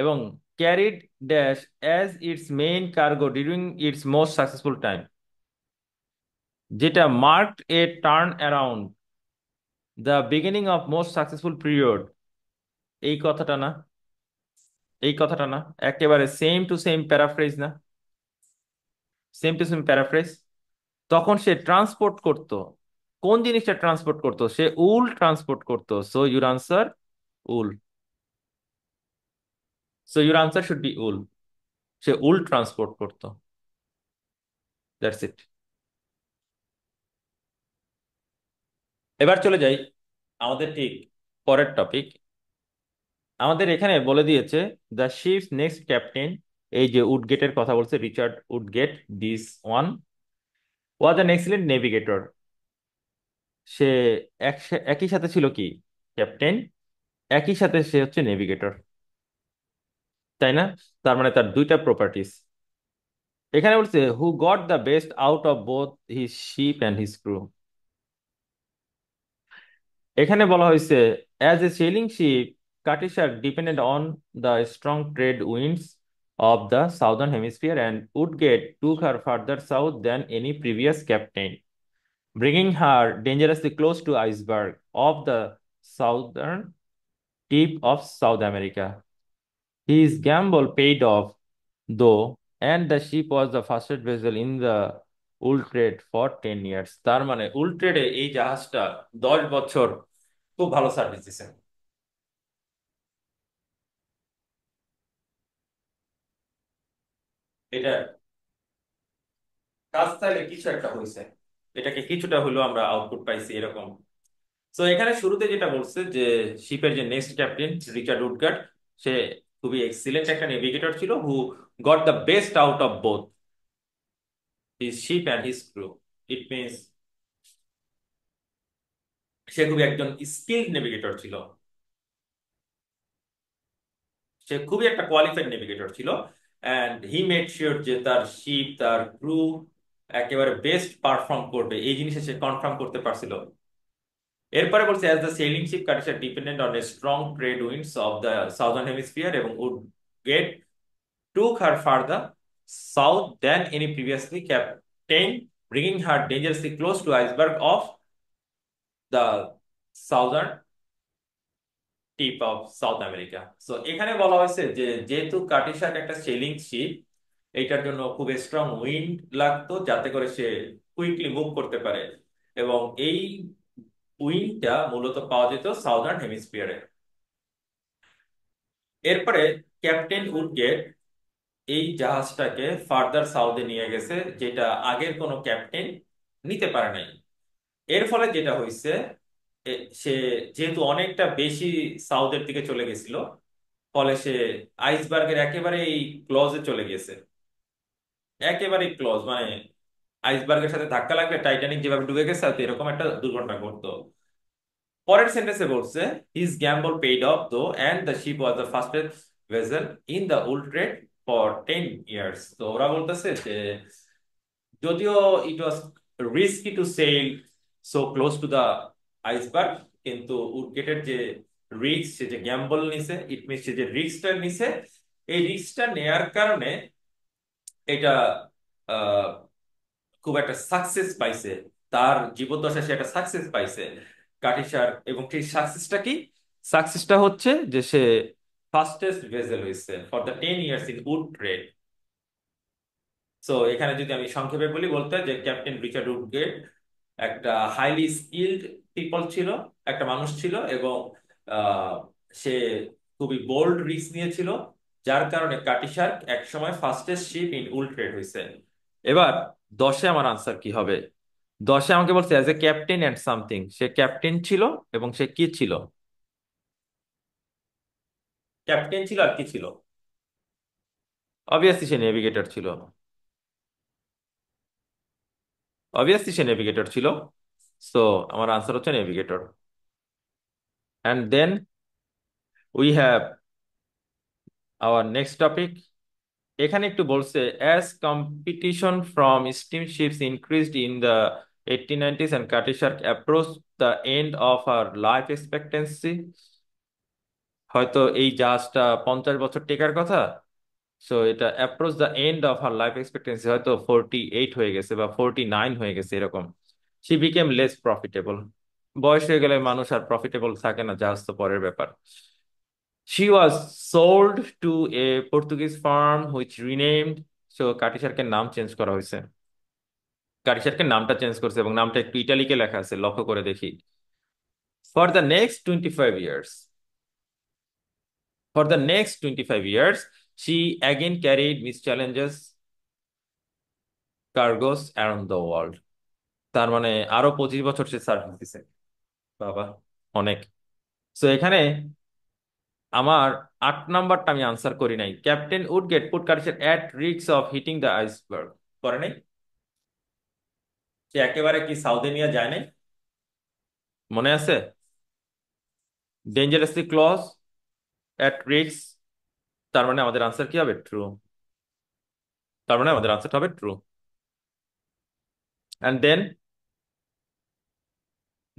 এবং carried dash as its main cargo during its most successful time, যেটা marked a turn around the beginning of most successful period. এই কথাটা না? এই কথাটা না? একেবারে সেম টু সেম প্যারাফ্রেজ না? Same to same paraphrase. তখন সে ট্রান্সপোর্ট করত, কোন জিনিসটা ট্রান্সপোর্ট করতো? সে উল ট্রান্সপোর্ট করতো। So your answer wool. So your answer should be wool. সে উল ট্রান্সপোর্ট করতো। That's it. এবার চলে যাই আমাদের ঠিক পরের টপিক। আমাদের এখানে বলে দিয়েছে দ্য শিপস নেক্সট ক্যাপ্টেন, এই যে উডগেটের কথা বলছে, Richard Woodget, this one was an excellent navigator. সে একই সাথে ছিল কি? ক্যাপ্টেন, একই সাথে সে হচ্ছে নেভিগেটর, তাই না? তার মানে তার দুইটা প্রপার্টিস। এখানে বলছে who got the best out of both his ship and his crew. এখানে বলা হয়েছে as a sailing ship Cutty Sark depended on the strong trade winds of the southern hemisphere and Woodget took her further south than any previous captain, bringing her dangerously close to iceberg of the southern tip of South America. His gamble paid off, though, and the ship was the fastest vessel in the wool trade for 10 years. তার মানে উল ট্রেডে এই জাহাজটা 10 বছর খুব ভালো service দিছে। এটা কাজ চাইলে কিছু একটা হয়েছে, এটাকে কিছুটা হলেও আমরা আউটপুট পাইছি এরকম। তো এখানে শুরুতে যেটা বলছে যে শিপের যে নেক্সট ক্যাপ্টেন রিচার্ড উডগার্ড, সে খুবই এক্সিলেন্ট একটা নেভিগেটর ছিল, who got the best out of both his ship and his crew. It means সে খুবই একজন স্কিল্ড নেভিগেটর ছিল, সে খুবই একটা কোয়ালিফাইড নেভিগেটর ছিল। অ্যান্ড হি মেড শিওর যে তার শিপ, তার ক্রু একেবারে বেস্ট পারফর্ম করবে, এই জিনিসে সে কনফার্ম করতে পারছিল। এরপরে বলছে as the sailing ship Cutty Sark dependent on a strong trade winds of the southern hemisphere এবং Woodget took her further south than any previously captain, bringing her dangerously close to iceberg of the southern tip of south America. So এখানে বলা হয়েছে যে যেহেতু কাটিসার একটা selling sheep, এইটার জন্য খুব স্ট্রং উইন্ড লাগতো যাতে করে সে কুইকলি মুভ করতে পারে, এবং এই উইন্ডটা মূলত পাওয়া যেত সাউদার্ন হেমিস্ফিয়ারে। এরপরে ক্যাপ্টেন উডগেট এই জাহাজটাকে ফার্দার সাউথে নিয়ে গেছে, যেটা আগের কোনো ক্যাপ্টেন নিতে পারে নাই। এর ফলে যেটা হয়েছে, সে যেহেতু অনেকটা বেশি সাউথের দিকে চলে গেছিল, ফলে সে আইসবার্গের একেবারে এই ক্লজে চলে গেছে। একেবারে ক্লজ মানে আইসবার্গের সাথে ধাক্কা লাগলে টাইটানিক যেভাবে ডুবে গেছে হয়তো এরকম একটা দুর্ঘটনা ঘটতো। পরের সেন্টেন্সে বলছে his gamble paid off though and the ship was the fastest vessel in the wool trade for 10 years. তো ওরা বলতেছে যে যদিও it was risky to sail so close to the iceberg, কিন্তু উডগেটের যে রিস্ক, সে যে গ্যাম্বল নিছে, ইট মিনস সে যে রিস্কটা নিছে, এই রিস্কটা নেয়ার কারণে এটা আহ, খুব একটা সাকসেস পাইছে। তার জীবদ্দশায় সে একটা সাকসেস পাইছে কাটিসার, এবং সেই সাকসেসটা কি? সাকসেসটা হচ্ছে যে সে ফাস্টেস্ট ভেসেল হয়েছে for the 10 years in wood trade. So এখানে যদি আমি সংক্ষেপে বলি, বলতে যে ক্যাপ্টেন রিচার্ড উডগেট একটা হাইলি স্কিল্ড পিপল ছিল, একটা মানুষ ছিল, এবং আহ, সে খুবই বোল্ড রিস্ক নিয়েছিল, যার কারণে কাটিসার্ক এক সময় fastest ship in wool trade হয়েছে। এবার 10-এ আমার আনসার কি হবে? 10-এ আমাকে বলছে as a captain and something, say captain ছিল এবং সে কি ছিল? ক্যাপ্টেন ছিল আর কি ছিল? অবভিয়াসলি সে নেভিগেটর ছিল। অবভিয়াসলি সে নেভিগেটর ছিল। সো আমার আনসার হচ্ছে navigator. And then we have our next topic. এখানে একটু বলছে, as competition from steamships increased in the 1890s and Cutty Sark approach the end of her life expectancy. হয়তো এই জাহাজটা 50 বছর টেকার কথা। সো এটা approach the end of her life expectancy হয়তো 48 হয়ে গেছে বা 49 হয়ে গেছে এরকম। She became less profitable. বয়স হয়ে গেলে মানুষ আর প্রফিটেবল থাকে না, জাহাজ তো পরের ব্যাপার। She was sold to a Portuguese firm which renamed. So কাটিসার্কের নাম চেঞ্জ করা হয়েছে। কাটিসার্কের নামটা চেঞ্জ করছে এবং নামটা একটু ইটালিকে লেখা আছে, লক্ষ্য করে দেখি। For the next 25 years, for the next 25 years, she again carried Miss Challenges cargoes around the world. তার মানে আরো 25 বছর সে সার্ভিস দিছে। বাবা, অনেক। সো এখানে আমার 8 নাম্বারটা আমি আনসার করি নাই। ক্যাপ্টেন উডগেট পুট কার্সের at risk of hitting the iceberg. করে নাই? সে একেবারে কি সাউথে নিয়ে যায় নাই? মনে আছে? Dangerously close, at risk. তার মানে আমাদের আনসার কি হবে? ট্রু। তার মানে আমাদের আনসার হবে true. And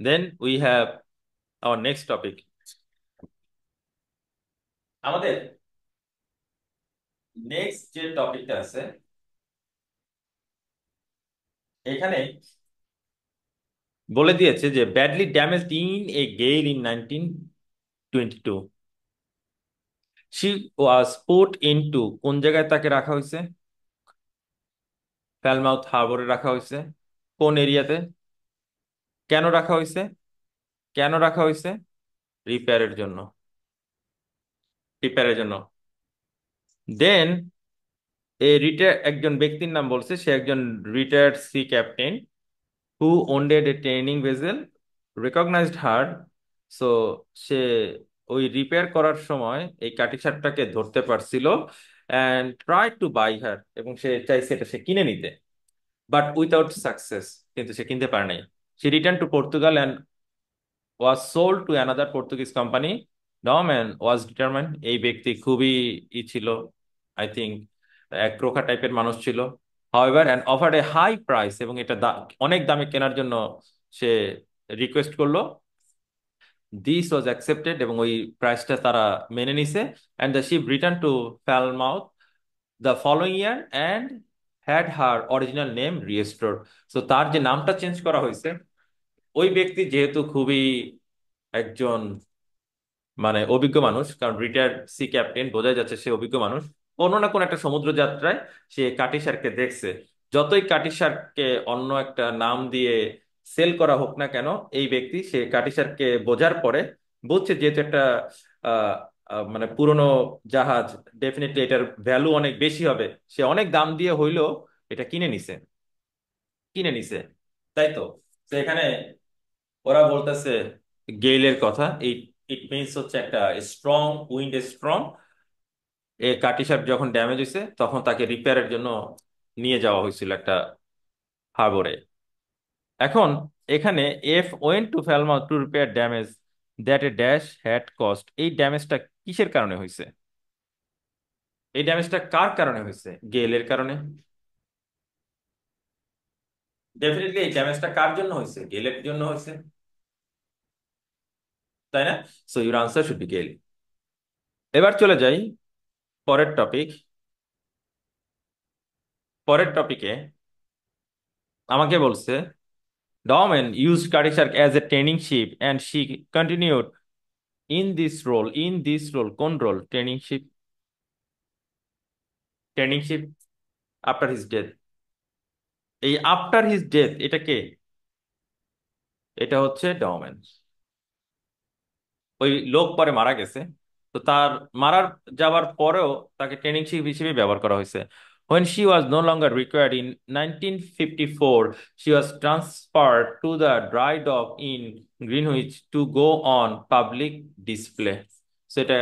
then we have our next topic. আমাদের নেক্সট যে টপিকটা আছে এখানে বলে দিয়েছে যে ব্যাডলি ড্যামেজড ইন এ গেল in 1922, she was put into. কোন জায়গায় তাকে রাখা হয়েছে? ফ্যালমাউথ হারবরে রাখা হয়েছে। কোন এরিয়াতে? কেন রাখা হয়েছে? কেন রাখা হয়েছে? রিপেয়ারের জন্য। রিপেয়ারের জন্য। দেন একজন ব্যক্তির নাম বলছে, সে একজন retired sea captain who owned a training vessel, recognised her. So সে ওই রিপেয়ার করার সময় এই কাটিসারটাকে ধরতে পারছিল and try to buy her, এবং সে চাইছে এটা সে কিনে নিতে, বাট উইথাউট সাকসেস। কিন্তু সে কিনতে পারে নাই। সে return to Portugal and was sold to another Portuguese company. ডম অ্যান্ড ওয়াজ ডিটারমাইন্ড। এই ব্যক্তি খুবই ছিল, আই থিঙ্ক একরোখা টাইপের মানুষ ছিল। However and offered a high price, এবং এটা অনেক দামে কেনার জন্য সে রিকোয়েস্ট করলো। দিস ওয়াজ অ্যাকসেপ্টেড, এবং ওই প্রাইসটা তারা মেনে নিছে। And the ship return to Falmouth the following year and had her original name restore. So তার যে নামটা চেঞ্জ করা হয়েছে, ওই ব্যক্তি যেহেতু খুবই একজন মানে অভিজ্ঞ মানুষ, কারণ রিটায়ার্ড সি ক্যাপ্টেন, বোঝাই যাচ্ছে সে অভিজ্ঞ মানুষ। কোনো না কোনো একটা সমুদ্র যাত্রায় সে কাটিসারকে দেখছে। যতই কাটিসারকে অন্য একটা নাম দিয়ে সেল করা হোক না কেন, এই ব্যক্তি সে কাটিসারকে বোঝার পরে বুঝছে যেহেতু একটা আহ, মানে পুরনো জাহাজ, ডেফিনেটলি এটার ভ্যালু অনেক বেশি হবে। সে অনেক দাম দিয়ে হইলেও এটা কিনে নিছে। কিনে নিছে, তাই তো। তো এখানে ওরা বলতেছে গেইলের কথা। ইট মিনস হচ্ছে একটা স্ট্রং উইন্ড, স্ট্রং। এ কাটিসার যখন ড্যামেজ হয়েছে তখন তাকে রিপেয়ারের জন্য নিয়ে যাওয়া হয়েছিল একটা হারবরে। এখন এখানে F went to Falmouth to repair damage that a dash had cost. এই ড্যামেজটা কিসের কারণে হয়েছে? এই ড্যামেজটা কার কারণে হয়েছে? গেইলের কারণে। ডেফিনেটলি এই ড্যামেজটা কার জন্য হয়েছে? গেইলের জন্য হয়েছে, তাই না? So your answer should be gale. এবার চলে যাই পরের টপিক। পরের টপিকে আমাকে বলছে Dawman used Kadishak as a training ship and she continued in this role. In this role, কোন role? Training ship. Training ship after his death. এই after his death এটা কে? এটা হচ্ছে Dawman। ওই লোক পরে মারা গেছে, তো তার মারার যাওয়ার পরেও তাকে ট্রেনিং শিপ হিসেবে ব্যবহার করা হয়েছে। When she was no longer required in 1954, she was transferred to the dry dock in Greenwich to go on public display. সেটা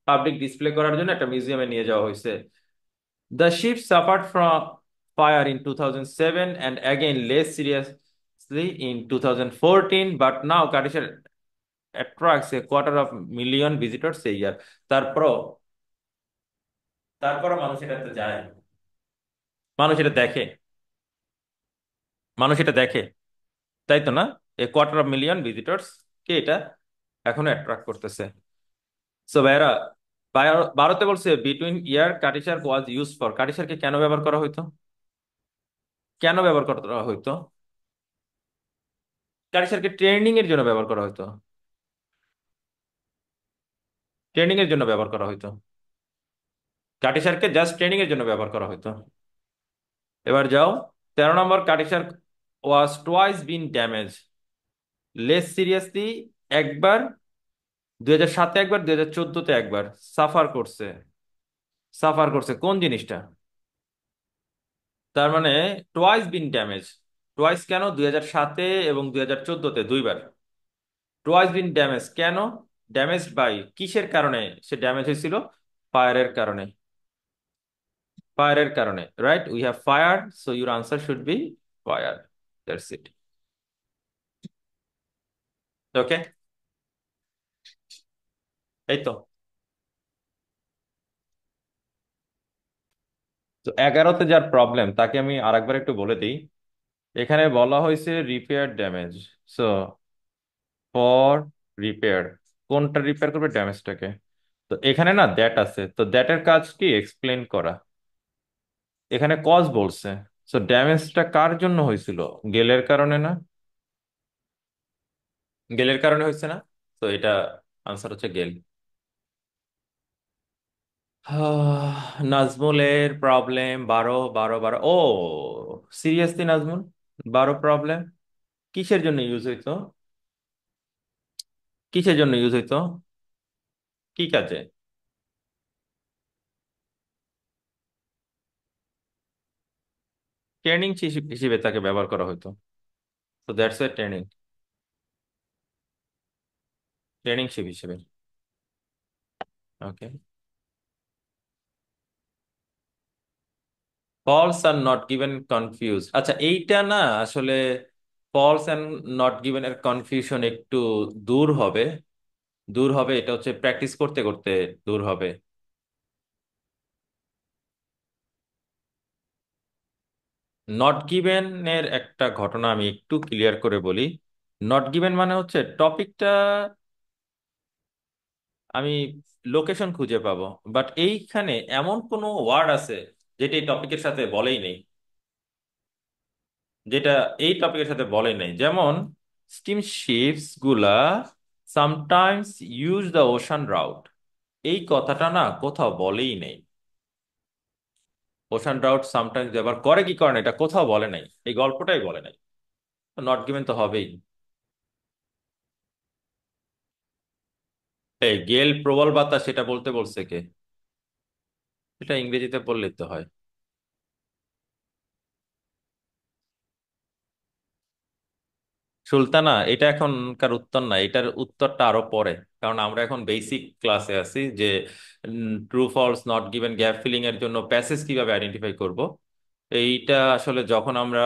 পাবলিক ডিসপ্লে করার জন্য একটা মিউজিয়ামে নিয়ে যাওয়া হয়েছে। The ship suffered from fire in 2007 and again less seriously in 2014, but now Kadishar attracts a quarter of million visitors a year. তারপরও তারপরও মানুষ এটাতে যায়, মানুষ এটা দেখে, মানুষ এটা দেখে, তাই তো না? A quarter of million visitors কে এটা এখনো অ্যাট্রাক্ট করতেছে। সো ভাইরা, ভারতে বলছে between year Cutty Sark was use for, কাটিসারকে কেন ব্যবহার করা হইতো? কেন ব্যবহার করা হইতো? কাটিসারকে ট্রেনিং এর জন্য ব্যবহার করা হইতো, ট্রেনিং এর জন্য ব্যবহার করা হইতো, কাটিসারকে জাস্ট ট্রেনিং এর জন্য ব্যবহার করা হইতো। এবার যাও, 13 নম্বর, কাটিসার ওয়াজ twice been damage less seriously, একবার 2007-এ, একবার 2014-তে একবার সাফার করছে। সাফার করছে কোন জিনিসটা? তার মানে টোয়াইস বিন ড্যামেজ, টোয়াইস কেন? 2007-এ এবং 2014-তে দুইবার। টোয়াইস বিন ড্যামেজ কেন? ড্যামেজড বাই, কিসের কারণে সে ড্যামেজ হয়েছিল? ফায়ারের কারণে, ফায়ারের কারণে, right? We have fire, so your answer should be fire, that's it. Okay, এই তো। তো 11তে যার প্রবলেম তাকে আমি আরেকবার একটু বলে দিই। এখানে বলা হয়েছে repair damage, so for repair, কোনটা রিপেয়ার করবে? ড্যামেজটাকে। তো এখানে না দ্যাট আছে, তো দ্যাটের কাজ কি? এক্সপ্লেন করা। এখানে কজ বলছে, সো ড্যামেজটা কার জন্য হয়েছিল? গেলের কারণে না? গেলের কারণে হয়েছে না? তো এটা আনসার হচ্ছে গেল। নাজমুলের প্রবলেম 12 12 12, ও সিরিয়াসলি নাজমুল, 12 প্রবলেম কিসের জন্য ইউজ হইতো? কিসের জন্য ইউজ হইতো? কি কাজে? ট্রেনিং হিসেবে তাকে ব্যবহার করা হতো। তো that's a training, training ship হিসেবে। ওকে। ফলস আর নট গিভেন কনফিউজ, আচ্ছা এইটা না আসলে ফলস অ্যান্ড নট গিভেন এর কনফিউশন একটু দূর হবে, দূর হবে, এটা হচ্ছে প্র্যাকটিস করতে করতে দূর হবে। নট গিভেন এর একটা ঘটনা আমি একটু ক্লিয়ার করে বলি। নট গিভেন মানে হচ্ছে টপিকটা আমি লোকেশন খুঁজে পাবো, বাট এইখানে এমন কোনো ওয়ার্ড আছে যেটা এই টপিকের সাথে বলেই নেই, যেটা এই টপিকের সাথে বলেই নেই। যেমন স্টিমশিপস গুলা sometimes use the ocean route, এই কথাটা না কোথাও বলেই নেই। ওশান রাউট সামটাইমস ব্যবহার করে কি করে না এটা কোথাও বলে নাই, এই গল্পটাই বলে নাই। নট গিভেন তো হবেই। এই গেল প্রবল বাতাস সেটা বলতে বলছে কে? এটা ইংরেজিতে বললেই তো হয়। সুলতানা, এটা এখনকার উত্তর না, এটার উত্তরটা আরো পরে, কারণ আমরা এখন বেসিক ক্লাসে আছি যে true false not given gap filling এর জন্য প্যাসেজ কিভাবে আইডেন্টিফাই করব। এইটা আসলে যখন আমরা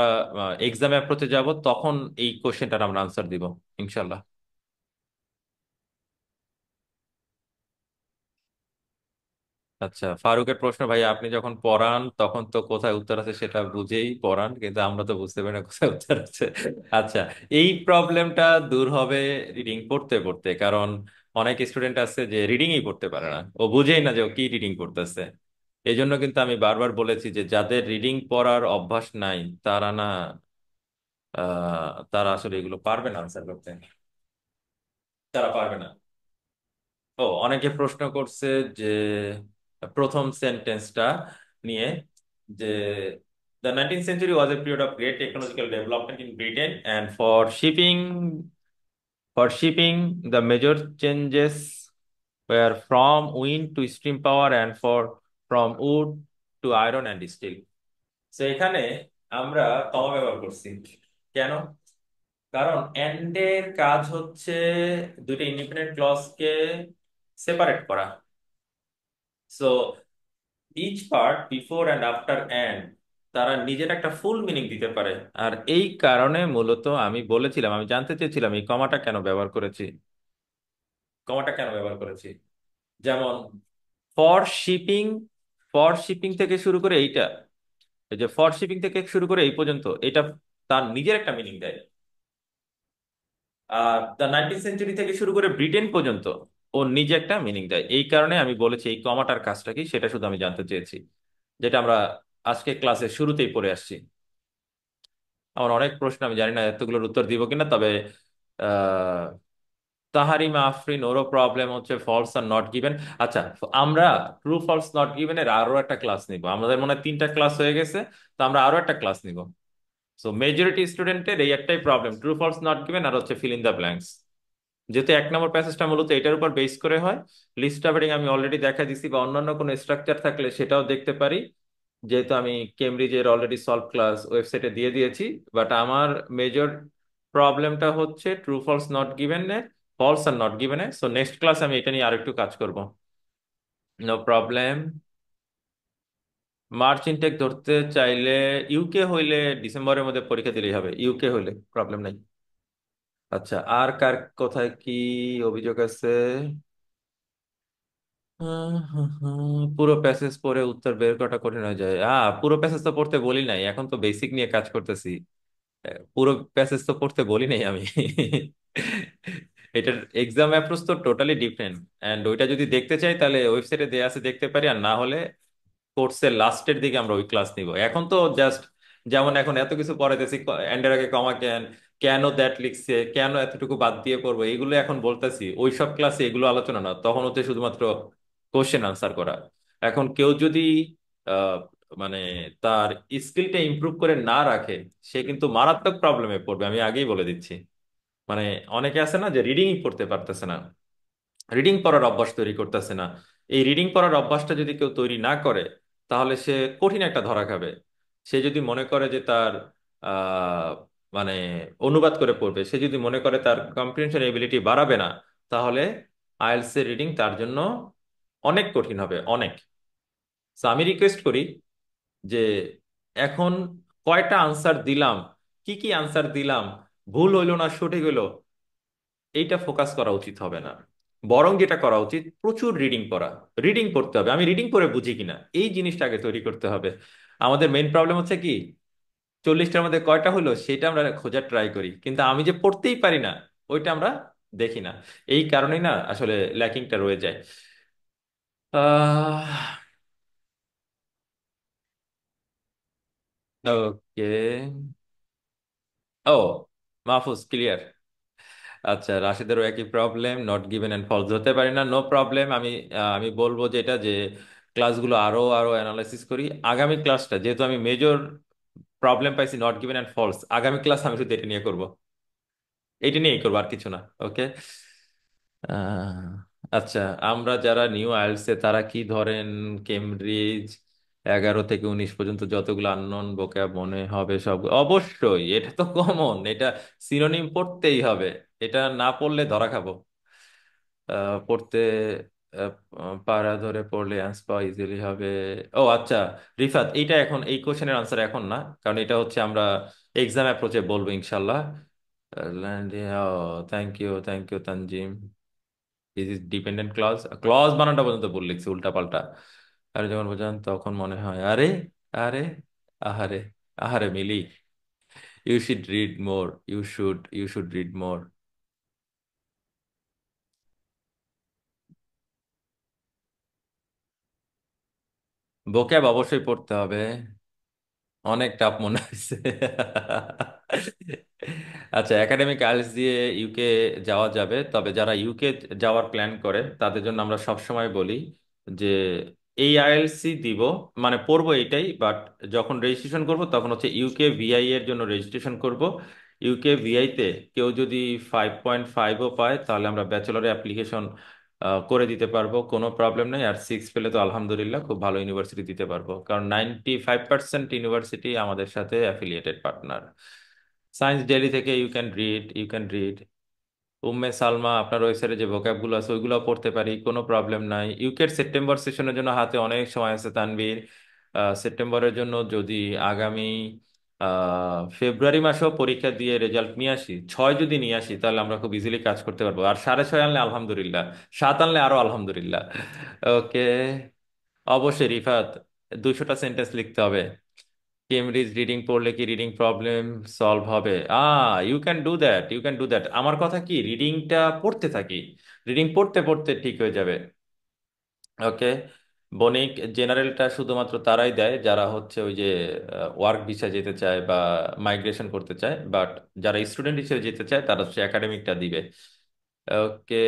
এক্সাম অ্যাপ্রোচে যাব তখন এই কোশ্চেনটার আমরা আনসার দিব ইনশাল্লাহ। আচ্ছা, ফারুকের প্রশ্ন, ভাই আপনি যখন পড়ান তখন তো কোথায় উত্তর আছে সেটা বুঝেই পড়ান, কিন্তু আমরা তো বুঝতে পারি না কোথায় উত্তর আছে। আচ্ছা, এই প্রবলেমটা দূর হবে রিডিং পড়তে পড়তে, কারণ অনেক স্টুডেন্ট আছে যে রিডিংই পড়তে পারে না, ও বুঝেই না যে ও কি রিডিং করতেছে। এই জন্য কিন্তু আমি বারবার বলেছি যে যাদের রিডিং পড়ার অভ্যাস নাই তারা না, তারা আসলে এগুলো পারবে না আনসার করতে, তারা পারবে না। ও, অনেকে প্রশ্ন করছে যে প্রথম সেন্টেন্সটা নিয়ে, যে the 19th century was a period of great technological development in Britain, and for shipping the major changes were from wind to steam power and from wood to iron and steel. So এখানে আমরা কমা ব্যবহার করছি কেন? কারণ and এর কাজ হচ্ছে দুটো ইন্ডিপেন্ডেন্ট ক্লজকে সেপারেট করা। So each part before and after and তারা নিজের একটা ফুল মিনিং দিতে পারে। আর এই কারণে মূলত আমি বলেছিলাম, আমি জানতে চেয়েছিলাম এই কমাটা কেন ব্যবহার করেছি, কমাটা কেন ব্যবহার করেছি। যেমন ফর শিপিং, ফর শিপিং থেকে শুরু করে এইটা, এই যে ফর শিপিং থেকে শুরু করে এই পর্যন্ত, এটা তার নিজের একটা মিনিং দেয়। আর দ্য 19th সেঞ্চুরি থেকে শুরু করে ব্রিটেন পর্যন্ত ও নিজে একটা মিনিং দেয়। এই কারণে আমি বলেছি এই কমাটার কাজটা কি সেটা শুধু আমি জানতে চেয়েছি, যেটা আমরা আজকে ক্লাসের শুরুতেই পড়ে আসছি। আমার অনেক প্রশ্ন, আমি জানি না এতগুলোর উত্তর দিব কিনা, তবে আহ তাহারিমা আফরিন ওরও প্রবলেম হচ্ছে ফলস আর নট গিভেন। আচ্ছা, আমরা ট্রু ফলস নট গিভেন এর আরো একটা ক্লাস নিব, আমাদের মনে হয় 3টা ক্লাস হয়ে গেছে, তো আমরা আরো একটা ক্লাস নিব। সো মেজরিটি স্টুডেন্টের এই একটাই problem, true false not given আর হচ্ছে ফিল ইন দ্য ব্ল্যাঙ্কস। যেহেতু 1 নম্বর প্যাসেজটা মূলত এটার উপর বেস করে হয়, লিস্ট হেডিং আমি অলরেডি দেখা দিছি, বা অন্যান্য কোনো স্ট্রাকচার থাকলে সেটাও দেখতে পারি, যেহেতু আমি কেমব্রিজের অলরেডি সলভ ক্লাস ওয়েবসাইটে দিয়ে দিয়েছি। বাট আমার মেজর প্রবলেমটা হচ্ছে ট্রু ফলস নট গিভেন এ, ফলস আর নট গিভেন এ। সো নেক্সট ক্লাস আমি এটা নিয়ে আরেকটু কাজ করব। No problem. মার্চ ইনটেক ধরতে চাইলে ইউকে হইলে ডিসেম্বরের মধ্যে পরীক্ষা দিলেই হবে, ইউকে হইলে প্রবলেম নাই। আচ্ছা, আর কার কোথায় কি অভিযোগ আছে? পুরো প্যাসেজ পড়ে উত্তর বের করাটা কঠিন হয়ে যায়। পুরো প্যাসেজ তো পড়তে বলি নাই, এখন তো বেসিক নিয়ে কাজ করতেছি। পুরো প্যাসেজ তো পড়তে বলি নাই আমি। এটার এক্সাম অ্যাপ্রোচ তো টোটালি ডিফারেন্ট। এন্ড ওইটা যদি দেখতে চাই তাহলে ওয়েবসাইটে দেয়া আছে, দেখতে পারি, আর না হলে কোর্সের লাস্টের দিকে আমরা ওই ক্লাস নিব। এখন তো জাস্ট যেমন এখন এত কিছু পড়াইতেছি, এন্ডের আগে কমা কেন, কেন দ্যাট লিখছে, কেন এতটুকু বাদ দিয়ে করবো, এইগুলো এখন বলতেছি। ওই সব ক্লাসে এগুলো আলোচনা না, তখন হচ্ছে শুধুমাত্র কোশ্চেন আনসার করা। এখন কেউ যদি আহ, মানে তার স্কিলটা ইমপ্রুভ করে না রাখে, সে কিন্তু মারাত্মক প্রবলেমে পড়বে, আমি আগেই বলে দিচ্ছি। মানে অনেকে আছে না যে রিডিংই পড়তে পারতেছে না, রিডিং পড়ার অভ্যাস তৈরি করতেছে না। এই রিডিং পড়ার অভ্যাসটা যদি কেউ তৈরি না করে, তাহলে সে কঠিন একটা ধরা খাবে। সে যদি মনে করে যে তার আহ, মানে অনুবাদ করে পড়বে, সে যদি মনে করে তার কম্প্রিহেনশন এবিলিটি বাড়াবে না, তাহলে আইএলটিএস এর রিডিং তার জন্য অনেক কঠিন হবে, অনেক। So আমি রিকোয়েস্ট করি যে এখন কয়টা আনসার দিলাম, কি কি আনসার দিলাম, ভুল হইলো না সঠিক হইলো, এইটা ফোকাস করা উচিত হবে না। বরং যেটা করা উচিত, প্রচুর রিডিং পড়া। রিডিং পড়তে হবে, আমি রিডিং করে বুঝি কিনা এই জিনিসটা আগে তৈরি করতে হবে। আমাদের মেইন প্রবলেম হচ্ছে কি, 40টার মধ্যে কয়টা হলো সেটা আমরা খোঁজার ট্রাই করি, কিন্তু আমি যে পড়তেই পারি না ওইটা আমরা দেখি না। এই কারণেই না আসলে ল্যাকিংটা রয়ে যায়। Ah okay. ও, মাহফুজ ক্লিয়ার। আচ্ছা, রাশেদেরও একই problem, not given and false হতে পারি না, নো প্রবলেম। আমি বলবো যেটা যে ক্লাসগুলো আরো আরো অ্যানালাইসিস করি। আগামী ক্লাসটা যেহেতু আমি মেজর প্রবলেম পাইছি নট গিভেন এন্ড ফলস, আগামী ক্লাস আমি শুধু এটা নিয়ে করবো, এটা নিয়েই করবো, আর কিছু না। ওকে। আহ, আচ্ছা, আমরা যারা নিউ আইএলটিএস তারা কি ধরেন, কেমব্রিজ 11 থেকে 19 পর্যন্ত যতগুলো আননোন ভোক্যাব মনে হবে সব, অবশ্যই এটা তো কমন, এটা সিনোনিম পড়তেই হবে, এটা না পড়লে ধরা খাবো। পড়তে আহ, পারা ধরে পড়লে অ্যান্সার পাওয়া ইজিলি হবে। ও আচ্ছা, রিফাত, এইটা এখন এই কোশ্চেনের আনসার এখন না, কারণ এটা হচ্ছে আমরা এক্সাম অ্যাপ্রোচে বলবো ইনশাল্লাহ। Thank you Tanjim. This is dependent clause, clause বানানটা পর্যন্ত ভুল লিখছি উল্টা পাল্টা। আর যখন বোঝান তখন মনে হয় আরে, আরে, আহারে, আহারে Mili, you should read more, you should read more. Vocab অবশ্যই পড়তে হবে, অনেক টাফ মনে হয়েছে। আচ্ছা, একাডেমিক আইএলটিএস দিয়ে ইউকে যাওয়া যাবে, তবে যারা ইউকে যাওয়ার প্ল্যান করে তাদের জন্য আমরা সবসময় বলি যে এই আইএলটিএসই দিব, মানে পড়বো এইটাই, বাট যখন রেজিস্ট্রেশন করব তখন হচ্ছে ইউকে ভিআই এর জন্য রেজিস্ট্রেশন করব। ইউকে ভিআই তে কেউ যদি 5.5ও পায় তাহলে আমরা ব্যাচেলরে অ্যাপ্লিকেশন করে দিতে পারবো, কোনো প্রবলেম নেই। আর 6 পেলে তো আলহামদুলিল্লাহ খুব ভালো ইউনিভার্সিটি দিতে পারবো, কারণ 95% ইউনিভার্সিটি আমাদের সাথে অ্যাফিলিয়েটেড পার্টনার। সায়েন্স ডেইলি থেকে you can read, you can read. Umme Salma, আপনার ওয়েবসাইটে যে ভোকাব গুলো আছে ওইগুলো পড়তে পারি, কোনো প্রবলেম নাই। ইউকের সেপ্টেম্বর সেশনের জন্য হাতে অনেক সময় আছে তানভীর। সেপ্টেম্বরের জন্য যদি আগামী ফেব্রুয়ারি মাসেও পরীক্ষা দিয়ে রেজাল্ট নিয়ে আসি, 6 যদি নিয়ে আসি, তাহলে আমরা খুব ইজিলি কাজ করতে পারবো। আর 6.5 আনলে আলহামদুলিল্লাহ, 7 আনলে আরো আলহামদুলিল্লাহ। ওকে। অবশ্যই রিফাত, 200টা সেন্টেন্স লিখতে হবে। কেমব্রিজ রিডিং পড়লে কি রিডিং প্রবলেম সলভ হবে? You can do that, you can do that. আমার কথা কি, রিডিংটা পড়তে থাকি, রিডিং পড়তে পড়তে ঠিক হয়ে যাবে। ওকে। বণিক জেনারেলটা শুধুমাত্র তারাই দেয় যারা হচ্ছে ওই যে ওয়ার্ক ভিসা যেতে চায় বা মাইগ্রেশন করতে চায়, বাট যারা স্টুডেন্ট হিসেবে যেতে চায় তারা হচ্ছে একাডেমিকটা দিবে। ওকে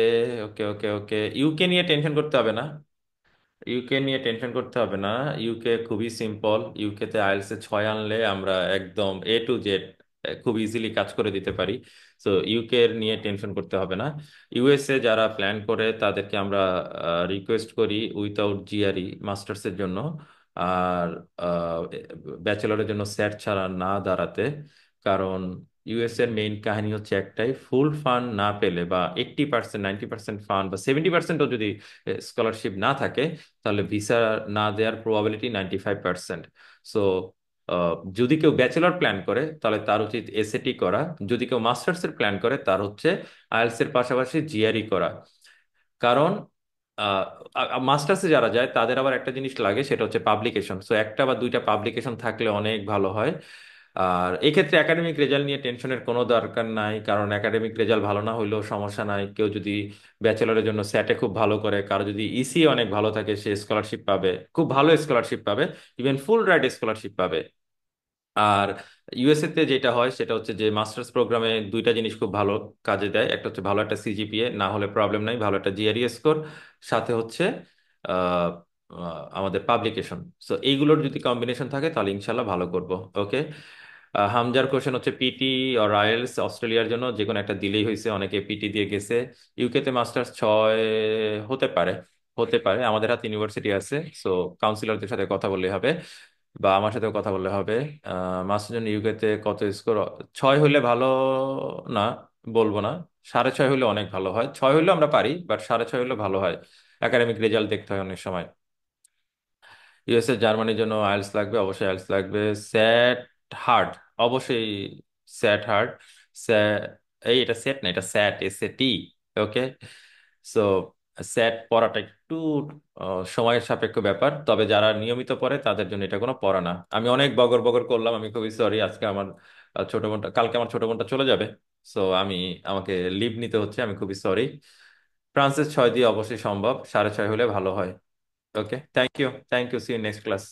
ওকে ওকে ওকে। ইউকে নিয়ে টেনশন করতে হবে না, ইউকে নিয়ে টেনশন করতে হবে না। ইউকে খুবই সিম্পল। ইউকেতে আইএলটিএস এ 6 আনলে আমরা একদম A to Z খুব ইজিলি কাজ করে দিতে পারি। সো ইউকে নিয়ে টেনশন করতে হবে না। ইউএসএ যারা প্ল্যান করে তাদেরকে আমরা রিকোয়েস্ট করি উইথাউট জিআরই মাস্টার্সের জন্য, আর ব্যাচেলরের জন্য স্যাট ছাড়া না দাঁড়াতে। কারণ ইউএস এর মেইন কাহিনী হচ্ছে একটাই, ফুল ফান্ড না পেলে বা 80%, 90% ফান্ড বা 70%ও যদি স্কলারশিপ না থাকে, তাহলে ভিসা না দেওয়ার প্রবাবিলিটি 95%। সো যদি কেউ ব্যাচেলর প্ল্যান করে তাহলে তার উচিত এসএটি করা। যদি কেউ মাস্টার্স এর প্ল্যান করে তার হচ্ছে আইএলটিএস এর পাশাপাশি জিআরই করা। কারণ মাস্টার্সে যারা যায় তাদের আবার একটা জিনিস লাগে, সেটা হচ্ছে পাবলিকেশন। সো একটা বা দুইটা পাবলিকেশন থাকলে অনেক ভালো হয়। আর এক্ষেত্রে একাডেমিক রেজাল্ট নিয়ে টেনশনের কোনো দরকার নাই, কারণ একাডেমিক রেজাল্ট ভালো না হইলেও সমস্যা নাই। কেউ যদি ব্যাচেলরের জন্য স্যাটে খুব ভালো করে, কারো যদি ইসি অনেক ভালো থাকে, সে স্কলারশিপ পাবে, খুব ভালো স্কলারশিপ পাবে, ইভেন ফুল রাইড স্কলারশিপ পাবে। আর ইউএসএ তে যেটা হয় সেটা হচ্ছে যে মাস্টার্স প্রোগ্রামে দুইটা জিনিস খুব ভালো কাজে দেয়। একটা হচ্ছে ভালো একটা সিজিপিএ, না হলে প্রবলেম নাই, ভালো একটা জিআরই স্কোর, সাথে হচ্ছে আহ, আমাদের পাবলিকেশন। সো এইগুলোর যদি কম্বিনেশন থাকে তাহলে ইনশাল্লাহ ভালো করব। ওকে। হামজার কোশ্চেন হচ্ছে পিটি আর আইএলটিএস অস্ট্রেলিয়ার জন্য যে কোনো একটা দিলেই হয়েছে, অনেকে পিটি দিয়ে গেছে। ইউকেতে মাস্টার্স 6 হতে পারে, হতে পারে, আমাদের হাতে ইউনিভার্সিটি আছে। সো কাউন্সিলরদের সাথে কথা বললে হবে, বা আমার সাথেও কথা বললে হবে। মাস্টার জন্য ইউকেতে কত স্কোর? 6 হইলে ভালো না, বলবো না। 6.5 হইলে অনেক ভালো হয়, 6 হইলে আমরা পারি, বাট 6.5 হইলে ভালো হয়। একাডেমিক রেজাল্ট দেখতে হয় অনেক সময়। ইউএসএ জার্মানির জন্য আইএলটিএস লাগবে, অবশ্যই আইএলটিএস লাগবে। স্যাট হার্ড, অবশ্যই স্যাট হার্ড। এই এটা সেট না, এটা স্যাট, এসএটি। ওকে। সো স্যাট পড়াটা একটু সময়ের সাপেক্ষ ব্যাপার, তবে যারা নিয়মিত পড়ে তাদের জন্য এটা কোনো পড়া না। আমি অনেক বগর বগর করলাম, আমি খুবই সরি। আজকে আমার ছোট বোনটা, কালকে আমার ছোট বোনটা চলে যাবে। সো আমাকে লিভ নিতে হচ্ছে, আমি খুবই সরি। ফ্রান্সের 6 দিয়ে অবশ্যই সম্ভব, 6.5 হলে ভালো হয়। Okay, thank you, thank you, see you next class.